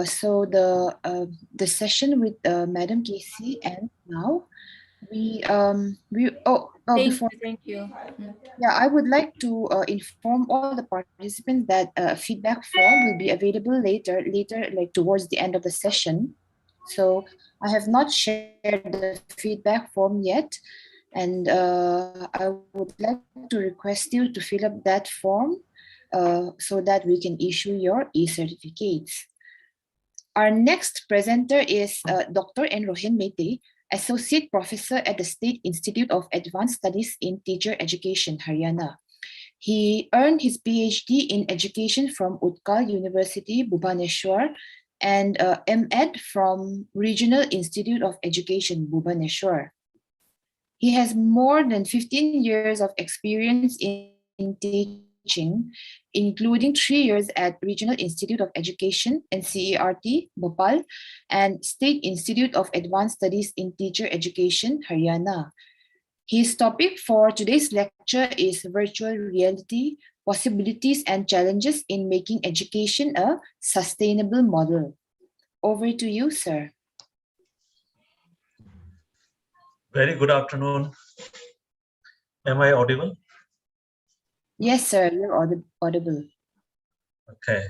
So the session with Madam Casey ends now. Thank Before, you, thank you. yeah, I would like to inform all the participants that a feedback form will be available later, like towards the end of the session. So I have not shared the feedback form yet, and I would like to request you to fill up that form so that we can issue your e-certificates. Our next presenter is Dr. N. Rohin Mete, Associate Professor at the State Institute of Advanced Studies in Teacher Education, Haryana. He earned his PhD in Education from Utkal University, Bhubaneswar, and MEd from Regional Institute of Education, Bhubaneswar. He has more than 15 years of experience in teaching, including 3 years at Regional Institute of Education, NCERT, Bhopal, and State Institute of Advanced Studies in Teacher Education, Haryana. His topic for today's lecture is virtual reality, possibilities and challenges in making education a sustainable model. Over to you, sir. Very good afternoon. Am I audible? Yes, sir, you're audible. Okay.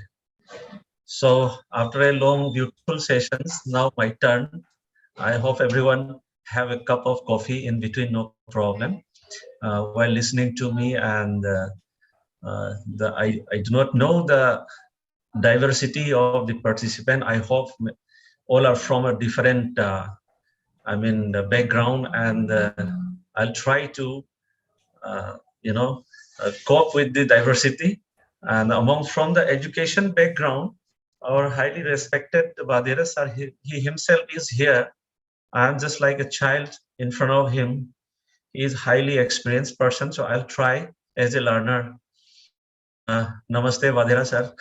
So after a long, beautiful sessions, now my turn. I hope everyone have a cup of coffee in between, no problem, while listening to me. And I do not know the diversity of the participant. I hope all are from a different, the background, and I'll try to, cope with the diversity. And among from the education background, our highly respected Vadira sir, he himself is here. I'm just like a child in front of him. He is highly experienced person, so I'll try as a learner. Namaste, Vadira sir.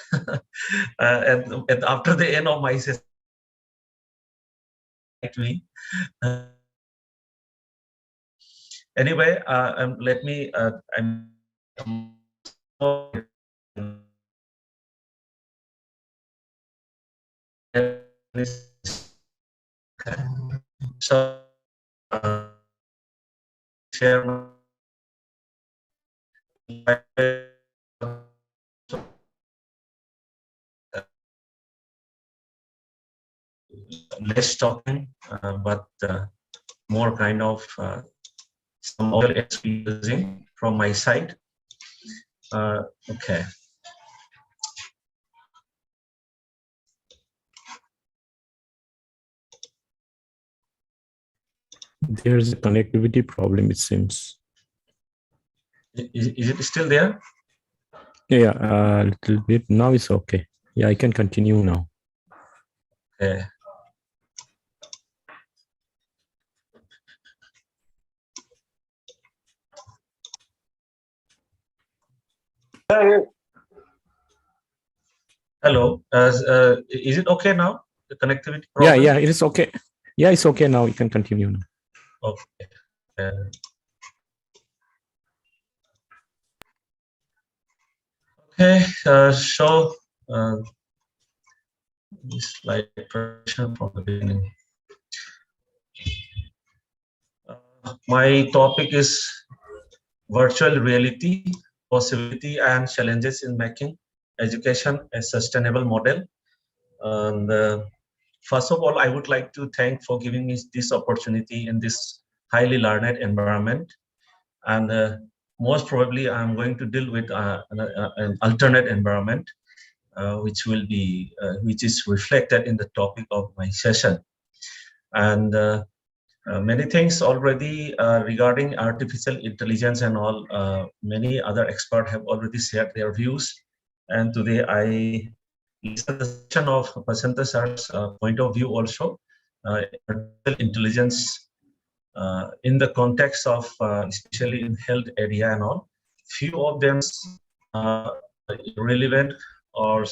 And after the end of my session, anyway, let me. So share my less talking, but more kind of some oil using from my side. Okay. There's a connectivity problem, it seems. Is it still there? Yeah, a little bit. Now it's okay. Yeah, I can continue now. Okay. Hello. Is it okay now? The connectivity problem? Yeah, it is okay. Yeah, it's okay now. You can continue now. Okay. Okay. So this slide preparation from the beginning. My topic is virtual reality, possibility and challenges in making education a sustainable model. And first of all, I would like to thank for giving me this opportunity in this highly learned environment. And most probably, I'm going to deal with an alternate environment, which is reflected in the topic of my session. And many things already regarding artificial intelligence and all. Many other experts have already shared their views. And today I listen to the session of Basanta sir's point of view also. Artificial intelligence in the context of especially in health area and all. Few of them are relevant or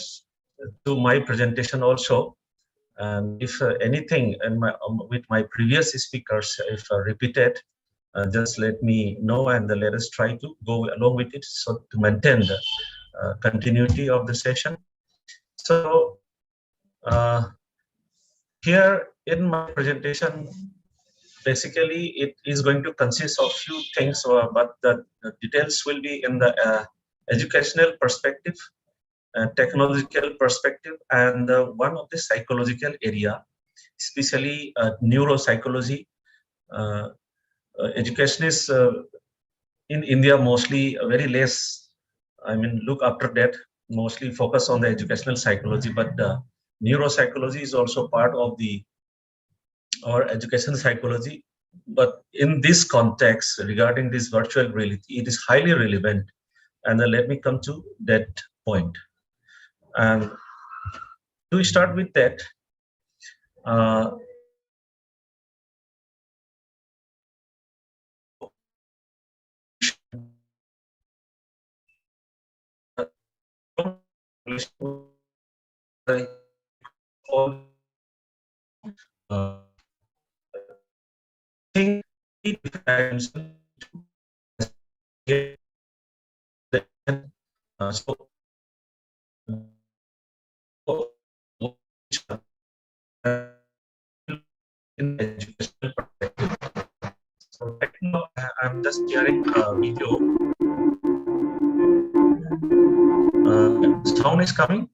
to my presentation also. And if anything in with my previous speakers, if repeated, just let me know and let us try to go along with it so to maintain the continuity of the session. So here in my presentation, basically it is going to consist of few things, but the details will be in the educational perspective, technological perspective, and one of the psychological area, especially neuropsychology. Education is in India mostly very less, I mean, look after that, mostly focus on the educational psychology, but neuropsychology is also part of the our education psychology. But in this context, regarding this virtual reality, it is highly relevant. And let me come to that point. And to start with that, think so in educational perspective. So right now I'm just sharing a video. Sound is coming?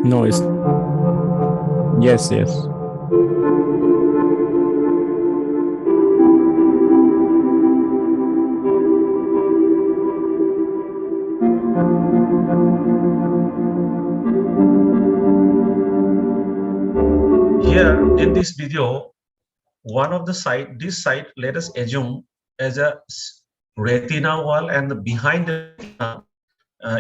No, it's yes. Here in this video, one of the side, this side, let us assume as a retina wall, and behind the retina,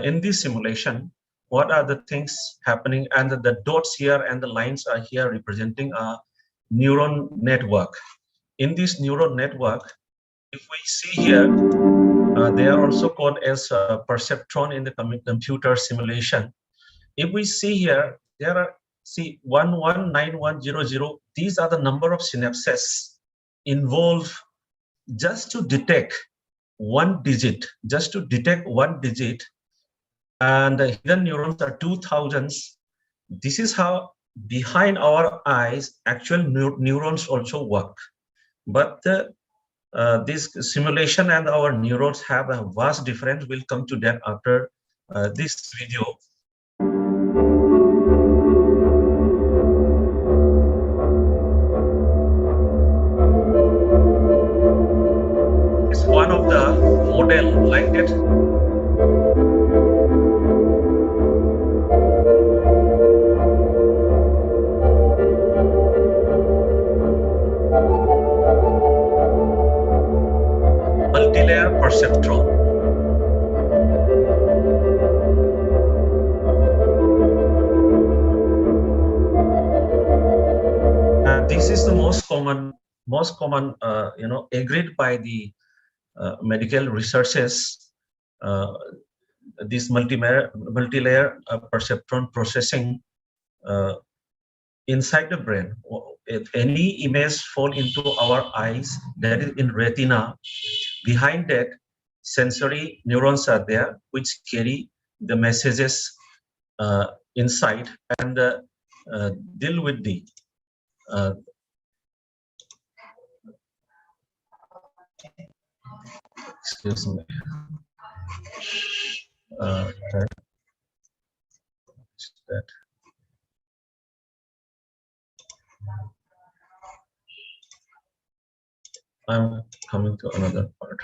in this simulation, what are the things happening, and the dots here and the lines are here representing neuron network. In this neuron network, if we see here, they are also called as perceptron in the computer simulation. If we see here, there are, see, 119100, these are the number of synapses involved just to detect one digit, and the hidden neurons are 2000s. This is how behind our eyes actual neurons also work. But this simulation and our neurons have a vast difference. We'll come to that after this video. It's one of the model like that. Multi-layer perceptron. And this is the most common, agreed by the medical researchers. This multi-layer perceptron processing inside the brain. If any image fall into our eyes, that is in retina, behind that sensory neurons are there which carry the messages inside and deal with the excuse me that I'm coming to another part.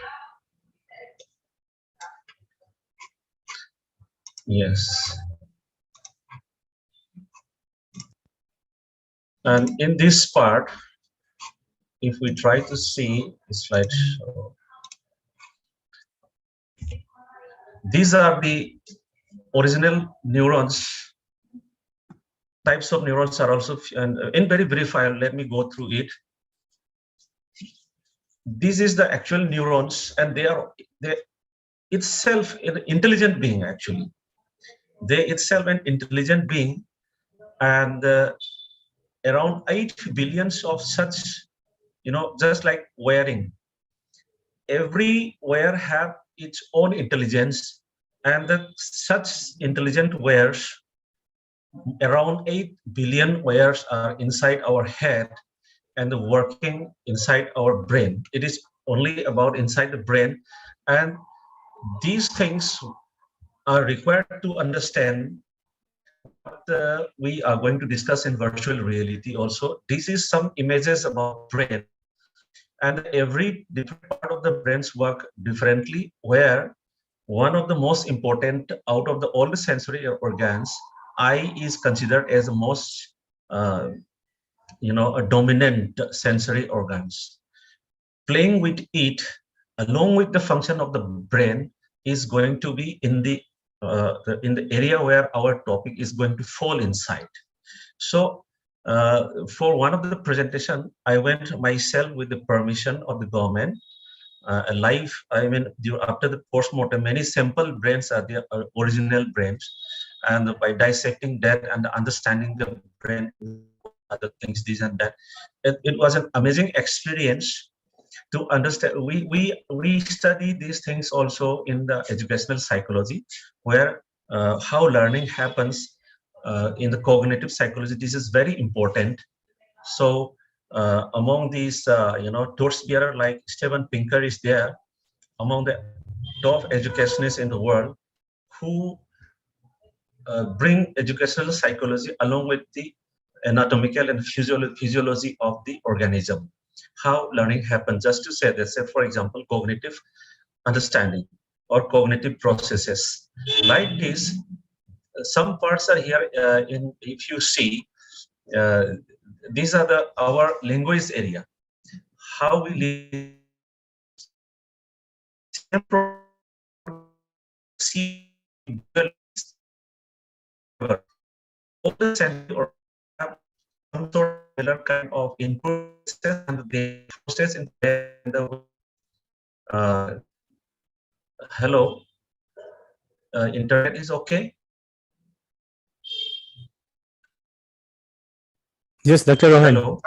Yes. And in this part, if we try to see the slideshow, these are the original neurons. Types of neurons are also, and in very brief, let me go through it. This is the actual neurons, and they itself an intelligent being. Actually, they itself an intelligent being, and around 8 billions of such, just like wiring. Every wire have its own intelligence, and such intelligent wires, around 8 billion wires are inside our head and working inside our brain. It is only about inside the brain, and these things are required to understand what we are going to discuss in virtual reality also. This is some images about brain, and every different part of the brains work differently, where one of the most important out of all the sensory organs, eye is considered as the most a dominant sensory organs. Playing with it along with the function of the brain is going to be in the area where our topic is going to fall inside. So for one of the presentation, I went myself with the permission of the government. Live, I mean, after the post-mortem, many sample brains are the original brains, and by dissecting that and understanding the brain, other things, this and that, it was an amazing experience to understand. We study these things also in the educational psychology, where how learning happens in the cognitive psychology. This is very important. So among these, torch bearer like Steven Pinker is there, among the top educationists in the world, who bring educational psychology along with the anatomical and physiology of the organism, how learning happens. Just to say that, say for example, cognitive understanding or cognitive processes like this. Some parts are here if you see, these are our language area, how we see all the sense or some sort of similar kind of input and they process in the hello, internet is okay? Yes, Dr. Rohan. Hello.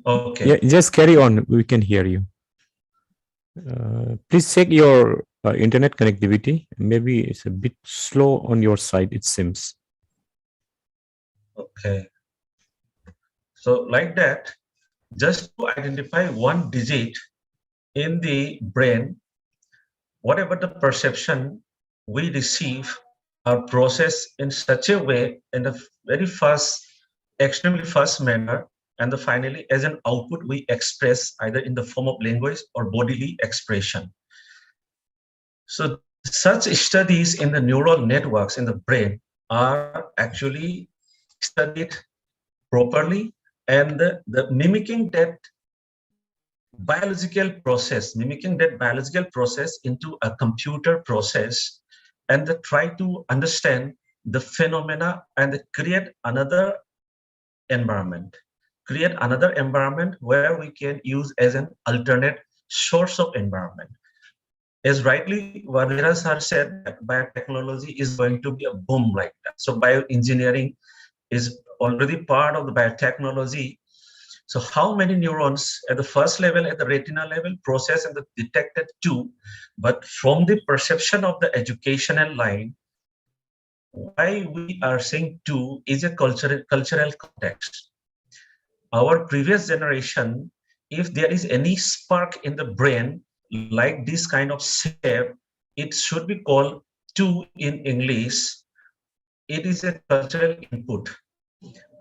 Okay. Yeah, just carry on. We can hear you. Please check your internet connectivity. Maybe it's a bit slow on your side, it seems. Okay. So like that, just to identify one digit in the brain, whatever the perception we receive are processed in such a way in a very fast, extremely fast manner, and finally as an output we express either in the form of language or bodily expression. So such studies in the neural networks in the brain are actually studied properly, and the mimicking that biological process into a computer process, and they try to understand the phenomena and create another environment where we can use as an alternate source of environment. As rightly Vadira sir said, that biotechnology is going to be a boom like that. So bioengineering is already part of the biotechnology. So how many neurons at the first level, at the retina level, process and detected two, but from the perception of the educational line, why we are saying two is a cultural context. Our previous generation, if there is any spark in the brain, like this kind of shape, it should be called two in English. It is a cultural input.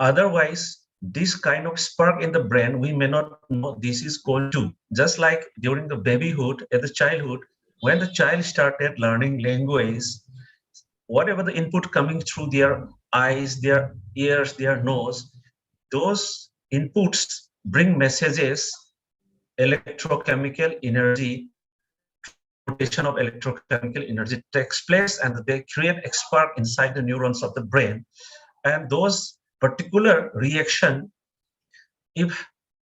Otherwise, this kind of spark in the brain, we may not know this is called two. Just like during the babyhood, at the childhood, when the child started learning language, whatever the input coming through their eyes, their ears, their nose, those inputs bring messages, electrochemical energy, rotation of electrochemical energy takes place, and they create a spark inside the neurons of the brain. And those particular reaction, if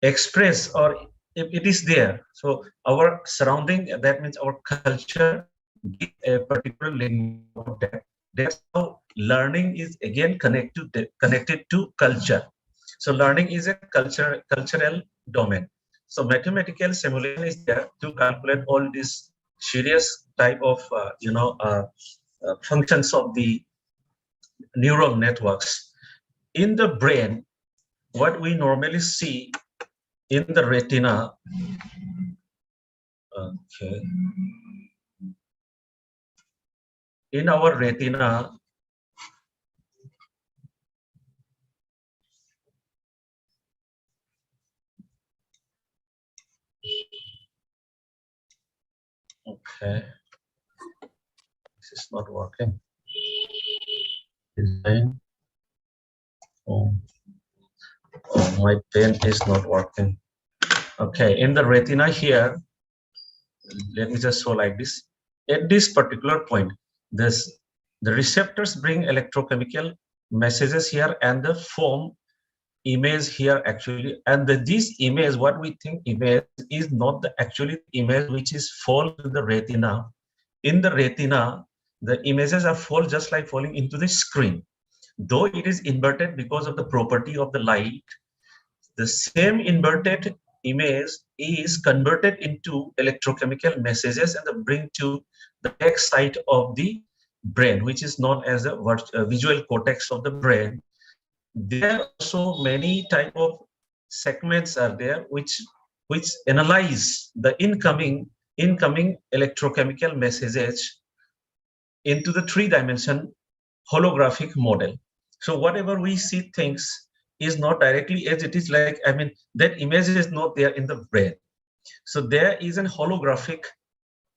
expressed or if it is there, so our surrounding, that means our culture, give a particular language of that. That's how learning is again connected to culture. So learning is a cultural domain. So mathematical simulation is there to calculate all these serious type of functions of the neural networks in the brain. What we normally see in the retina, okay, in our retina, okay, this is not working. Design. Oh, my pen is not working. Okay, in the retina here, let me just show like this. At this particular point, the receptors bring electrochemical messages here, and the form image here actually, and this image, what we think image, is not the actually image which is fall to the retina. In the retina, the images are fall just like falling into the screen. Though it is inverted because of the property of the light, the same inverted image is converted into electrochemical messages and bring to the back side of the brain, which is known as the visual cortex of the brain. There are also many type of segments are there which analyze the incoming electrochemical messages into the three-dimension holographic model. So whatever we see things is not directly as it is, like, I mean, that image is not there in the brain. So there is an holographic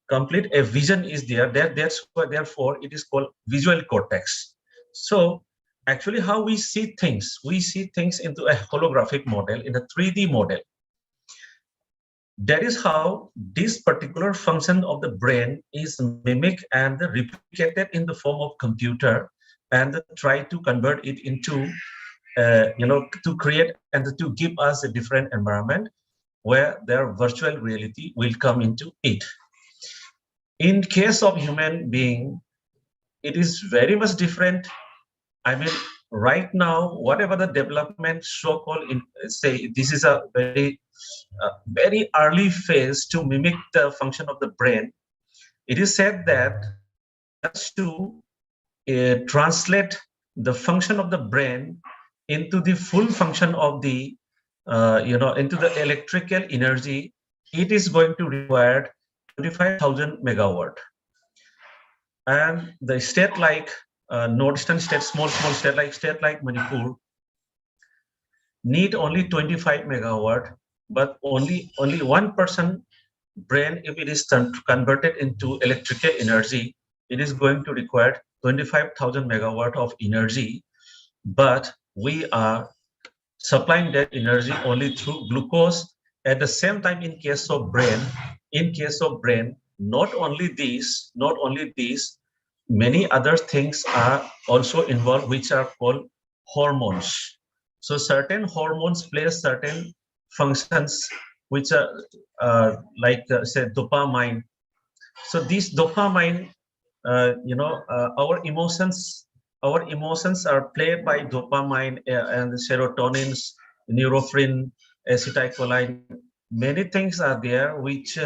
complete a vision is there. That's why therefore it is called visual cortex. So actually how we see things into a holographic model, in a 3D model. That is how this particular function of the brain is mimicked and replicated in the form of computer, and try to convert it into to create and to give us a different environment where their virtual reality will come into it. In case of human being, it is very much different. I mean, right now, whatever the development so-called, say, this is a very early phase to mimic the function of the brain. It is said that just to translate the function of the brain into the full function of the, into the electrical energy, it is going to require 25,000 megawatt. And the state like northeastern state, small state like Manipur, need only 25 megawatt, but only 1% brain, if it is converted into electrical energy, it is going to require 25,000 megawatt of energy. But we are supplying that energy only through glucose. At the same time, in case of brain, not only these, many other things are also involved, which are called hormones. So certain hormones play certain functions, which are say dopamine. So this dopamine, our emotions are played by dopamine and serotonin, neurophin, acetylcholine. Many things are there which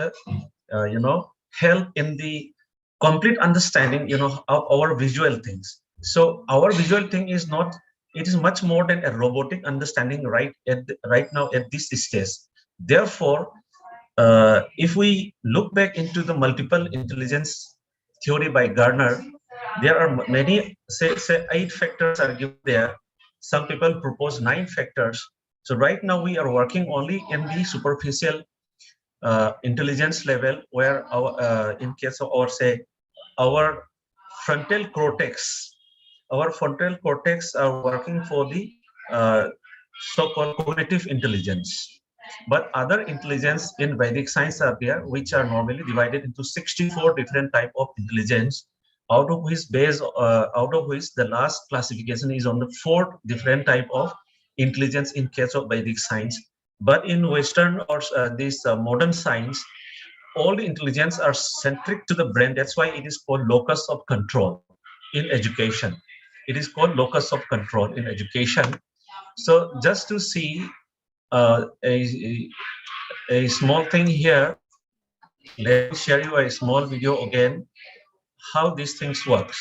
help in the complete understanding of our visual things. So our visual thing is not, it is much more than a robotic understanding right now at this stage. Therefore, if we look back into the multiple intelligence theory by Garner, there are many, say 8 factors are given there. Some people propose 9 factors. So right now we are working only in the superficial intelligence level, where our in case of our frontal cortex, are working for the uh, so-called cognitive intelligence. But other intelligence in Vedic science are there, which are normally divided into 64 different type of intelligence, out of which the last classification is on the 4 different type of intelligence in case of Vedic science. But in Western or this modern science, all the intelligence are centric to the brain. That's why it is called locus of control in education. It is called locus of control in education. So just to see a small thing here, let me share you a small video again, how these things works.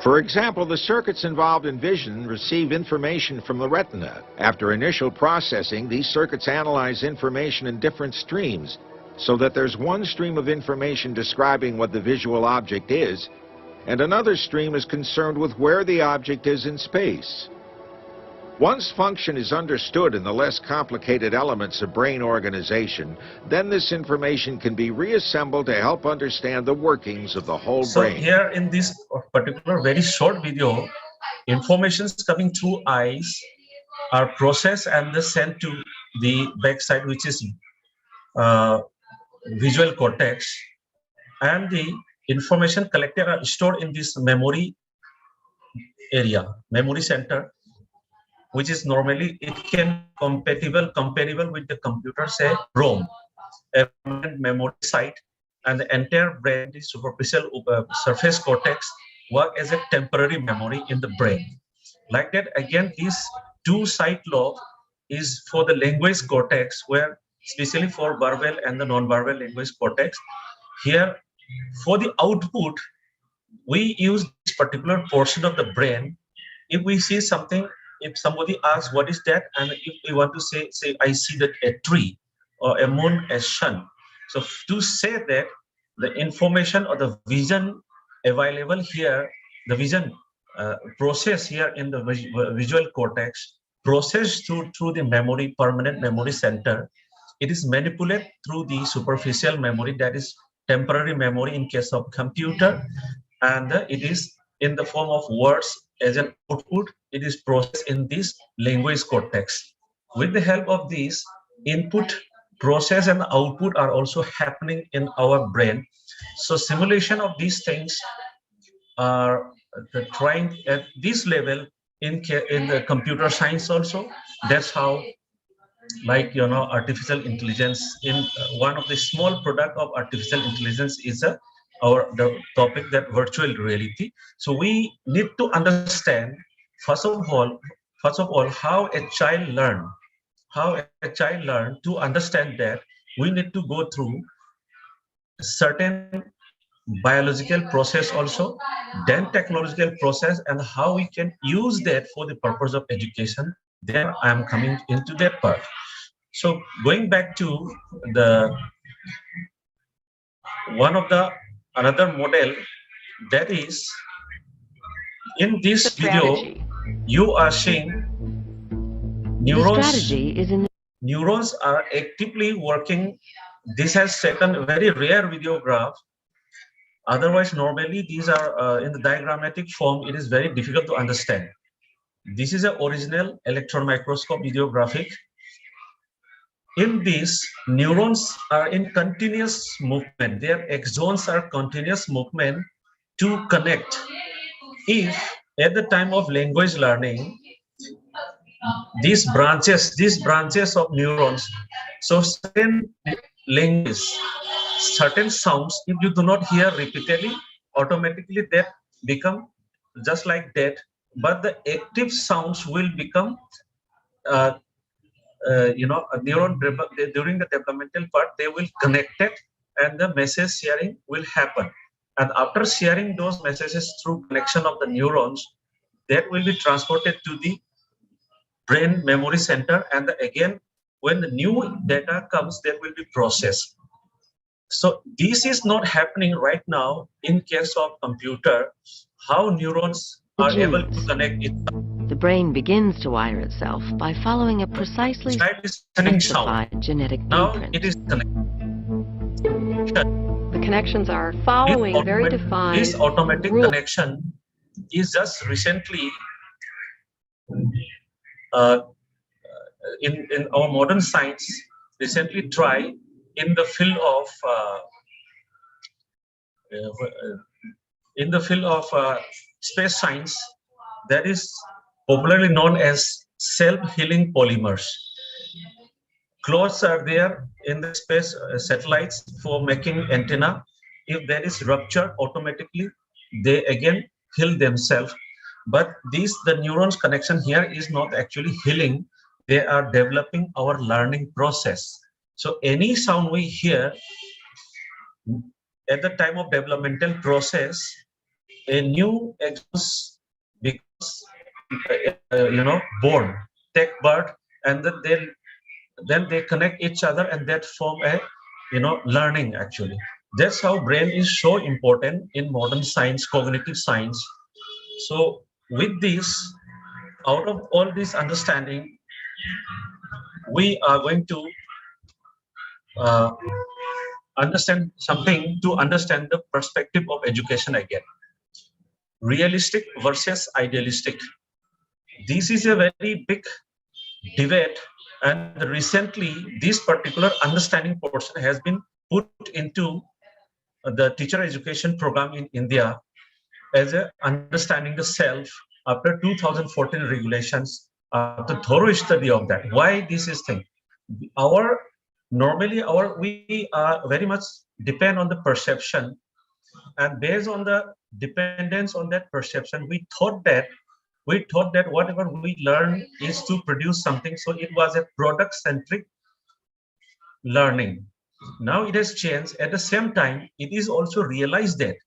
For example, the circuits involved in vision receive information from the retina. After initial processing, these circuits analyze information in different streams so that there's one stream of information describing what the visual object is, and another stream is concerned with where the object is in space. Once function is understood in the less complicated elements of brain organization, then this information can be reassembled to help understand the workings of the whole brain. So here in this particular very short video, informations coming through eyes are processed and then sent to the backside, which is visual cortex, and the information collected are stored in this memory center, which is normally, it can comparable with the computer, say ROM, a permanent memory site, and the entire brain, the superficial surface cortex, work as a temporary memory in the brain. Like that, again, this 2-side lobe is for the language cortex, where especially for verbal and the non-verbal language cortex. Here, for the output, we use this particular portion of the brain. If we see something, if somebody asks what is that, and if we want to say I see that a tree or a moon, a sun. So to say that, the information or the vision available here, the vision process here in the visual cortex, processed through the memory, permanent memory center. It is manipulated through the superficial memory, that is temporary memory in case of computer, and it is in the form of words as an output. It is processed in this language cortex. With the help of these, input, process, and output are also happening in our brain. So simulation of these things are trying at this level in the computer science also. That's how, like, artificial intelligence, in one of the small product of artificial intelligence is the topic that virtual reality. So we need to understand, first of all how a child learn to understand that we need to go through certain biological process also, then technological process, and how we can use that for the purpose of education. There I am coming into that part. So going back to the one of the another model, that is, in this video you are seeing neurons. Neurons are actively working. This has taken a very rare video graph. Otherwise, normally these are in the diagrammatic form. It is very difficult to understand. This is an original electron microscope video graphic. In this, neurons are in continuous movement. Their axons are continuous movement to connect. If at the time of language learning, these branches of neurons, so certain language, certain sounds, if you do not hear repeatedly, automatically that become just like that. But the active sounds will become uh, a neuron during the developmental part, they will connect it and the message sharing will happen. And after sharing those messages through connection of the neurons, that will be transported to the brain memory center. And again, when the new data comes, that will be processed. So this is not happening right now in case of computer, how neurons are able to connect it. The brain begins to wire itself by following a precisely specified genetic blueprint. It is connected. The connections are following very defined This automatic rules. connection is just recently in our modern science recently tried in the field of space science, that is popularly known as self-healing polymers. Clothes are there in the space satellites for making antenna. If there is rupture, automatically they again heal themselves. But the neurons connection here is not actually healing. They are developing our learning process. So any sound we hear at the time of developmental process, a new exhaust becomes born, take birth, and then they connect each other, and that form a learning actually. That's how brain is so important in modern science, cognitive science. So with this, out of all this understanding, we are going to understand something to understand the perspective of education again. Realistic versus idealistic. This is a very big debate, and recently this particular understanding portion has been put into the teacher education program in India as a understanding the self after 2014 regulations, after thorough study of that. Why this is thing? We are very much depend on the perception, and based on the dependence on that perception, we thought that whatever we learn is to produce something. So it was a product centric learning. Now it has changed. At the same time, it is also realized that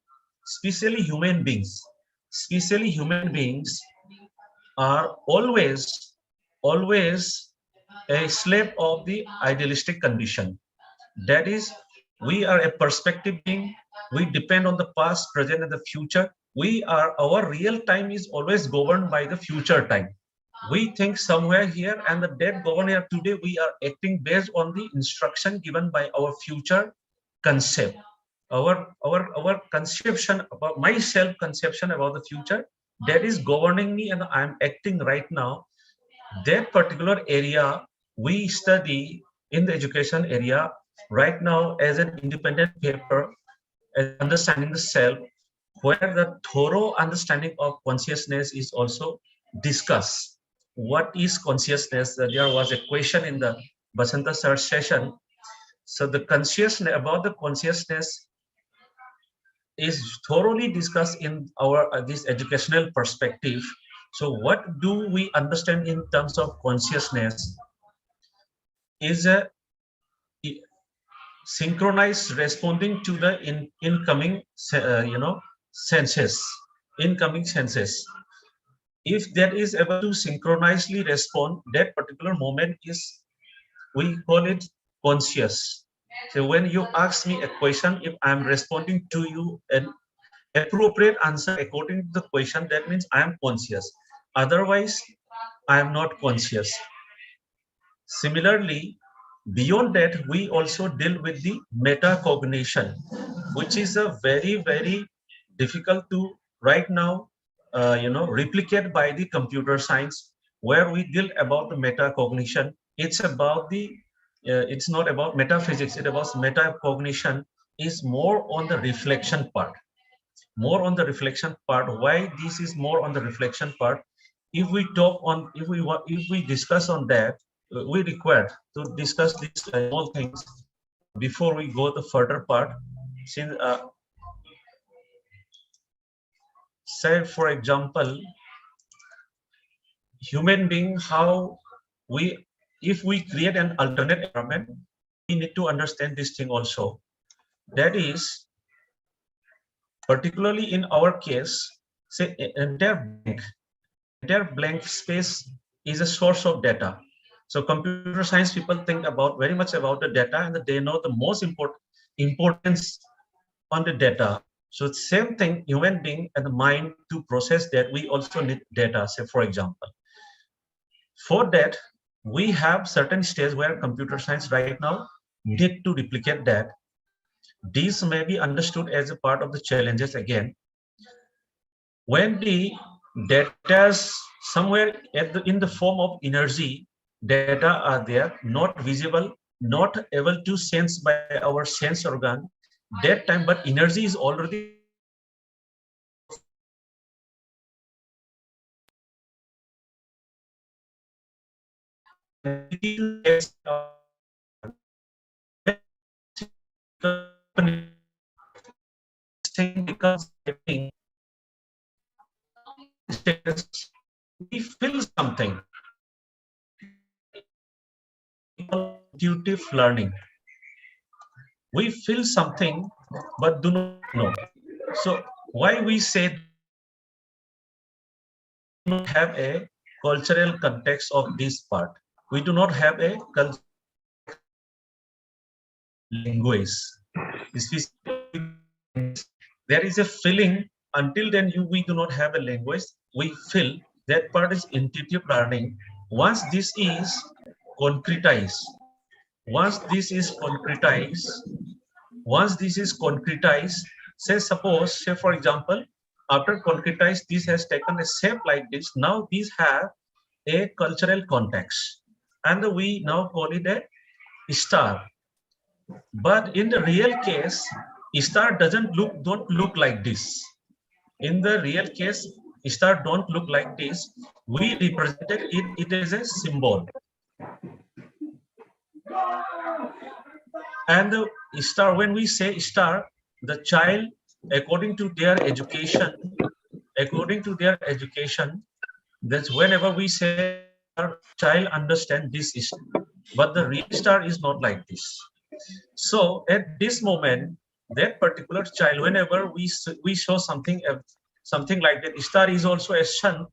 especially human beings are always a slave of the idealistic condition. That is, we are a perspective being. We depend on the past, present, and the future. Our real time is always governed by the future time. We think somewhere here, and the date governed here today. We are acting based on the instruction given by our future concept. Our conception about my self conception about the future, that is governing me, and I am acting right now. That particular area we study in the education area right now as an independent paper, as understanding the self, where the thorough understanding of consciousness is also discuss what is consciousness. There was a question in the Basanta Sir's session. So the consciousness, about the consciousness, is thoroughly discussed in our this educational perspective. So what do we understand in terms of consciousness is a synchronized responding to the incoming incoming senses. If that is able to synchronously respond, that particular moment is, we call it conscious. So when you ask me a question, if I'm responding to you an appropriate answer according to the question, that means I am conscious. Otherwise, I am not conscious. Similarly, beyond that, we also deal with the metacognition, which is a very, very difficult to right now, replicate by the computer science, where we deal about the metacognition. It's about the, it's not about metaphysics. It's about metacognition is more on the reflection part. More on the reflection part. Why this is more on the reflection part? If we talk on, if we discuss on that, we require to discuss these small things before we go the further part. Since say for example, human being, how we, if we create an alternate environment, we need to understand this thing also. That is, particularly in our case, say entire blank space is a source of data. So computer science people think about very much about the data, and they know the most importance on the data. So same thing, human being and the mind, to process that, we also need data. Say for example, for that we have certain stages where computer science right now need to replicate that. These may be understood as a part of the challenges again. When the data somewhere in the form of energy, data are there, not visible, not able to sense by our sense organ that time, but energy is already becomes, we feel something. Intuitive learning. We feel something but do not know. So why we say we do not have a cultural context of this part? We do not have a language. There is a feeling. Until then, we do not have a language. We feel. That part is intuitive learning. Once this is concretized, say suppose, say for example, after concretized, this has taken a shape like this. Now these have a cultural context, and we now call it a star. But in the real case, star don't look like this. In the real case, star don't look like this. We represented it as a symbol. And the star, when we say star, the child, according to their education, that's whenever we say child understand this is, but the real star is not like this. So at this moment, that particular child, whenever we show something like that, star is also a sun.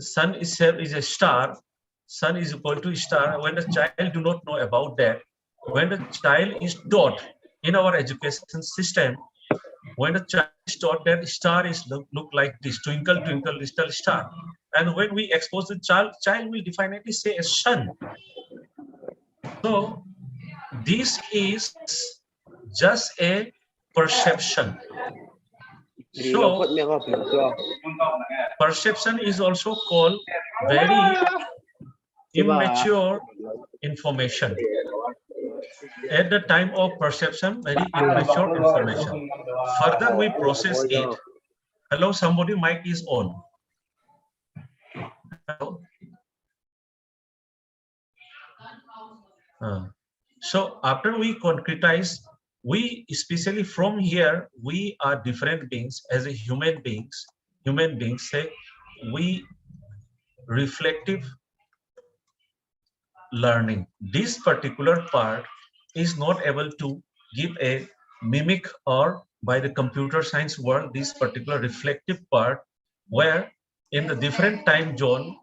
Sun itself is a star. Sun is equal to star. When the child do not know about that, when the child is taught in our education system, when the child is taught that star is look like this, twinkle twinkle little star, and when we expose the child will definitely say a sun. So this is just a perception. So perception is also called very immature information. At the time of perception, very immature information. Further, we process it. Hello, somebody mic is on. So after we concretize, we especially from here, we are different beings as a human beings. Human beings say we reflective learning. This particular part is not able to give a mimic or by the computer science world, this particular reflective part where in the different time zone,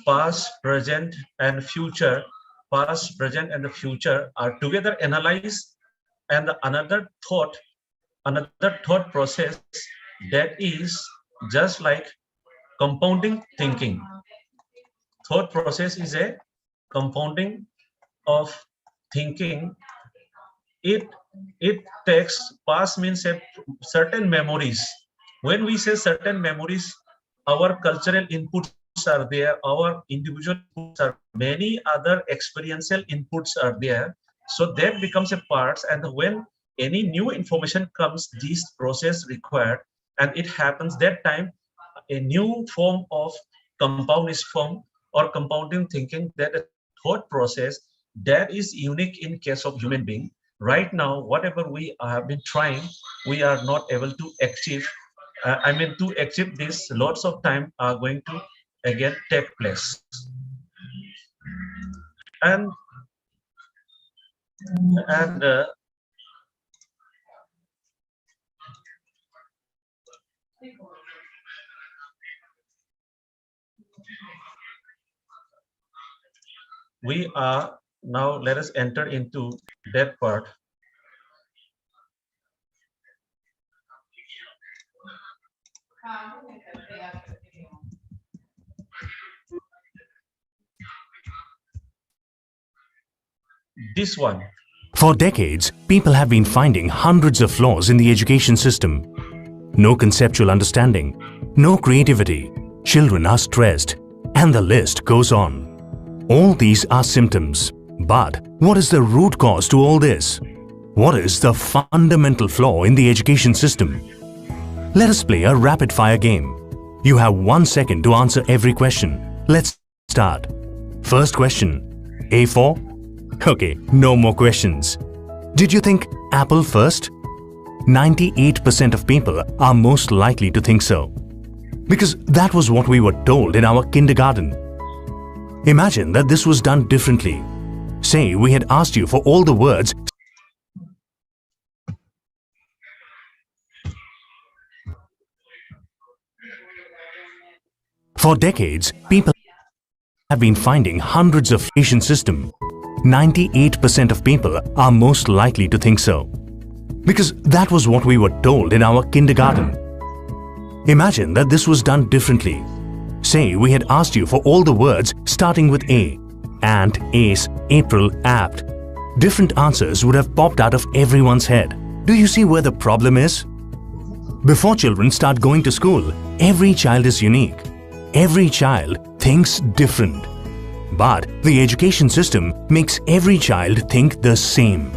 past, present, and future, past, present, and the future are together analyzed, and another thought process that is just like compounding thinking. Thought process is a compounding of thinking. It takes past means a certain memories. When we say certain memories, our cultural inputs are there, our individual inputs are, many other experiential inputs are there. So that becomes a part, and when any new information comes, this process required, and it happens that time a new form of compound is formed or compounding thinking, that a thought process that is unique in case of human being. Right now, whatever we have been trying, we are not able to achieve. To achieve this, lots of time are going to again take place. And we are now, let us enter into that part. This one. For decades, people have been finding hundreds of flaws in the education system. No conceptual understanding, no creativity, children are stressed, and the list goes on. All these are symptoms. But what is the root cause to all this? What is the fundamental flaw in the education system? Let us play a rapid-fire game. You have 1 second to answer every question. Let's start. First question. A for? Okay, no more questions. Did you think apple first? 98% of people are most likely to think so. Because that was what we were told in our kindergarten. Imagine that this was done differently. Say we had asked you for all the words For decades, people have been finding hundreds of education system. 98% of people are most likely to think so. Because that was what we were told in our kindergarten. Imagine that this was done differently. Say we had asked you for all the words starting with A. Ant, ace, April, apt. Different answers would have popped out of everyone's head. Do you see where the problem is? Before children start going to school, every child is unique. Every child thinks different. But the education system makes every child think the same.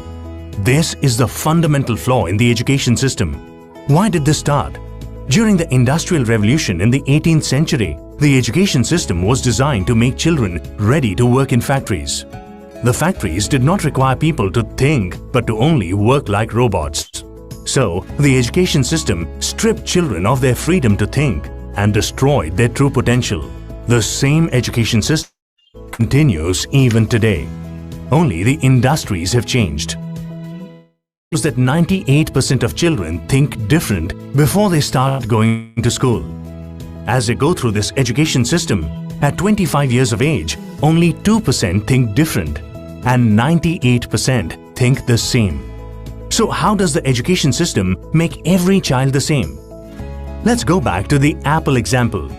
This is the fundamental flaw in the education system. Why did this start? During the Industrial Revolution in the 18th century, the education system was designed to make children ready to work in factories. The factories did not require people to think, but to only work like robots. So, the education system stripped children of their freedom to think and destroyed their true potential. The same education system continues even today. Only the industries have changed. Is that 98% of children think different before they start going to school. As they go through this education system, at 25 years of age, only 2% think different and 98% think the same. So how does the education system make every child the same? Let's go back to the apple example.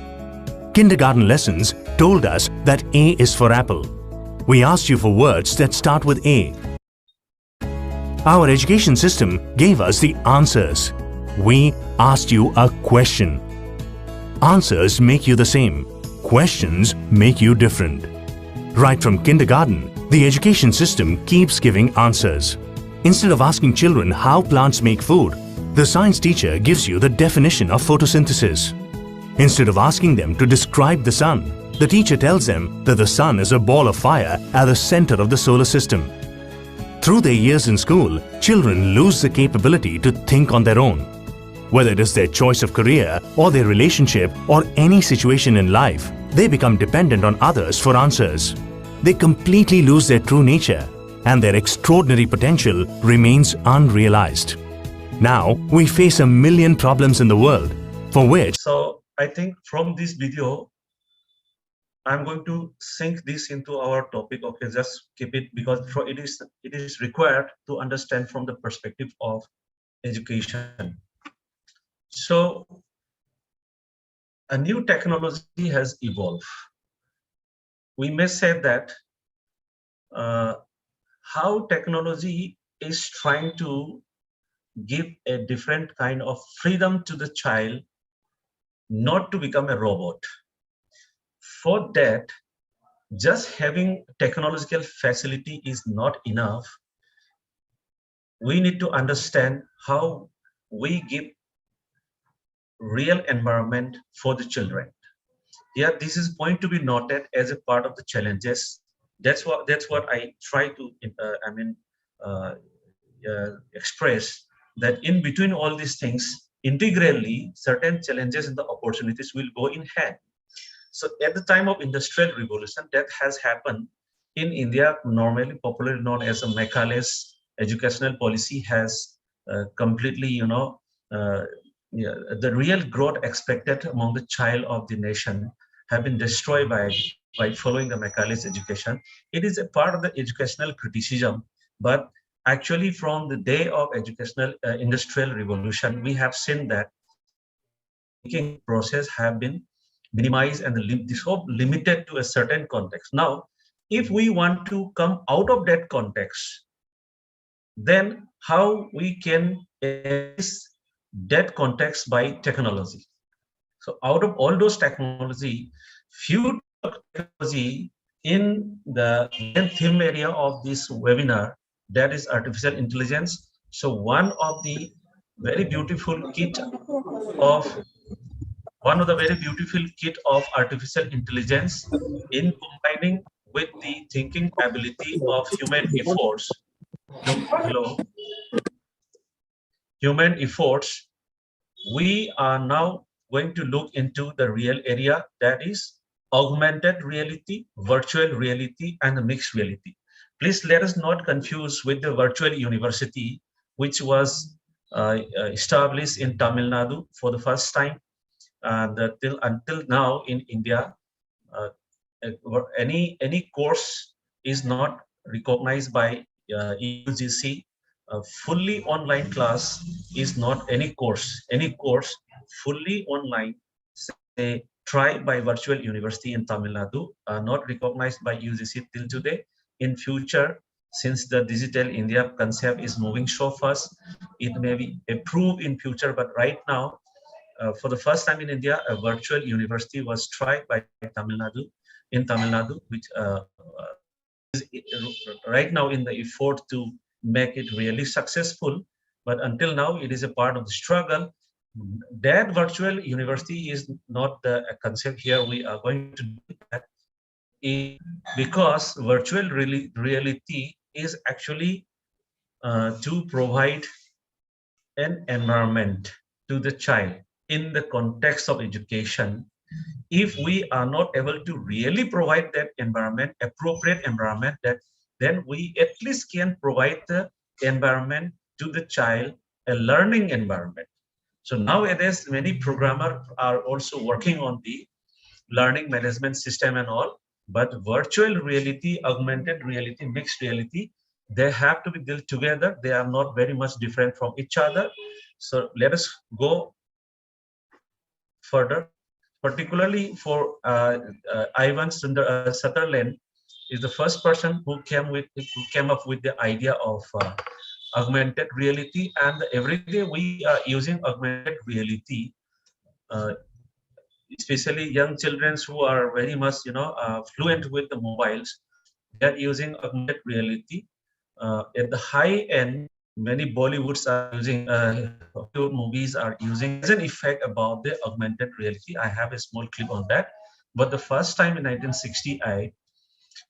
Kindergarten lessons told us that A is for apple. We asked you for words that start with A. Our education system gave us the answers. We asked you a question. Answers make you the same. Questions make you different. Right from kindergarten, the education system keeps giving answers. Instead of asking children how plants make food, the science teacher gives you the definition of photosynthesis. Instead of asking them to describe the sun, The teacher tells them that the sun is a ball of fire at the center of the solar system. Through their years in school, children lose the capability to think on their own. Whether it is their choice of career or their relationship or any situation in life, they become dependent on others for answers. They completely lose their true nature, and their extraordinary potential remains unrealized. Now, we face a million problems in the world for which... So, I think from this video, I'm going to sink this into our topic. Okay, just keep it, because it is required to understand from the perspective of education. So a new technology has evolved. We may say that how technology is trying to give a different kind of freedom to the child not to become a robot. For that, just having technological facility is not enough. We need to understand how we give real environment for the children. Yeah, this is going to be noted as a part of the challenges. That's what I try to express, that in between all these things, integrally, certain challenges and the opportunities will go in hand. So at the time of industrial revolution, that has happened in India, normally popularly known as a Macaulay's educational policy has completely, the real growth expected among the child of the nation have been destroyed by following the Macaulay's education. It is a part of the educational criticism, but actually from the day of educational industrial revolution, we have seen that thinking process have been minimized and the scope limited to a certain context. Now, if we want to come out of that context, then how we can erase that context by technology. So out of all those technology, few technology in the main theme area of this webinar, that is artificial intelligence. So one of the very beautiful kit of artificial intelligence in combining with the thinking ability of human efforts. Human efforts, we are now going to look into the real area, that is augmented reality, virtual reality, and the mixed reality. Please let us not confuse with the virtual university, which was established in Tamil Nadu for the first time. Until now in India, any course is not recognized by UGC. Fully online class is not any course. Any course fully online, say, tried by virtual university in Tamil Nadu, not recognized by UGC till today. In future, since the digital India concept is moving so fast, it may be approved in future. But right now, for the first time in India, a virtual university was tried by Tamil Nadu, which is right now in the effort to make it really successful. But until now, it is a part of the struggle. That virtual university is not the concept here. We are going to do that because virtual reality is actually to provide an environment to the child in the context of education. If we are not able to really provide that environment, appropriate environment, then we at least can provide the environment to the child, a learning environment. So nowadays, many programmers are also working on the learning management system and all, but virtual reality, augmented reality, mixed reality, they have to be built together. They are not very much different from each other. So let us go further. Particularly for Ivan Sutherland is the first person who came up with the idea of augmented reality, and every day we are using augmented reality, especially young children who are very much fluent with the mobiles. They are using augmented reality at the high end. Many Bollywoods are using, Hollywood movies are using as an effect about the augmented reality. I have a small clip on that. But the first time in 1968,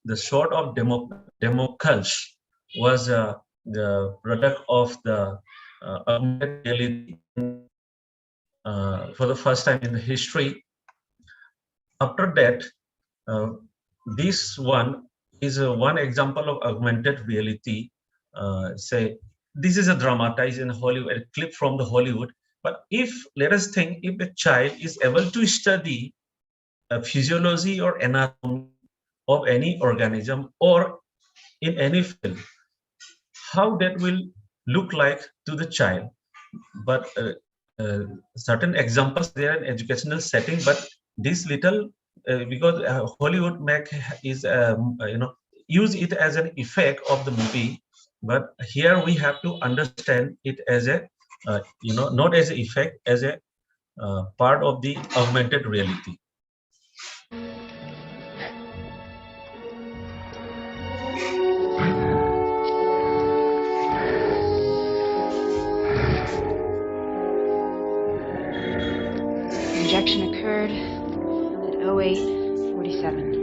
the sword of Damocles was the product of the augmented reality for the first time in the history. After that, uh, this one is one example of augmented reality. Say, this is a dramatized in Hollywood, a clip from the Hollywood. But if, let us think, if a child is able to study physiology or anatomy of any organism or in any field, how that will look like to the child. But certain examples there in educational setting, but this little because Hollywood make is use it as an effect of the movie, but here we have to understand it as a not as an effect, as a part of the augmented reality. Injection occurred at 08:47.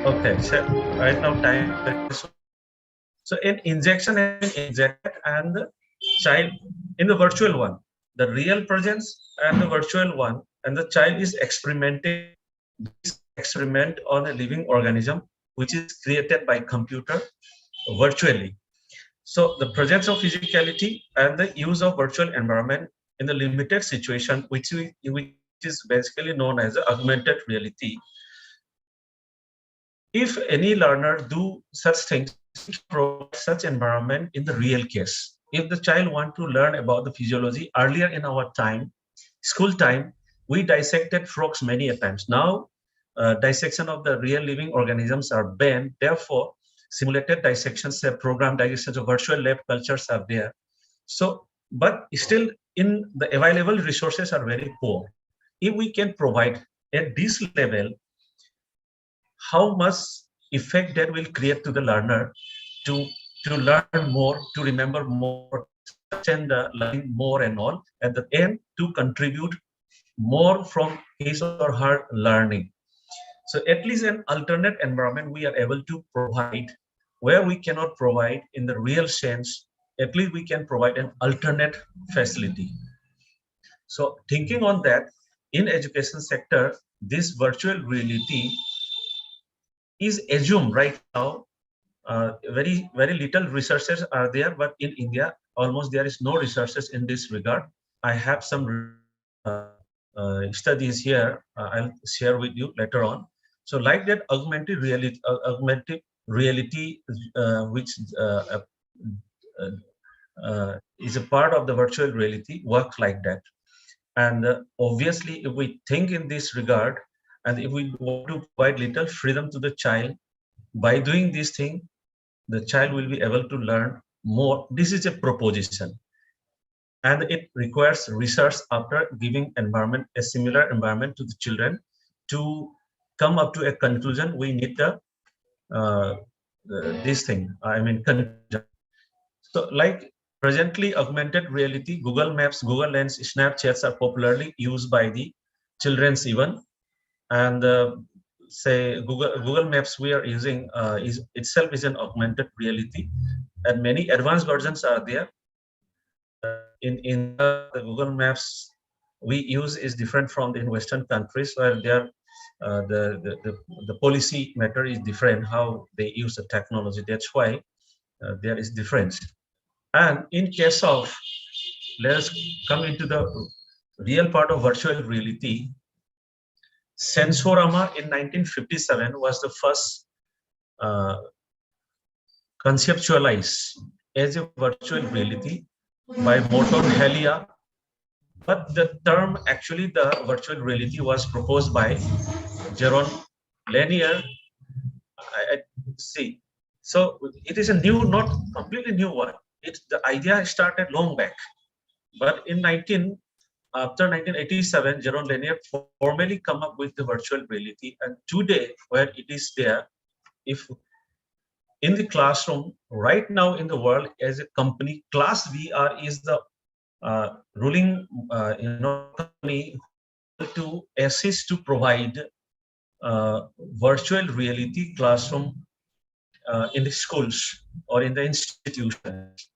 Okay, so right now time. So in injection has been injected and the child in the virtual one, the real presence and the virtual one, and the child is experimenting this experiment on a living organism which is created by computer virtually. So the presence of physicality and the use of virtual environment in the limited situation, which is basically known as augmented reality. If any learner do such things, provide such environment in the real case. If the child want to learn about the physiology, earlier in our time, school time, we dissected frogs many a times. Now, dissection of the real living organisms are banned. Therefore, simulated dissections, program dissections of virtual lab cultures are there. So, but still in the available resources are very poor. If we can provide at this level, how much effect that will create to the learner to learn more, to remember more, and learning more and all, at the end to contribute more from his or her learning. So at least an alternate environment we are able to provide where we cannot provide in the real sense. At least we can provide an alternate facility. So thinking on that, in education sector, this virtual reality is assumed right now. Very little researchers are there, but in India almost there is no researchers in this regard. I have some studies here. I'll share with you later on. So like that, augmented reality which is a part of the virtual reality, works like that. And obviously, if we think in this regard, and if we want to provide little freedom to the child, by doing this thing, the child will be able to learn more. This is a proposition, and it requires research after giving environment, a similar environment to the children. To come up to a conclusion, we need the this thing, I mean conclusion. So like presently augmented reality, Google Maps, Google Lens, Snapchats are popularly used by the children's even. And say Google Maps we are using is itself is an augmented reality, and many advanced versions are there. In the Google Maps we use is different from in Western countries, where there the policy matter is different, how they use the technology. That's why there is difference. And in case of, let us come into the real part of virtual reality. Sensorama in 1957 was the first conceptualized as a virtual reality by Morton Helia. But the term, actually the virtual reality was proposed by Jaron Lanier. I see. So it is a new, not completely new one. The idea started long back. But after 1987, Jaron Lanier formally come up with the virtual reality. And today, where it is there, if in the classroom right now in the world as a company, Class VR is the ruling company to assist to provide virtual reality classroom in the schools or in the institutions.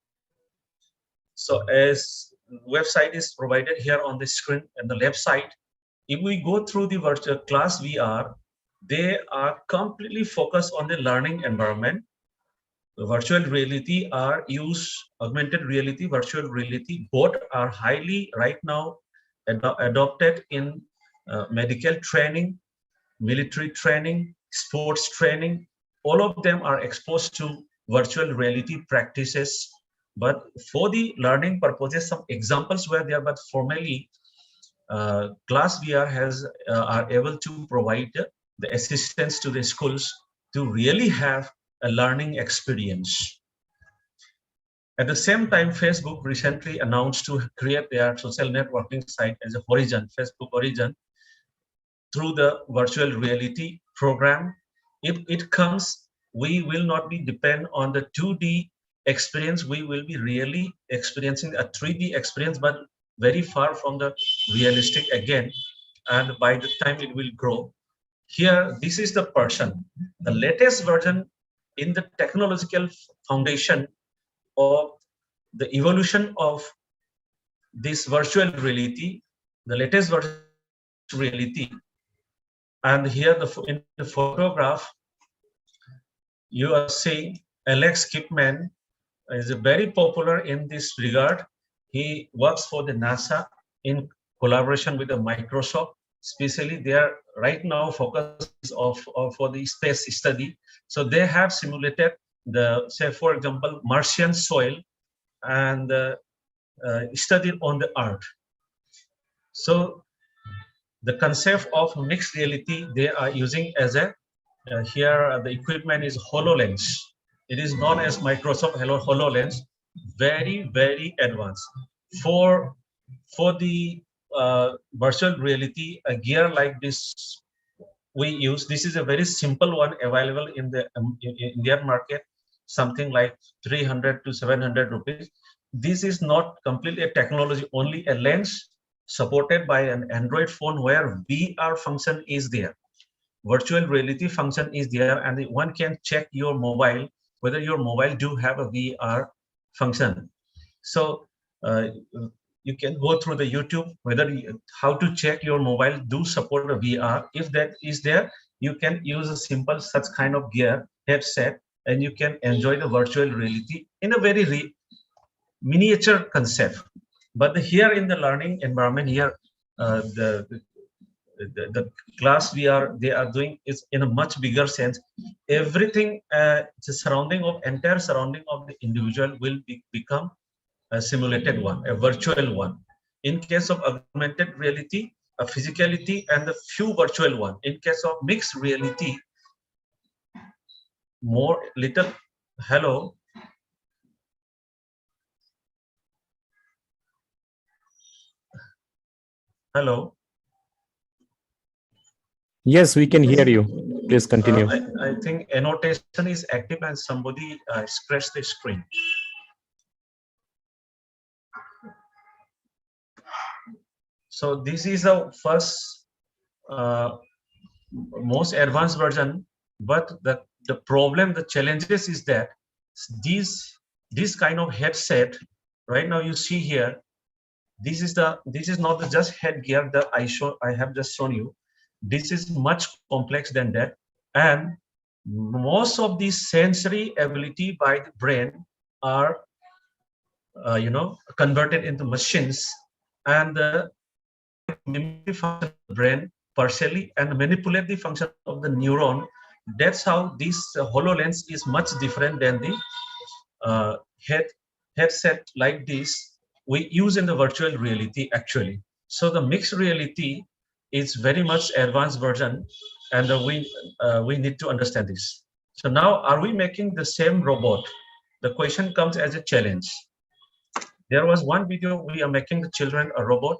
So as website is provided here on the screen and the left side, if we go through the virtual Class VR, they are completely focused on the learning environment. The virtual reality are used, augmented reality, virtual reality, both are highly right now adopted in medical training, military training, sports training. All of them are exposed to virtual reality practices. But for the learning purposes, some examples were there, but formally, Class VR are able to provide the assistance to the schools to really have a learning experience. At the same time, Facebook recently announced to create their social networking site as a Horizon, Facebook Horizon, through the virtual reality program. If it comes, we will not be depend on the 2D experience. We will be really experiencing a 3D experience, but very far from the realistic again. And by the time it will grow, here, this is the person, the latest version in the technological foundation of the evolution of this virtual reality, the latest virtual reality. And here in the photograph, you are seeing Alex Kipman is very popular in this regard. He works for the NASA in collaboration with the Microsoft. Especially they are right now focus for the space study. So they have simulated the, say for example, Martian soil and studied on the Earth. So the concept of mixed reality they are using as a here the equipment is HoloLens. It is known as Microsoft HoloLens. Very advanced. For the virtual reality, a gear like this we use. This is a very simple one available in the Indian market, something like 300 to 700 rupees. This is not completely a technology, only a lens supported by an Android phone where VR function is there. Virtual reality function is there, and one can check your mobile whether your mobile do have a VR function. So you can go through the YouTube how to check your mobile do support a VR. If that is there, you can use a simple such kind of gear headset, and you can enjoy the virtual reality in a very miniature concept. But here in the learning environment here, the class they are doing is in a much bigger sense. Everything, the entire surrounding of the individual will become a simulated one, a virtual one. In case of augmented reality, a physicality and a few virtual one. In case of mixed reality, more little. Hello. Hello. Yes, we can hear you. Please continue. I think annotation is active and somebody scratched the screen. So this is the first most advanced version, but the problem, the challenges is that this kind of headset right now you see here, this is not the just headgear that I have just shown you. This is much complex than that, and most of the sensory ability by the brain are converted into machines, and the function of the brain partially and manipulate the function of the neuron. That's how this HoloLens is much different than the headset like this we use in the virtual reality actually. So the mixed reality is very much advanced version, and we need to understand this. So now, are we making the same robot? The question comes as a challenge. There was one video, we are making the children a robot.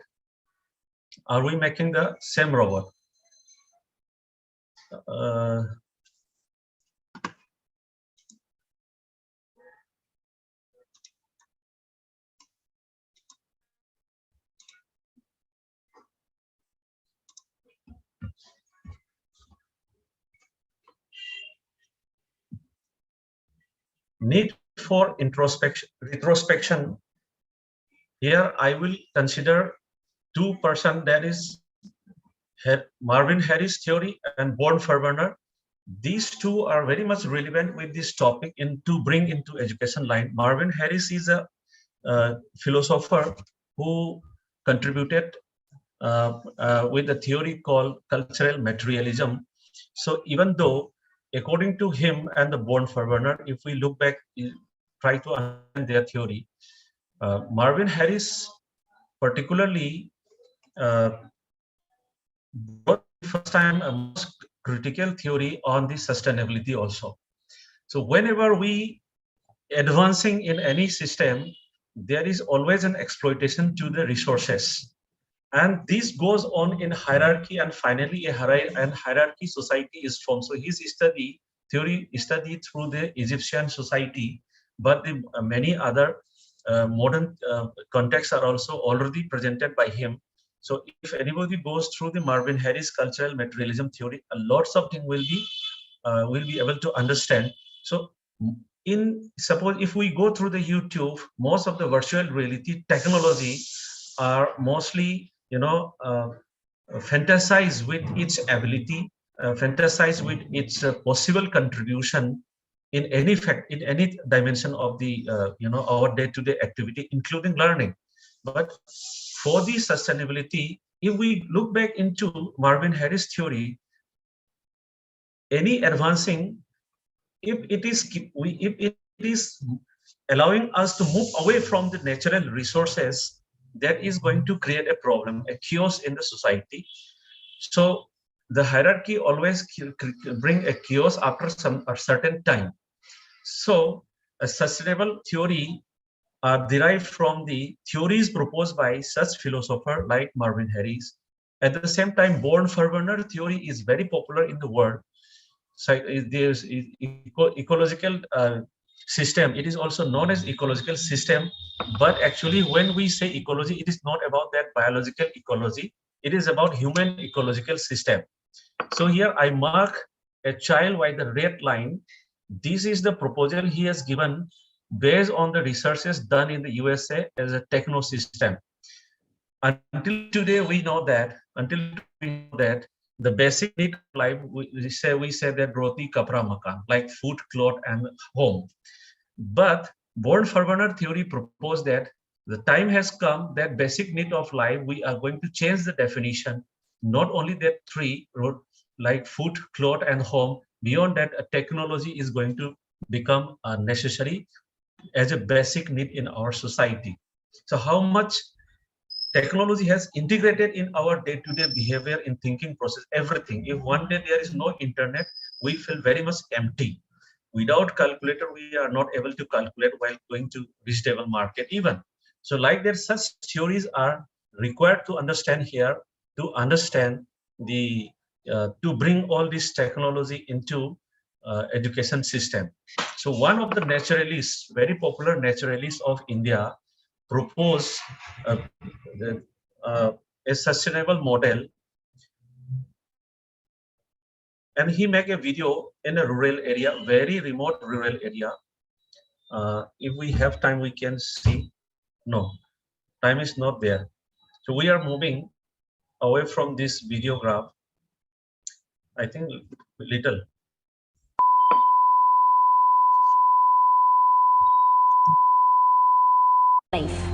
Are we making the same robot? need for retrospection. Here I will consider two persons, that is Marvin Harris theory and Born-Verwerner. These two are very much relevant with this topic to bring into education line. Marvin Harris is a philosopher who contributed with a theory called cultural materialism. So even though, according to him and the Born-Verwerner, if we look back, try to understand their theory, Marvin Harris particularly brought first time a most critical theory on the sustainability also. So whenever we advancing in any system, there is always an exploitation to the resources. And this goes on in hierarchy, and finally a hierarchy society is formed. So his theory studied through the Egyptian society, but the many other modern contexts are also already presented by him. So if anybody goes through the Marvin Harris cultural materialism theory, lots of things will be able to understand. So suppose if we go through the YouTube, most of the virtual reality technology are mostly fantasize with its ability, fantasize with its possible contribution in any dimension of the our day-to-day activity, including learning. But for the sustainability, if we look back into Marvin Harris theory, any advancing, if it is allowing us to move away from the natural resources, that is going to create a problem, a chaos in the society. So the hierarchy always bring a chaos after a certain time. So a sustainable theory are derived from the theories proposed by such philosopher like Marvin Harris. At the same time, Born-Verwerner theory is very popular in the world. So there's ecological system. It is also known as ecological system. But actually, when we say ecology, it is not about that biological ecology. It is about human ecological system. So here I mark a child by the red line. This is the proposal he has given based on the researches done in the USA as a techno system. Until today, we know that the basic need of life, we say that roti, kapra, makan, like food, cloth, and home. But Born-Verwerner theory proposed that the time has come that basic need of life, we are going to change the definition. Not only that three, like food, cloth, and home. Beyond that, a technology is going to become necessary as a basic need in our society. So how much technology has integrated in our day-to-day behavior, in thinking process, everything. If one day there is no internet, we feel very much empty. Without calculator, we are not able to calculate while going to vegetable market even. So like that, such theories are required to understand here, to understand the to bring all this technology into education system. So one of the naturalists, very popular naturalists of India, propose a sustainable model, and he make a video in a rural area, very remote rural area. If we have time, we can see. No, time is not there. So we are moving away from this video graph. I think little. Life.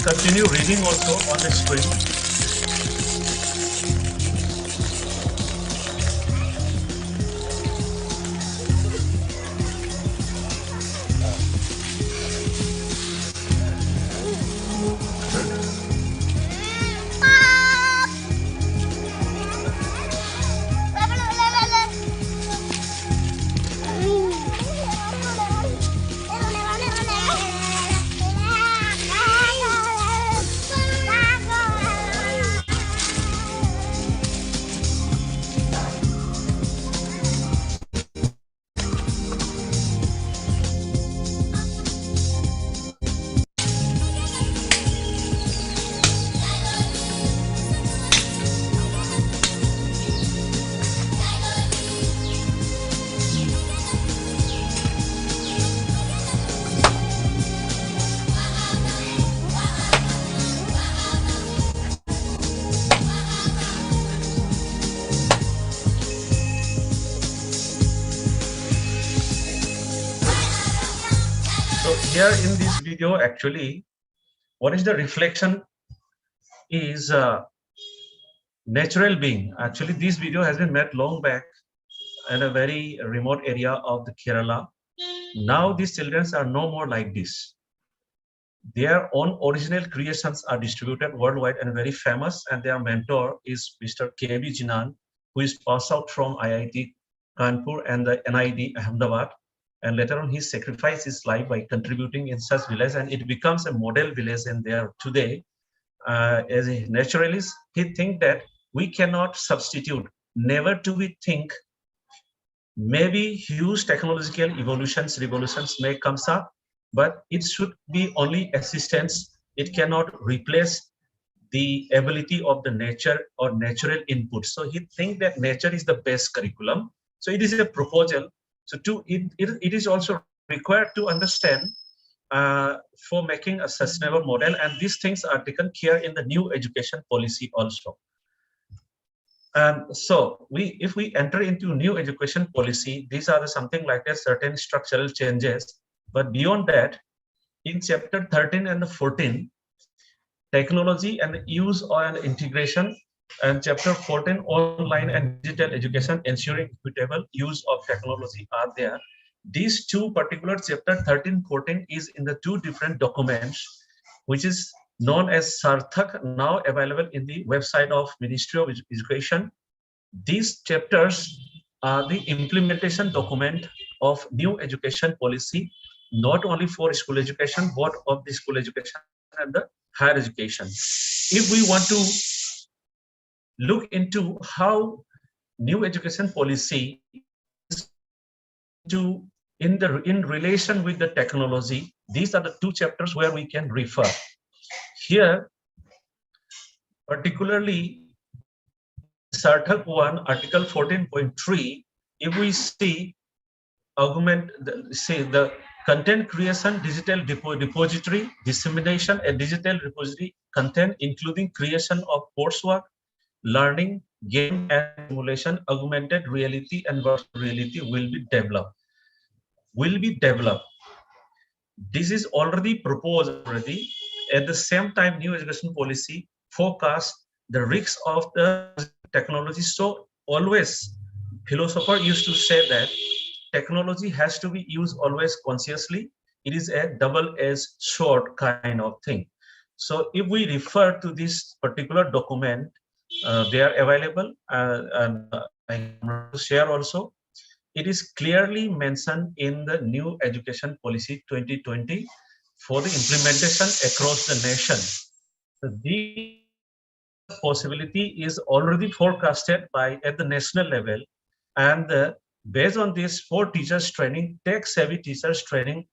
Continue reading also on the screen. So here in this video, actually, what is the reflection is natural being. Actually, this video has been made long back in a very remote area of the Kerala. Now these children are no more like this. Their own original creations are distributed worldwide and very famous, and their mentor is Mr. K.B. Jinan, who is passed out from IIT Kanpur and the NID Ahmedabad. And later on, he sacrificed his life by contributing in such village, and it becomes a model village in there today. As a naturalist, he think that we cannot substitute, never do we think maybe huge technological evolutions, revolutions may come up, but it should be only assistance. It cannot replace the ability of the nature or natural input. So he think that nature is the best curriculum. So it is a proposal. So it is also required to understand for making a sustainable model, and these things are taken care in the new education policy also. And so if we enter into new education policy, these are something like a certain structural changes. But beyond that, in chapter 13 and 14, technology and use and integration, and chapter 14, online and digital education, ensuring equitable use of technology are there. These two particular chapter 13, 14 is in the two different documents, which is known as Sarthak, now available in the website of Ministry of Education. These chapters are the implementation document of new education policy, not only for school education, but of the school education and the higher education. If we want to look into how new education policy is in relation with the technology, these are the two chapters where we can refer. Here, particularly Sarthak 1, Article 14.3, if we see the content creation, digital repository, dissemination, and digital repository content, including creation of coursework, learning, game and simulation, augmented reality and virtual reality will be developed. This is already proposed already. At the same time, new education policy forecast the risks of the technology. So always, philosopher used to say that technology has to be used always consciously. It is a double-edged sword kind of thing. So if we refer to this particular document, they are available, and I can share also. It is clearly mentioned in the new education policy 2020 for the implementation across the nation. So the possibility is already forecasted at the national level, and based on this, for teachers training, tech-savvy teachers training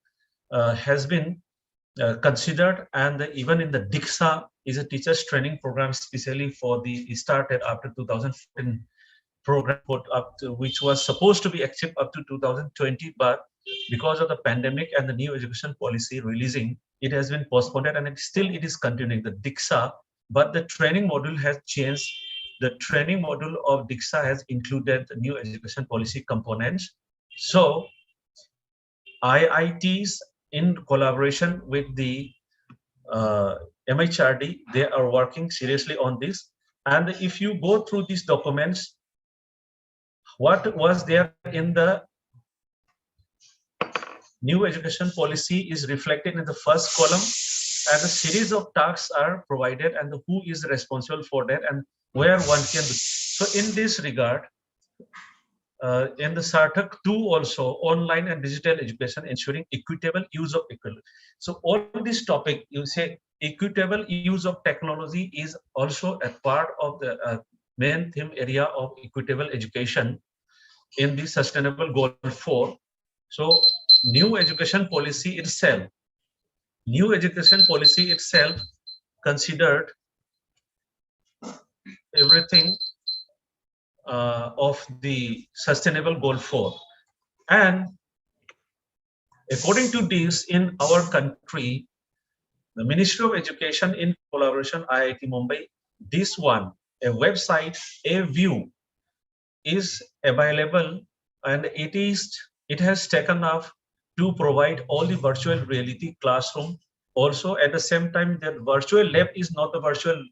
has been considered, and even in the Diksha is a teachers training program, especially for the started after 2014 program put up to, which was supposed to be active up to 2020, but because of the pandemic and the new education policy releasing, it has been postponed, and it is continuing the Diksha, but the training module has changed. The training module of Diksha has included the new education policy components. So IITs in collaboration with the MHRD, they are working seriously on this. And if you go through these documents, what was there in the new education policy is reflected in the first column, and a series of tasks are provided, and who is responsible for that and where one can do. So in this regard, in the Sarthak 2 also, online and digital education, ensuring equitable use of equipment. So all this topic, you say equitable use of technology is also a part of the main theme area of equitable education in the Sustainable Goal 4. So new education policy itself considered everything of the Sustainable Goal 4. And according to this, in our country, the Ministry of Education in collaboration IIT Mumbai, this one, a website, a view, is available, and it has taken off to provide all the virtual reality classroom. Also, at the same time, that virtual lab is not the virtual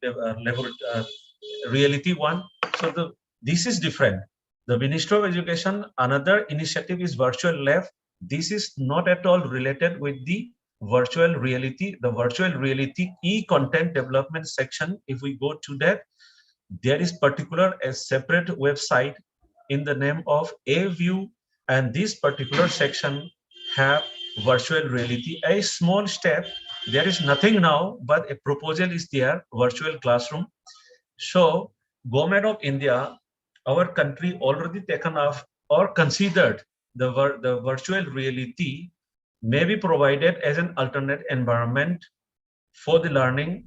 reality one. So this is different. The Ministry of Education, another initiative is virtual lab. This is not at all related with the virtual reality. The virtual reality e-content development section, if we go to that, there is particular a separate website in the name of A-View, and this particular section have virtual reality. A small step, there is nothing now, but a proposal is there, virtual classroom. So Government of India, our country already taken off or considered the virtual reality may be provided as an alternate environment for the learning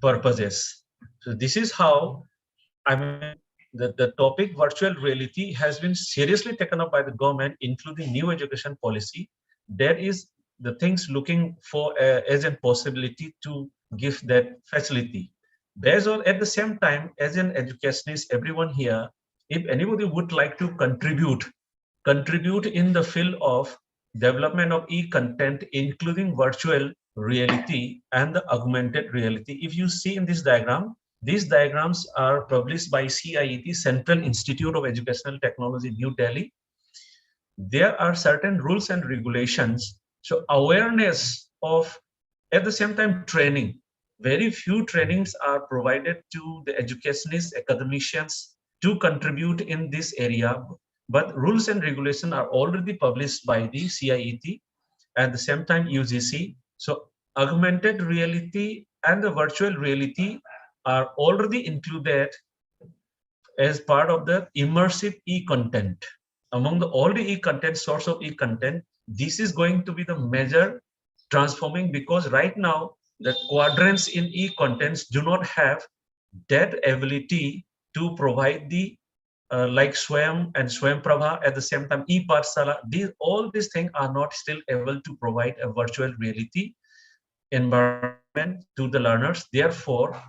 purposes. So this is how, I mean, the topic virtual reality has been seriously taken up by the government, including new education policy. There is the things looking for as a possibility to give that facility. Based on, at the same time, as an educationist, everyone here, if anybody would like to contribute in the field of development of e-content, including virtual reality and the augmented reality. If you see in this diagram, these diagrams are published by CIET, Central Institute of Educational Technology, New Delhi. There are certain rules and regulations. So awareness of, at the same time, training. Very few trainings are provided to the educationists, academicians to contribute in this area. But rules and regulations are already published by the CIET, at the same time UGC. So augmented reality and the virtual reality are already included as part of the immersive e-content. Among all the e-content, source of e-content, this is going to be the major transforming, because right now the quadrants in e-contents do not have that ability to provide the like Swayam and Swayam Prabha, at the same time e-Pathshala. All these things are not still able to provide a virtual reality environment to the learners. Therefore,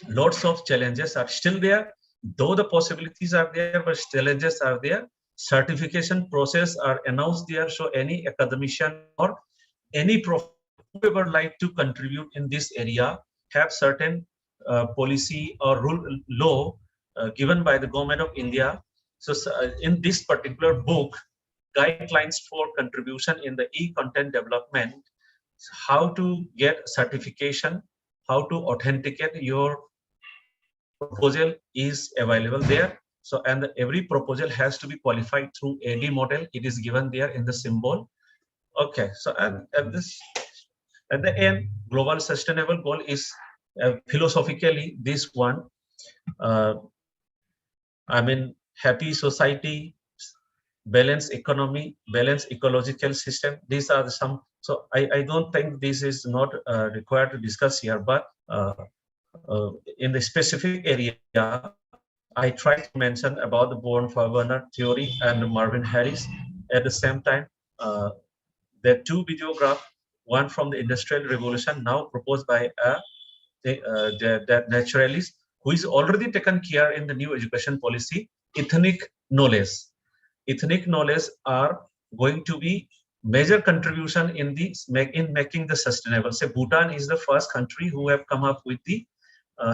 lots of challenges are still there. Though the possibilities are there, but challenges are there. Certification process are announced there. So any academician or any professor whoever like to contribute in this area have certain policy or law given by the Government of India. So in this particular book, guidelines for contribution in the e-content development, how to get certification, how to authenticate your proposal is available there. So, and every proposal has to be qualified through AD model. It is given there in the symbol. Okay, so and at the end, global sustainable goal is philosophically this one. I mean, happy society, balanced economy, balanced ecological system. These are some. So I don't think this is not required to discuss here, but in the specific area, I try to mention about the Born-Faber theory and Marvin Harris. At the same time, there are two videographs, one from the Industrial Revolution, now proposed by the naturalist, who is already taken care in the new education policy, ethnic knowledge. Ethnic knowledge are going to be major contribution in making the sustainable. Say Bhutan is the first country who have come up with the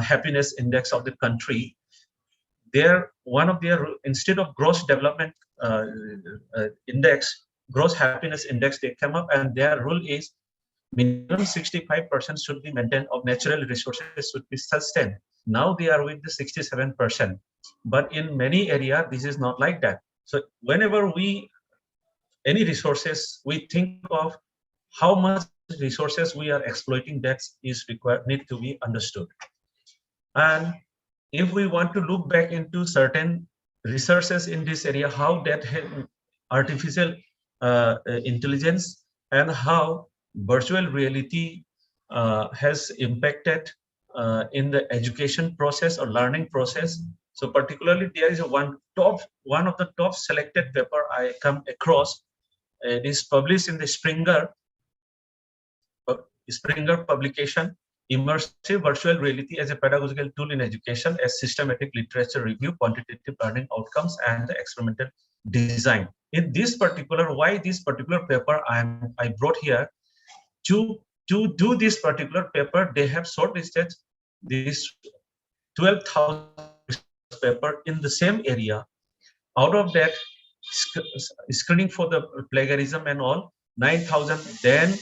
happiness index of the country. One of their, instead of gross development index, gross happiness index, they come up, and their rule is minimum 65% should be maintained of natural resources should be sustained. Now they are with the 67%, but in many areas this is not like that. So whenever any resources, we think of how much resources we are exploiting, that is required, need to be understood. And if we want to look back into certain resources in this area, how that artificial intelligence and how virtual reality has impacted in the education process or learning process. So particularly there is one of the top selected paper I come across. It is published in the Springer publication, Immersive Virtual Reality as a Pedagogical Tool in Education, as Systematic Literature Review, Quantitative Learning Outcomes, and the Experimental Design. in this particular, why this particular paper I brought here, to do this particular paper, they have shortlisted this 12,000 paper in the same area. Out of that, screening for the plagiarism and all, 9,000, then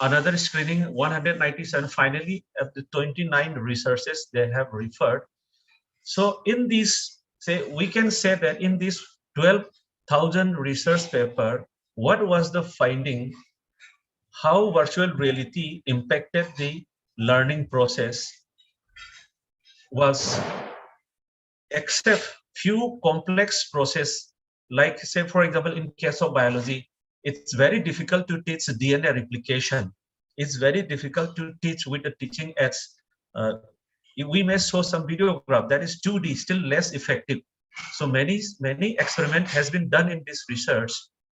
another screening, 197, finally at the 29 researches they have referred. So in this, we can say that in this 12,000 research paper, what was the finding? How virtual reality impacted the learning process was, except few complex process, like say for example in case of biology, it's very difficult to teach DNA replication. It's very difficult to teach with the teaching aids. We may show some videograph that is 2D, still less effective. So many experiment has been done in this research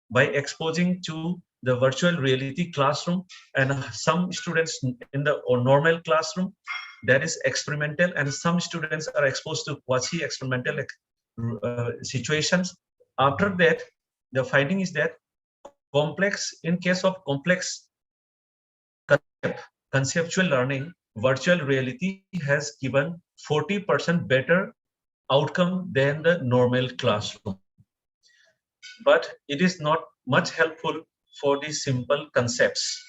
by exposing to the virtual reality classroom, and some students in the normal classroom, that is experimental, and some students are exposed to quasi-experimental situations. After that, the finding is that in case of complex conceptual learning, virtual reality has given 40% better outcome than the normal classroom. But it is not much helpful for the simple concepts.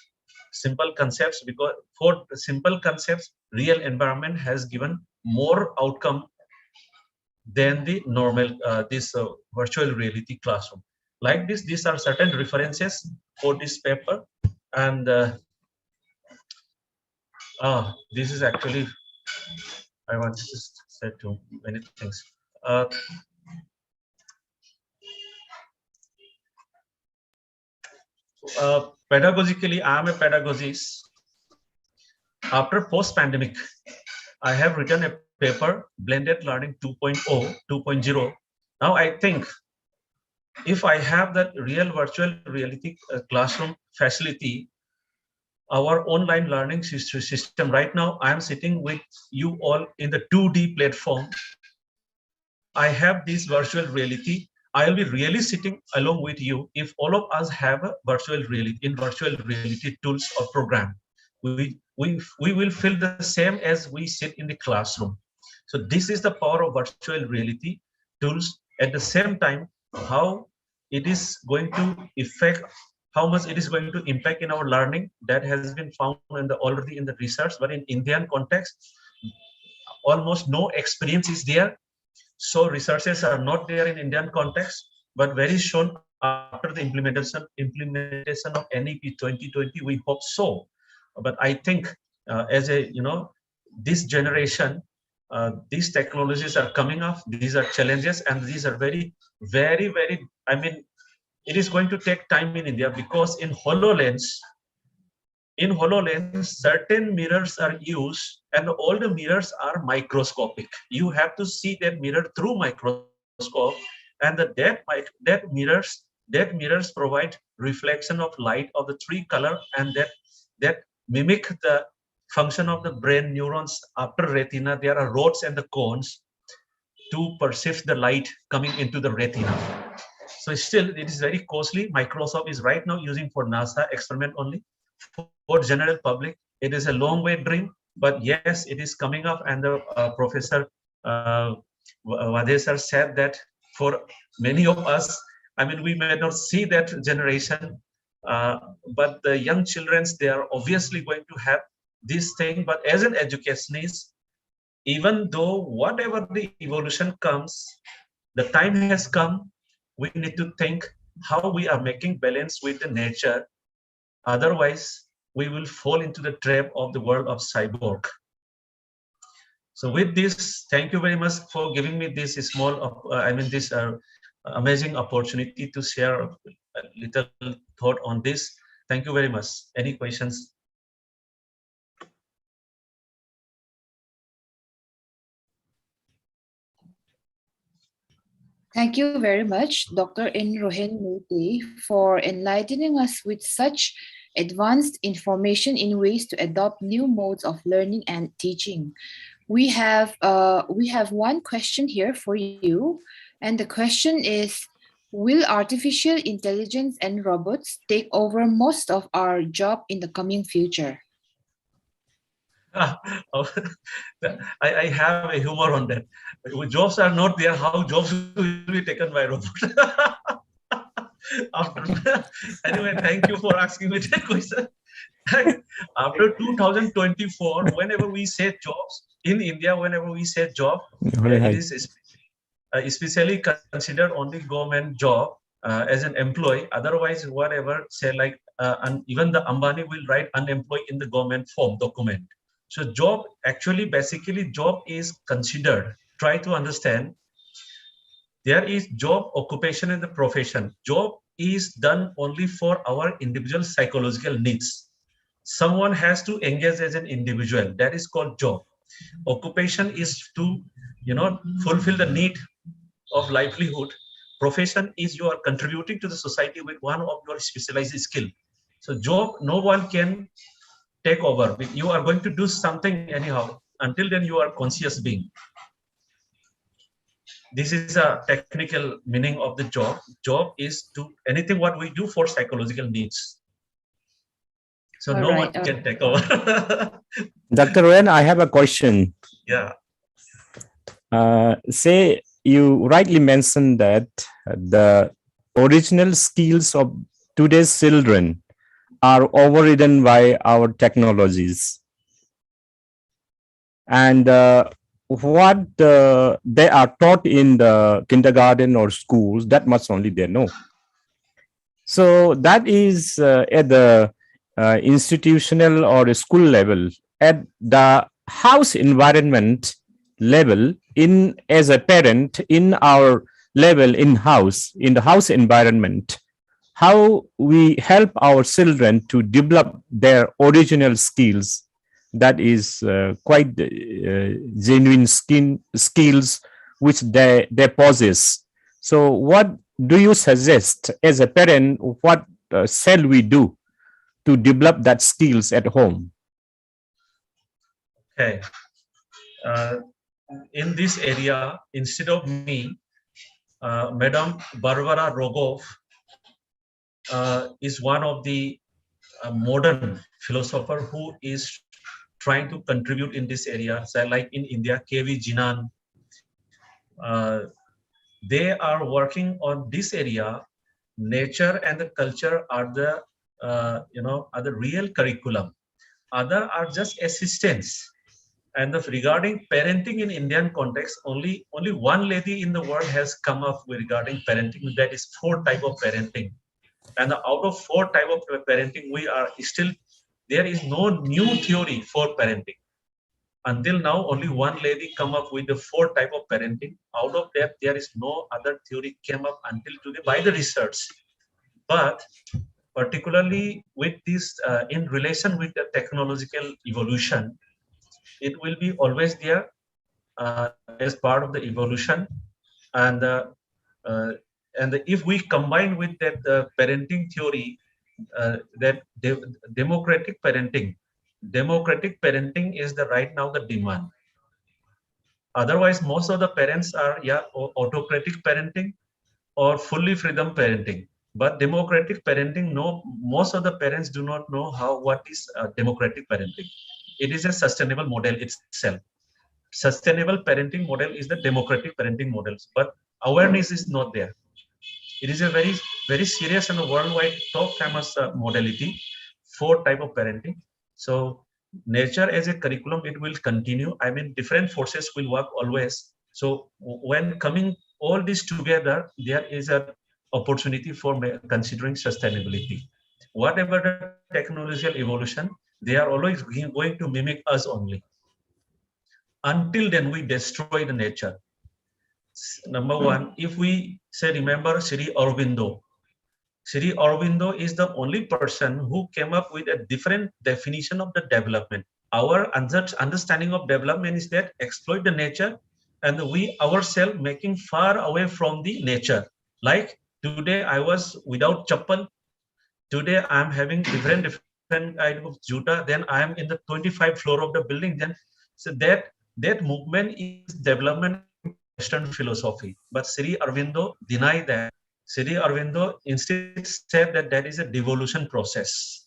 Because for the simple concepts, real environment has given more outcome than the normal virtual reality classroom. Like this, these are certain references for this paper, and this is actually, I want to just say too many things. Pedagogically, I am a pedagogist. After post-pandemic, I have written a paper, Blended Learning 2.0. Now I think if I have that real virtual reality classroom facility, our online learning system, right now I am sitting with you all in the 2D platform. I have this virtual reality. I'll be really sitting along with you. If all of us have a virtual reality tools or program, we will feel the same as we sit in the classroom. So this is the power of virtual reality tools. At the same time, how it is going to affect, how much it is going to impact in our learning, that has been found already in the research. But in Indian context, almost no experience is there. So researches are not there in Indian context, but very soon after the implementation of NEP 2020, we hope so. But I think as a, this generation, these technologies are coming up, these are challenges, and these are very, very, very, I mean, it is going to take time in India, because in HoloLens, certain mirrors are used, and all the mirrors are microscopic. You have to see that mirror through microscope, and that mirrors provide reflection of light of the three color, and that mimic the function of the brain neurons. After retina, there are rods and the cones to perceive the light coming into the retina. So still, it is very costly. Microsoft is right now using for NASA experiment only. For general public, it is a long way dream, but yes, it is coming up. And the Professor Vadesar said that for many of us, I mean, we may not see that generation, but the young children, they are obviously going to have this thing. But as an educationist, even though whatever the evolution comes, the time has come, we need to think how we are making balance with the nature. Otherwise, we will fall into the trap of the world of cyborg. So with this, thank you very much for giving me this small, this amazing opportunity to share a little thought on this. Thank you very much. Any questions? Thank you very much, Dr. N. Rohen Murthy, for enlightening us with such advanced information in ways to adopt new modes of learning and teaching. We have one question here for you, and the question is, Will artificial intelligence and robots take over most of our job in the coming future? I have a humor on that. If jobs are not there, how jobs will be taken by robots? Anyway, thank you for asking me that question. After 2024, whenever we say jobs in India, whenever we say job, it is especially considered only government job as an employee. Otherwise, whatever say like, and even the Ambani will write unemployed in the government form document. So job actually basically job is considered. Try to understand. There is job, occupation, and the profession. Job is done only for our individual psychological needs. Someone has to engage as an individual. That is called job. Occupation is to, fulfill the need of livelihood. Profession is you are contributing to the society with one of your specialized skill. So job, no one can take over. You are going to do something anyhow. Until then, you are conscious being. This is a technical meaning of the job. Job is to anything what we do for psychological needs. So All no right. one can take over. Dr. Ren, I have a question. Yeah. Say you rightly mentioned that the original skills of today's children are overridden by our technologies. And what they are taught in the kindergarten or schools, that much only they know. So that is at the institutional or school level. At the house environment level, in as a parent, in our level in the house environment, how we help our children to develop their original skills, that is quite genuine skills which they possess. So what do you suggest as a parent? What shall we do to develop that skills at home? Okay. In this area, instead of me, Madam Barbara Rogov is one of the modern philosopher who is trying to contribute in this area. So like in India, KV Jinan, they are working on this area. Nature and the culture are the are the real curriculum. Other are just assistants. And regarding parenting in Indian context, only one lady in the world has come up with regarding parenting. That is 4 type of parenting. And out of 4 type of parenting, we are still, there is no new theory for parenting. Until now, only one lady come up with the 4 type of parenting. Out of that, there is no other theory came up until today by the research. But particularly with this, in relation with the technological evolution, it will be always there as part of the evolution. And if we combine with that parenting theory, that democratic parenting is the right now the demand. Otherwise, most of the parents are autocratic parenting or fully freedom parenting. But democratic parenting, no, most of the parents do not know what is democratic parenting. It is a sustainable model itself. Sustainable parenting model is the democratic parenting models, but awareness is not there. It is a very, very serious and a worldwide top famous modality for type of parenting. So nature as a curriculum, it will continue. I mean, different forces will work always. So when coming all this together, there is a opportunity for considering sustainability. Whatever the technological evolution, they are always going to mimic us only. Until then, we destroy the nature. Number one, if we say, remember Sri Aurobindo. Sri Aurobindo is the only person who came up with a different definition of the development. Our understanding of development is that exploit the nature, and we ourselves making far away from the nature. Like today, I was without chappal. Today, I am having different kind of juta. Then I am in the 25th floor of the building. Then so that movement is development Western philosophy. But Sri Aurobindo denied that. Sri Aurobindo instead said that there is a devolution process.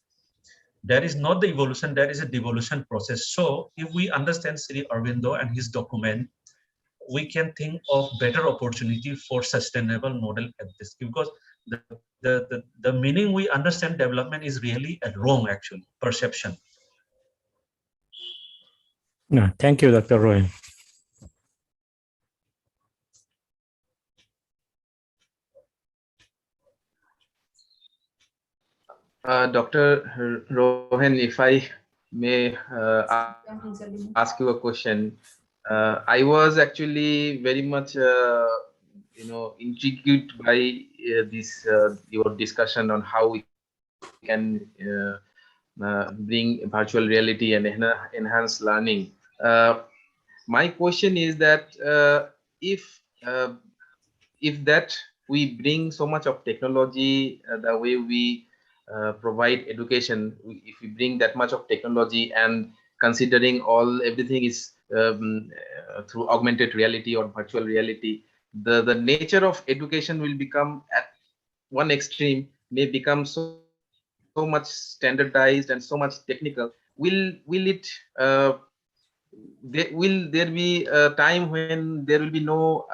There is not the evolution, there is a devolution process. So if we understand Sri Aurobindo and his document, we can think of better opportunity for sustainable model at this, because the meaning we understand development is really a wrong actually perception. No, thank you, Dr. Roy. Dr. Rohan, if I may ask you a question. I was actually very much, intrigued by this your discussion on how we can bring virtual reality and enhance learning. My question is that if that we bring so much of technology, the way we provide education, if we bring that much of technology, and considering everything is through augmented reality or virtual reality, the nature of education will become, at one extreme, may become so much standardized and so much technical. Will it will there be a time when there will be no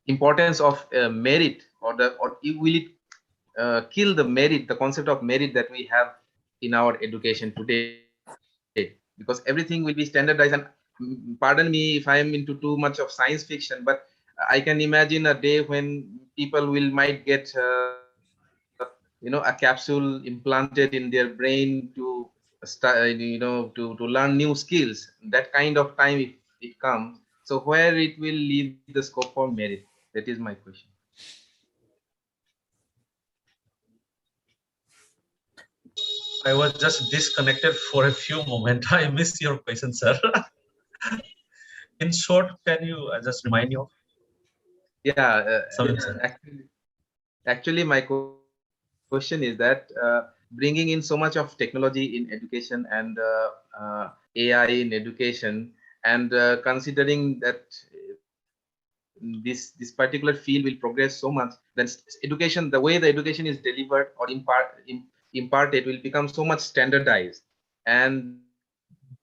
importance of merit, or will it kill the merit, the concept of merit that we have in our education today? Because everything will be standardized. And pardon me if I am into too much of science fiction, but I can imagine a day when people might get a capsule implanted in their brain to start, to learn new skills. That kind of time, if it comes, so where it will leave the scope for merit? That is my question. I was just disconnected for a few moments. I missed your question, sir. In short, can you just remind me of? Yeah, actually, my question is that bringing in so much of technology in education and AI in education, and considering that this particular field will progress so much, then education, the way the education is delivered or imparted, will become so much standardized. And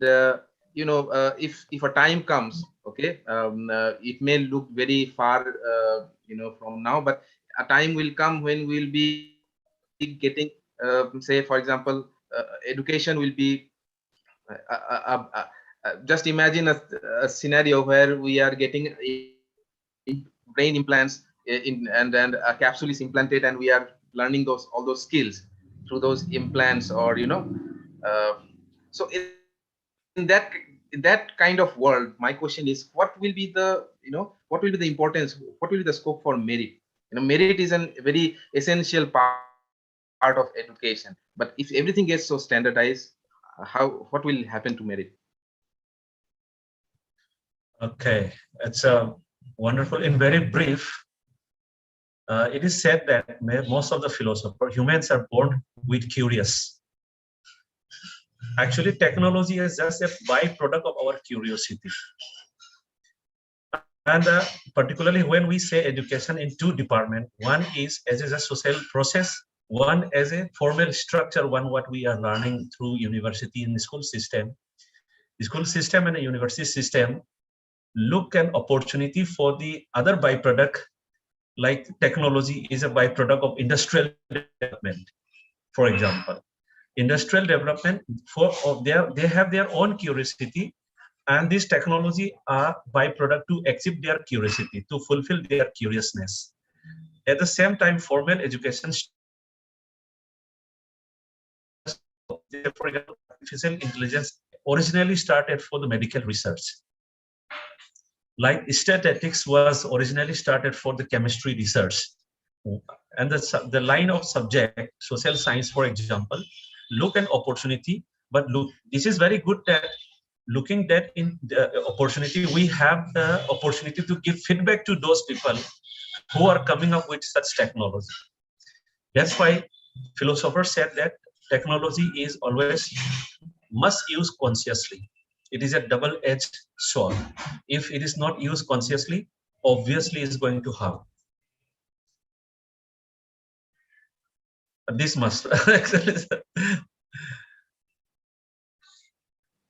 if a time comes, okay, it may look very far, from now, but a time will come when we'll be getting, say for example, education will be just imagine a scenario where we are getting brain implants and a capsule is implanted, and we are learning all those skills through those implants, or so in that kind of world, my question is, what will be the importance, what will be the scope for merit? Merit is a very essential part of education, but if everything gets so standardized, what will happen to merit? Okay, it's wonderful. In very brief, it is said that most of the philosophers, humans are born with curious. Actually, technology is just a byproduct of our curiosity. And particularly when we say education in two departments, one is as a social process, one as a formal structure, one what we are learning through university and school system. The school system and the university system look an opportunity for the other byproduct, like technology is a byproduct of industrial development. For example, industrial development, they have their own curiosity, and this technology are byproduct to achieve their curiosity, to fulfill their curiousness. At the same time, formal education, for example, artificial intelligence originally started for the medical research. Like statistics was originally started for the chemistry research. And the line of subject, social science, for example, look an opportunity, but look, this is very good that looking that in the opportunity, we have the opportunity to give feedback to those people who are coming up with such technology. That's why philosophers said that technology is always must use consciously. It is a double-edged sword. If it is not used consciously, obviously is going to harm. This must.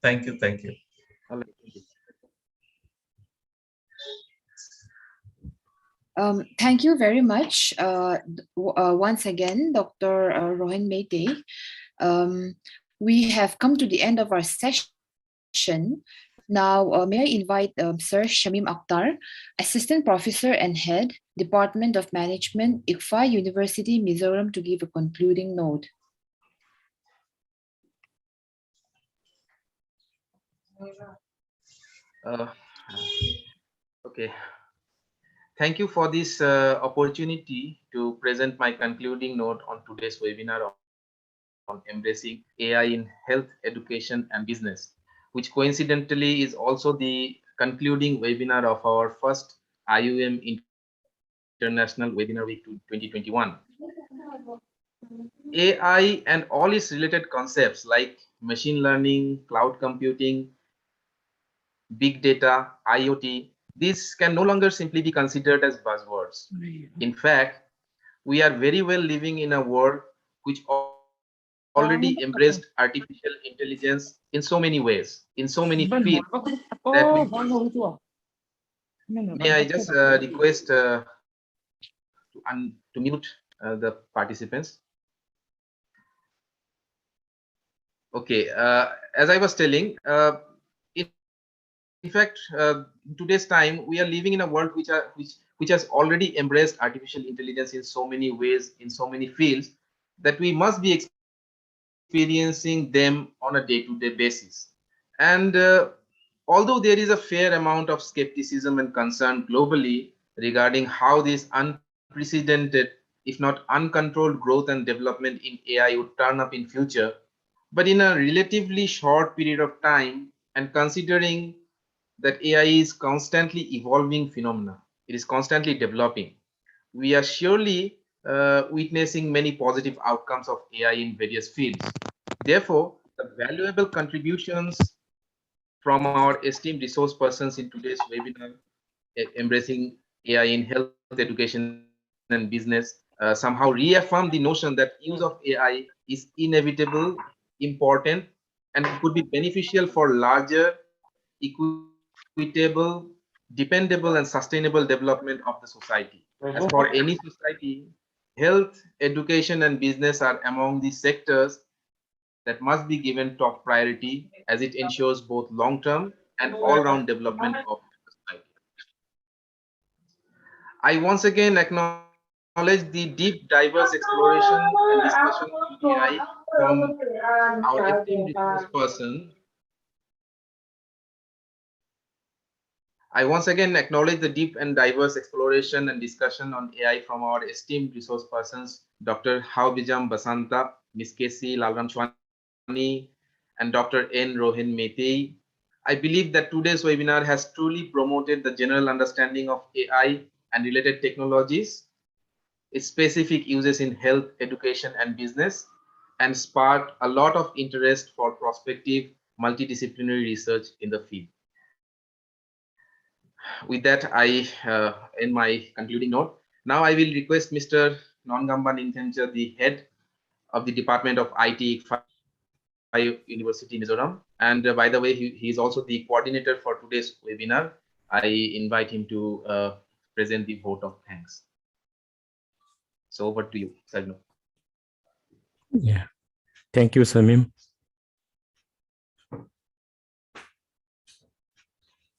Thank you. Thank you. Thank you very much once again, Dr. Rohan Mete. We have come to the end of our session. Now, may I invite Sir Shamim Akhtar, Assistant Professor and Head, Department of Management, ICFA University, Mizoram, to give a concluding note. Okay. Thank you for this opportunity to present my concluding note on today's webinar on embracing AI in health, education, and business, which coincidentally is also the concluding webinar of our first IUM International Webinar Week 2021. AI and all its related concepts like machine learning, cloud computing, big data, IoT, these can no longer simply be considered as buzzwords. In fact, we are very well living in a world which already embraced artificial intelligence in so many ways, in so many fields that we may I just request to mute the participants. Okay, as I was telling, in fact, in today's time, we are living in a world which has already embraced artificial intelligence in so many ways, in so many fields, that we must be experiencing them on a day-to-day basis. And although there is a fair amount of skepticism and concern globally regarding how this unprecedented, if not uncontrolled growth and development in AI would turn up in future, but in a relatively short period of time, and considering that AI is constantly evolving phenomena, it is constantly developing, we are surely witnessing many positive outcomes of AI in various fields. Therefore, the valuable contributions from our esteemed resource persons in today's webinar, embracing AI in health, education, and business, somehow reaffirm the notion that use of AI is inevitable, important, and could be beneficial for larger, equitable, dependable, and sustainable development of the society. As for any society, health, education, and business are among the sectors that must be given top priority as it ensures both long-term and all-round development of society. I once again acknowledge the deep, diverse exploration and discussion on AI from our esteemed resource person. I once again acknowledge the deep and diverse exploration and discussion on AI from our esteemed resource persons, Dr. Haubijam Basanta, Ms. Casey Lalramchwani, and Dr. N. Rohan Metei. I believe that today's webinar has truly promoted the general understanding of AI and related technologies, its specific uses in health, education, and business, and sparked a lot of interest for prospective multidisciplinary research in the field. With that, I end my concluding note. Now I will request Mr. Nongamba Ninthencha, the head of the Department of IT University Mizoram. And by the way, he is also the coordinator for today's webinar. I invite him to present the vote of thanks. So over to you, Sagno. Yeah, thank you, Samim.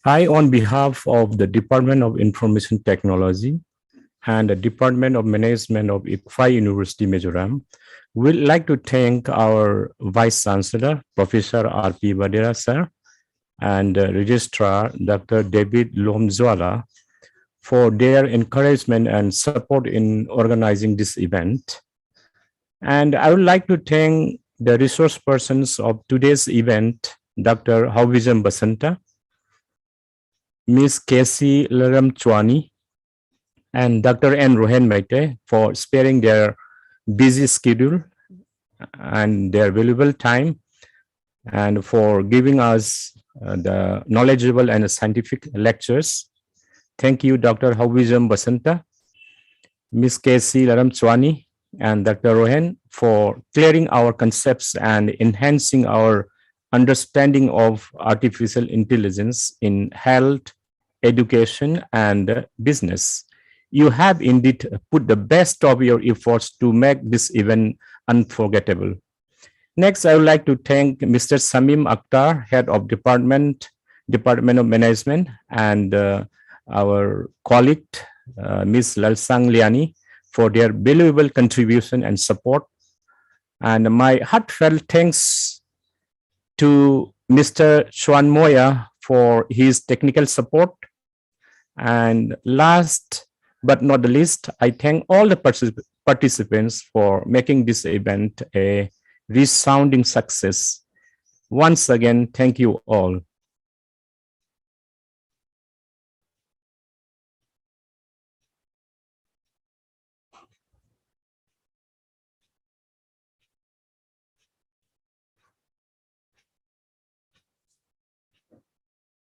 I, on behalf of the Department of Information Technology and the Department of Management of ICFA University Mizoram, would like to thank our Vice Chancellor, Professor R.P. Vadera, sir, and Registrar, Dr. David Lomzwala, for their encouragement and support in organizing this event. And I would like to thank the resource persons of today's event, Dr. Haubijam Basanta, Ms. Casey Lalramchwani, and Dr. N. Rohan Mete for sparing their busy schedule and their valuable time, and for giving us the knowledgeable and scientific lectures. Thank you, Dr. Hawizam Basanta, Ms. Casey Laramchwani, and Dr. Rohan for clearing our concepts and enhancing our understanding of artificial intelligence in health, education, and business. You have indeed put the best of your efforts to make this event unforgettable. Next, I would like to thank Mr. Samim Akhtar, Head of Department of Management, and our colleague, Ms. Lalsang Liani, for their valuable contribution and support. And my heartfelt thanks to Mr. Chuan Moya for his technical support. And last but not the least, I thank all the participants for making this event a resounding success. Once again, thank you all.